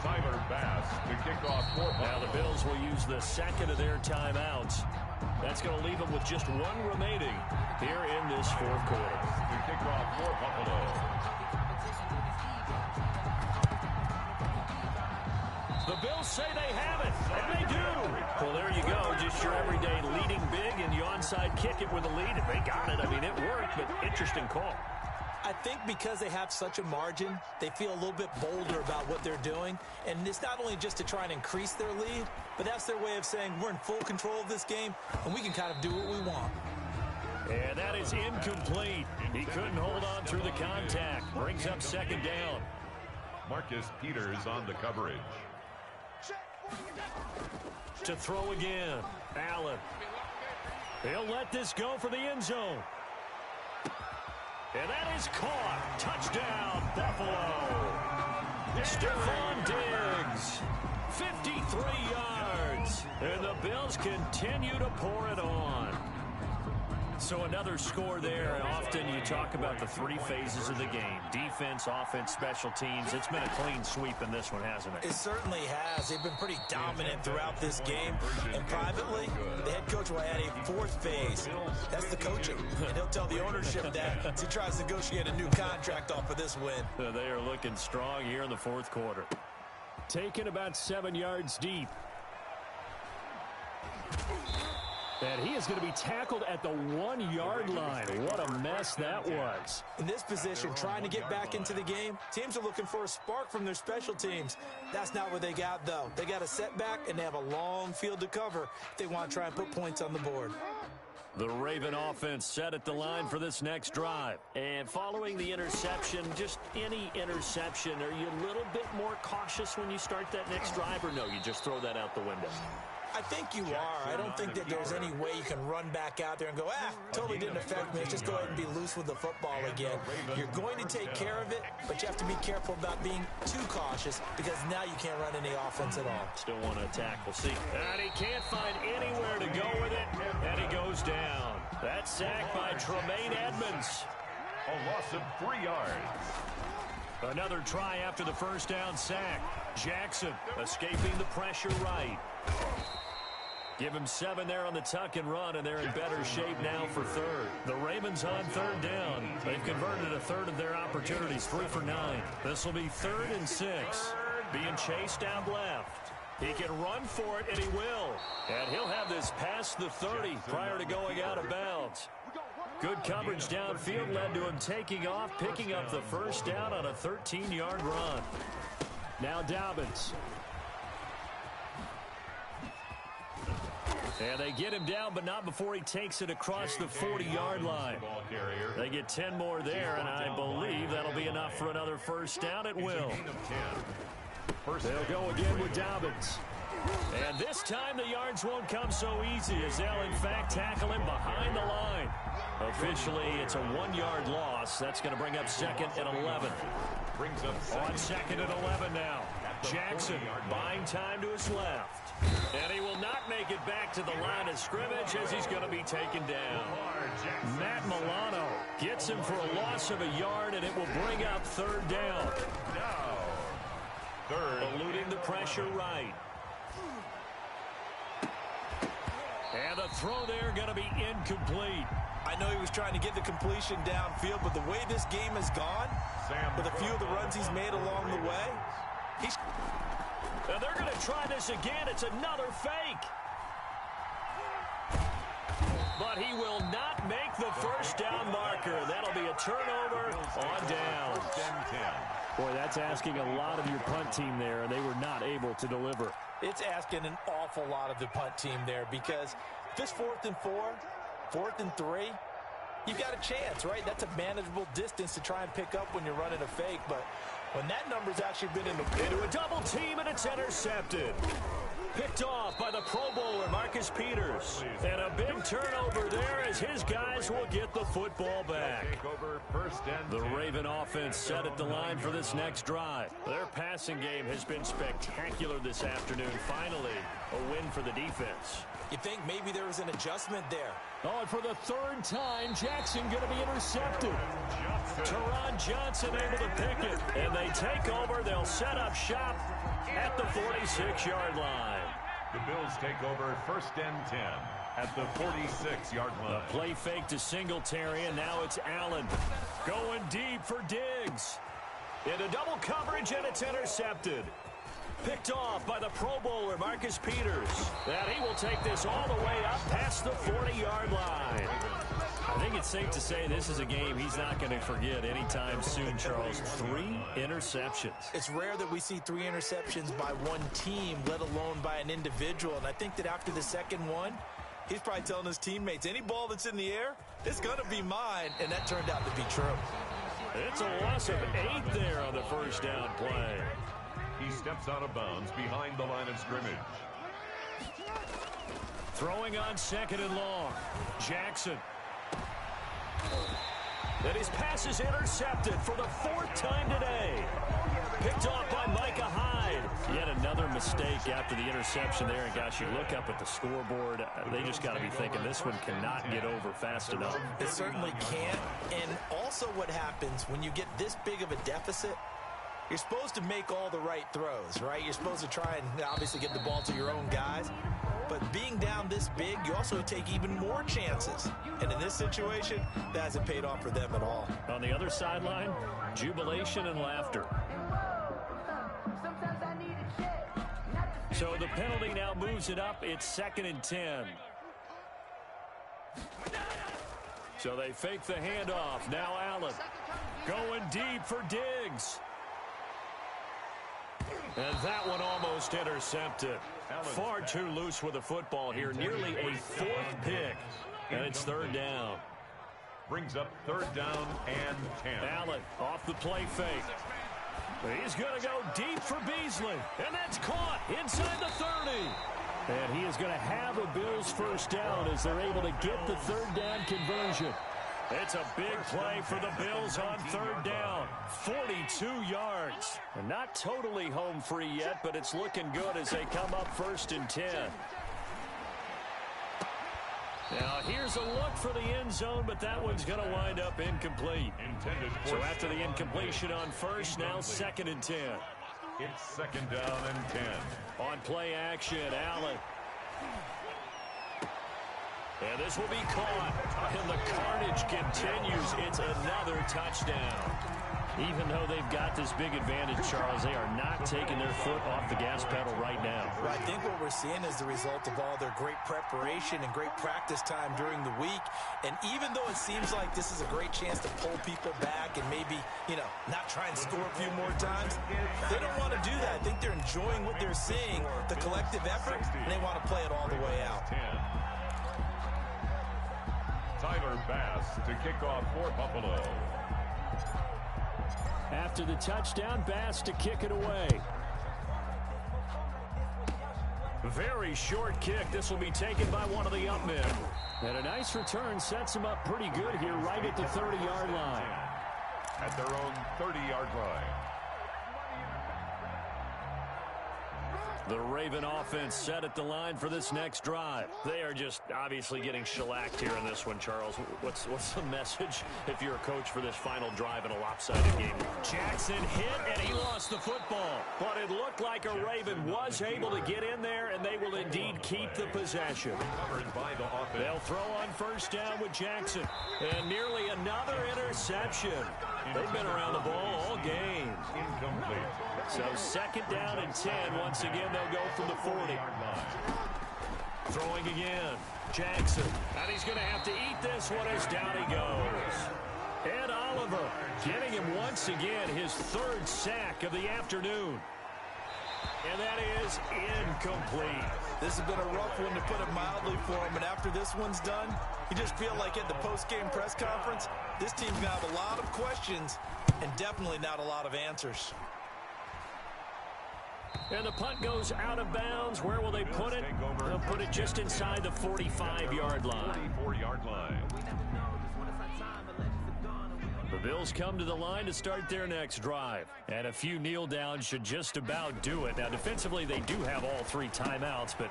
Tyler Bass to kick off for Buffalo. Now the Bills will use the 2nd of their timeouts. That's going to leave them with just 1 remaining here in this 4th quarter. To kick off for Buffalo. The Bills say they have it, and they do. Well, there you go. Just your everyday leading big, and you onside kick it with a lead. If they got it, I mean, it worked, but interesting call. I think because they have such a margin, they feel a little bit bolder about what they're doing. And it's not only just to try and increase their lead, but that's their way of saying we're in full control of this game, and we can kind of do what we want. And that is incomplete. He couldn't hold on through the contact. Brings up second down. Marcus Peters on the coverage. To throw again. Allen. He'll let this go for the end zone. And that is caught. Touchdown, Buffalo. Stephon Diggs. 53 yards. And the Bills continue to pour it on. So another score there, and often you talk about the three phases of the game. Defense, offense, special teams. It's been a clean sweep in this one, hasn't it? It certainly has. They've been pretty dominant throughout this game. And privately, the head coach will add a fourth phase. That's the coaching. And he'll tell the ownership that as he tries to negotiate a new contract off of this win. They are looking strong here in the fourth quarter. Taken about 7 yards deep. And he is going to be tackled at the 1 yard line. What a mess that was. In this position, trying to get back into the game, teams are looking for a spark from their special teams. That's not what they got, though. They got a setback, and they have a long field to cover if they want to try and put points on the board. The Raven offense set at the line for this next drive. And following the interception, just any interception, are you a little bit more cautious when you start that next drive, or no, you just throw that out the window? I think you are. I don't think that there's any way you can run back out there and go, totally didn't affect me. Let's just go ahead and be loose with the football again. You're going to take care of it, but you have to be careful about being too cautious because now you can't run any offense at all. Still want to attack. We'll see. And he can't find anywhere to go with it, and he goes down. That's sacked by Tremaine Edmonds. A loss of 3 yards. Another try after the first down sack. Jackson escaping the pressure right. Give him 7 there on the tuck and run, and they're in better shape now for third. The Ravens on third down. They've converted a third of their opportunities, 3 for 9. This will be 3rd and 6. Being chased out left. He can run for it, and he will. And he'll have this past the 30 prior to going out of bounds. Good coverage downfield led to him taking off, picking up the first down on a 13-yard run. Now Dobbins. And they get him down, but not before he takes it across the 40-yard line. They get 10 more there, and I believe that'll be enough for another first down. It will. They'll go again with Dobbins. And this time the yards won't come so easy as they'll, in fact, tackle him behind the line. Officially, it's a 1-yard loss. That's going to bring up 2nd and 11. On 2nd and 11 now. Jackson buying time to his left. And he will not make it back to the line of scrimmage as he's going to be taken down. Matt Milano gets him for a loss of a yard, and it will bring up 3rd down. Eluding the pressure right. And the throw there going to be incomplete. I know he was trying to get the completion downfield, but the way this game has gone, with a few of the runs he's made along the way, and they're going to try this again. It's another fake. But he will not make the first down marker. That'll be a turnover on downs. Boy, that's asking a lot of your punt team there, and they were not able to deliver. It's asking an awful lot of the punt team there because if it's 4th and 4, 4th and 3, you've got a chance, right? That's a manageable distance to try and pick up when you're running a fake, but when that number's actually been into a double team, and it's intercepted. Picked off by the Pro Bowler, Marcus Peters. And a big turnover there as his guys will get the football back. The Raven offense set at the line for this next drive. Their passing game has been spectacular this afternoon. Finally, a win for the defense. You think maybe there was an adjustment there. Oh, and for the 3rd time, Jackson going to be intercepted. Teron Johnson able to pick it. And they take over. They'll set up shop at the 46-yard line. The Bills take over 1st and 10 at the 46-yard line. A play fake to Singletary, and now it's Allen. Going deep for Diggs. Into double coverage, and it's intercepted. Picked off by the Pro Bowler, Marcus Peters. And he will take this all the way up past the 40-yard line. I think it's safe to say this is a game he's not going to forget anytime soon, Charles. 3 interceptions. It's rare that we see 3 interceptions by one team, let alone by an individual. And I think that after the second one, he's probably telling his teammates, any ball that's in the air, it's going to be mine. And that turned out to be true. It's a loss of 8 there on the first down play. He steps out of bounds behind the line of scrimmage. Throwing on 2nd and long. Jackson. And his pass is intercepted for the 4th time today. Picked off by Micah Hyde. Yet another mistake after the interception there. And gosh, you look up at the scoreboard, they just got to be thinking this one cannot get over fast enough. It certainly can't. And also what happens when you get this big of a deficit, you're supposed to make all the right throws, right? You're supposed to try and obviously get the ball to your own guys. But being down this big, you also take even more chances. And in this situation, that hasn't paid off for them at all. On the other sideline, jubilation and laughter. So the penalty now moves it up. It's 2nd and 10. So they fake the handoff. Now Allen going deep for Diggs. And that one almost intercepted. Far too loose with the football here. Nearly a 4th pick. And it's 3rd down. Brings up 3rd down and 10. Allen off the play fake. He's going to go deep for Beasley. And that's caught inside the 30. And he is going to have a Bills first down as they're able to get the 3rd down conversion. It's a big play for the Bills on 3rd down. 42 yards. And not totally home free yet, but it's looking good as they come up 1st and 10. Now here's a look for the end zone, but that one's going to wind up incomplete. So after the incompletion on 1st, now 2nd and 10. It's 2nd down and 10. On play action, Allen. And this will be caught. And the carnage continues. It's another touchdown. Even though they've got this big advantage, Charles, they are not taking their foot off the gas pedal right now. Well, I think what we're seeing is the result of all their great preparation and great practice time during the week. And even though it seems like this is a great chance to pull people back and maybe, not try and score a few more times, they don't want to do that. I think they're enjoying what they're seeing, the collective effort, and they want to play it all the way out. Tyler Bass to kick off for Buffalo. After the touchdown, Bass to kick it away. Very short kick. This will be taken by one of the up men. And a nice return sets him up pretty good here right at the 30-yard line. At their own 30-yard line. The Raven offense set at the line for this next drive. They are just obviously getting shellacked here in this one, Charles. What's the message if you're a coach for this final drive in a lopsided game? Jackson hit, and he lost the football. But it looked like a Raven was able to get in there, and they will indeed keep the possession. They'll throw on 1st down with Jackson. And nearly another interception. They've been around the ball all game. Incomplete. So 2nd down and 10. Once again, they'll go from the 40. Throwing again. Jackson. And he's going to have to eat this one as down he goes. Ed Oliver getting him once again his 3rd sack of the afternoon. And that is incomplete. This has been a rough one, to put it mildly, for him. And after this one's done, you just feel like at the post-game press conference, this team's going to have a lot of questions and definitely not a lot of answers. And the punt goes out of bounds. Where will they put it? They'll put it just inside the 45-yard line. 44-yard line. The Bills come to the line to start their next drive. And a few kneel downs should just about do it. Now, defensively, they do have all 3 timeouts, but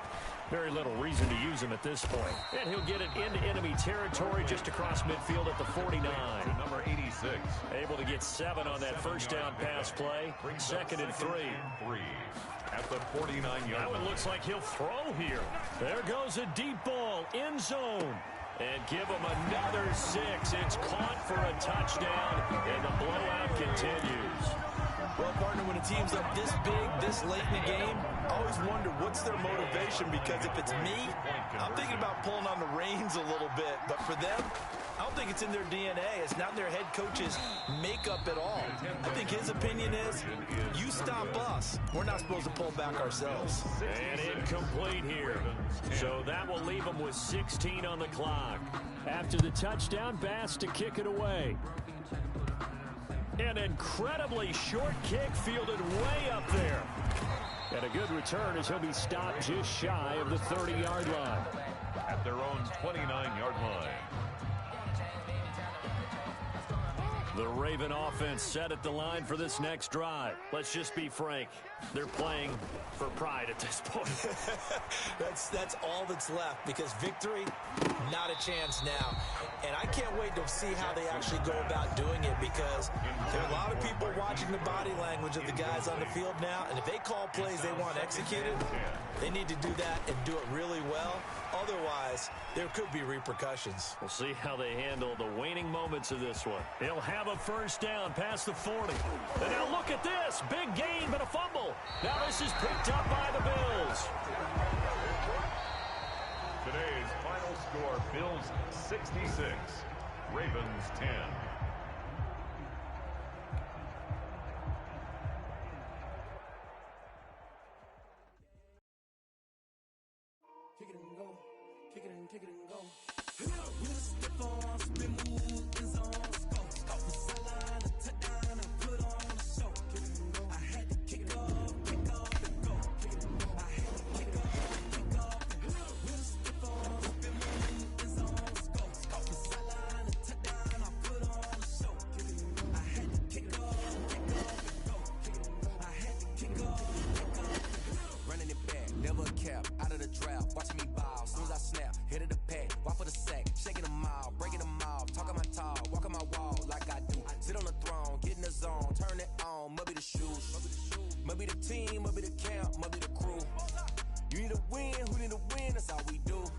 very little reason to use them at this point. And he'll get it into enemy territory just across midfield at the 49. Number 86. Able to get 7 on that 1st down pass play. 2nd and 3. At the 49-yard line. That one looks like he'll throw here. There goes a deep ball, end zone. And give him another 6. It's caught for a touchdown, and the blowout continues. Well, partner, when a team's up this big, this late in the game, I always wonder what's their motivation, because if it's me, I'm thinking about pulling on the reins a little bit. But for them, I don't think it's in their DNA. It's not in their head coach's makeup at all. I think his opinion is, you stop us, we're not supposed to pull back ourselves. And incomplete here. So that will leave them with 16 on the clock. After the touchdown, Bass to kick it away. An incredibly short kick fielded way up there. And a good return as he'll be stopped just shy of the 30-yard line. At their own 29-yard line. The Raven offense set at the line for this next drive. Let's just be frank. They're playing for pride at this point. That's all that's left, because victory, not a chance now. And I can't wait to see how they actually go about doing it, because there are a lot of people watching the body language of the guys on the field now, and if they call plays they want executed, they need to do that and do it really well. Otherwise, there could be repercussions. We'll see how they handle the waning moments of this one. They'll have a first down past the 40. And now look at this. Big gain, but a fumble. Now this is picked up by the Bills. Today's final score, Bills 66, Ravens 10. Kick it and go. Kick it and kick it and go. With a stiff arm, spin move, in zone, go. Off the sideline, a touchdown, I put on a show. Kick it and go. I had to kick off and go. Kick it and go. I had to kick off and go. With a stiff arm, spin move, in zone, go. Off the sideline, a touchdown, I put on a show. Kick it and go. I had to kick off and go. Kick it and go. I had to kick off and go. Running it back, never a cap, out of the draft, watching me ball, soon as I snap, hit of the pack, walk for the sack, shaking them all, breaking them off, talking my talk, walking my wall like I do, sit on the throne, get in the zone, turn it on, must be the shoes, must be the team, must be the camp, must be the crew, you need a win, who need a win, that's all we do,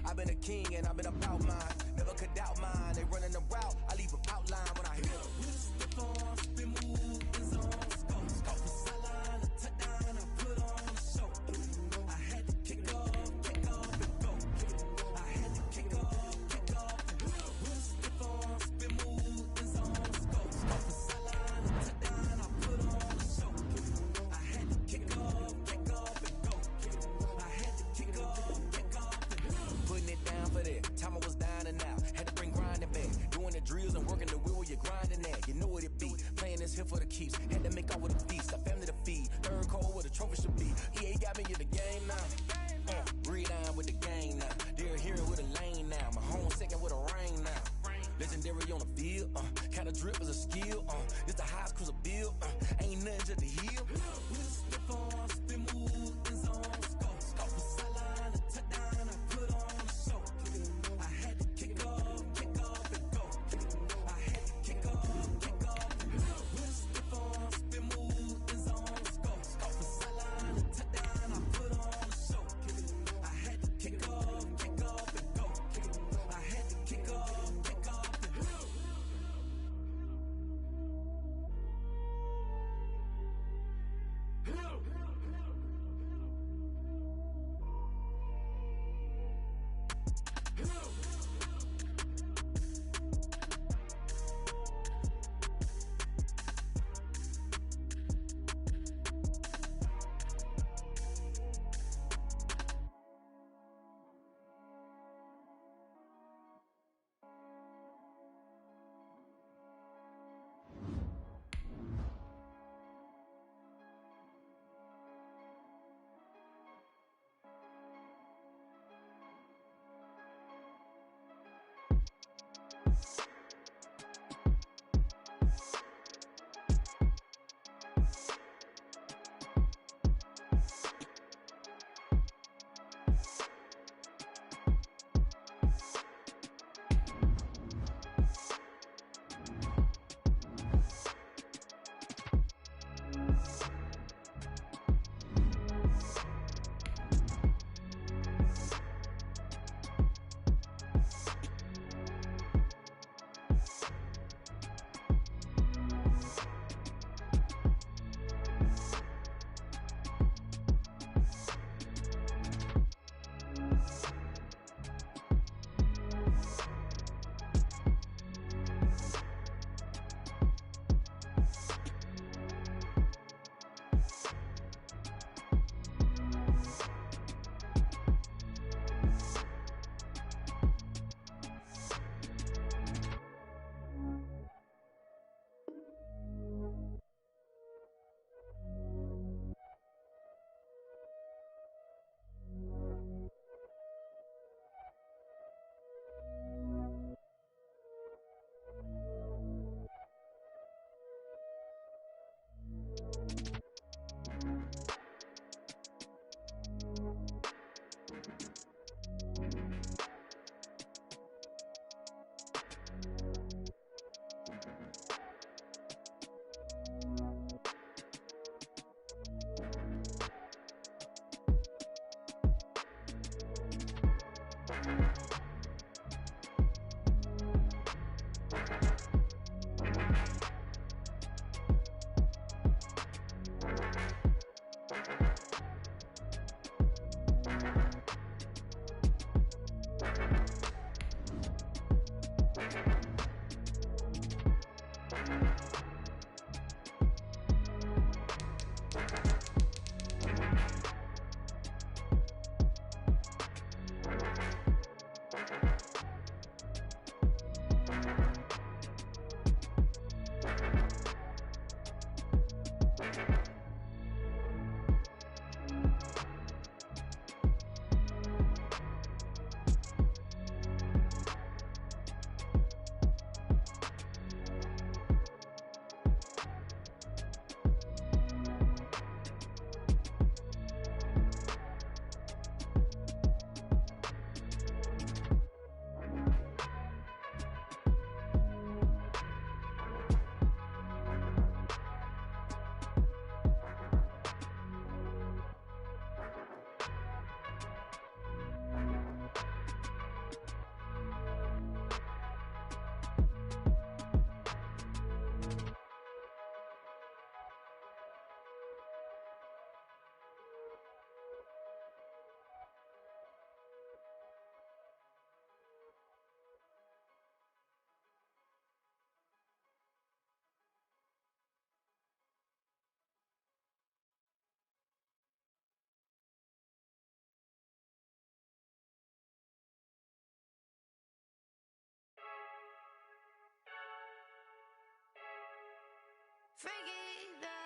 I've been a king and I've been about mine, never could doubt mine, they running the route, I leave them outline when I hit them, with a stiff arm, spin move, in zone, go, off the sideline, a touchdown, I put on a show, I had to kick off and go, I had to kick off and go, with a stiff arm, spin move, in zone, go, off the sideline, a touchdown, I put on a show, I had to kick off and go, I had to kick off and go, putting it down for that, time I was down and out, had to bring grinding back, doing the drills and working the wheel where you're grinding at, you know what it be, playing this here for the keeps, had to make out with a feast, a family to feed, third cold where the trophy should be, EA got me in the game now, breathe on with the game now, they're here with a lane now, my home second with a rain now, legendary on the field, kind of drip is a skill, it's the highest cruiser bill, ain't nothing just to heal, with a stiff arm, spin move, in zone, go, off the sideline, a touchdown, I put on a show, I had to kick off and go, I had to kick off and go, with a stiff arm, spin move, in zone, go, off the sideline, a touchdown, I put on a show, I had to kick off and go, I had to kick off and go.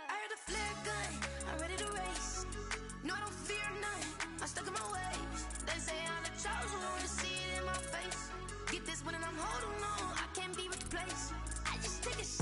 I heard the flare gun, I'm ready to race. No, I don't fear none, I'm stuck in my ways. They say I'm the chosen one, see it in my face. Get this one and I'm holding on, I can't be replaced. I just take a shot.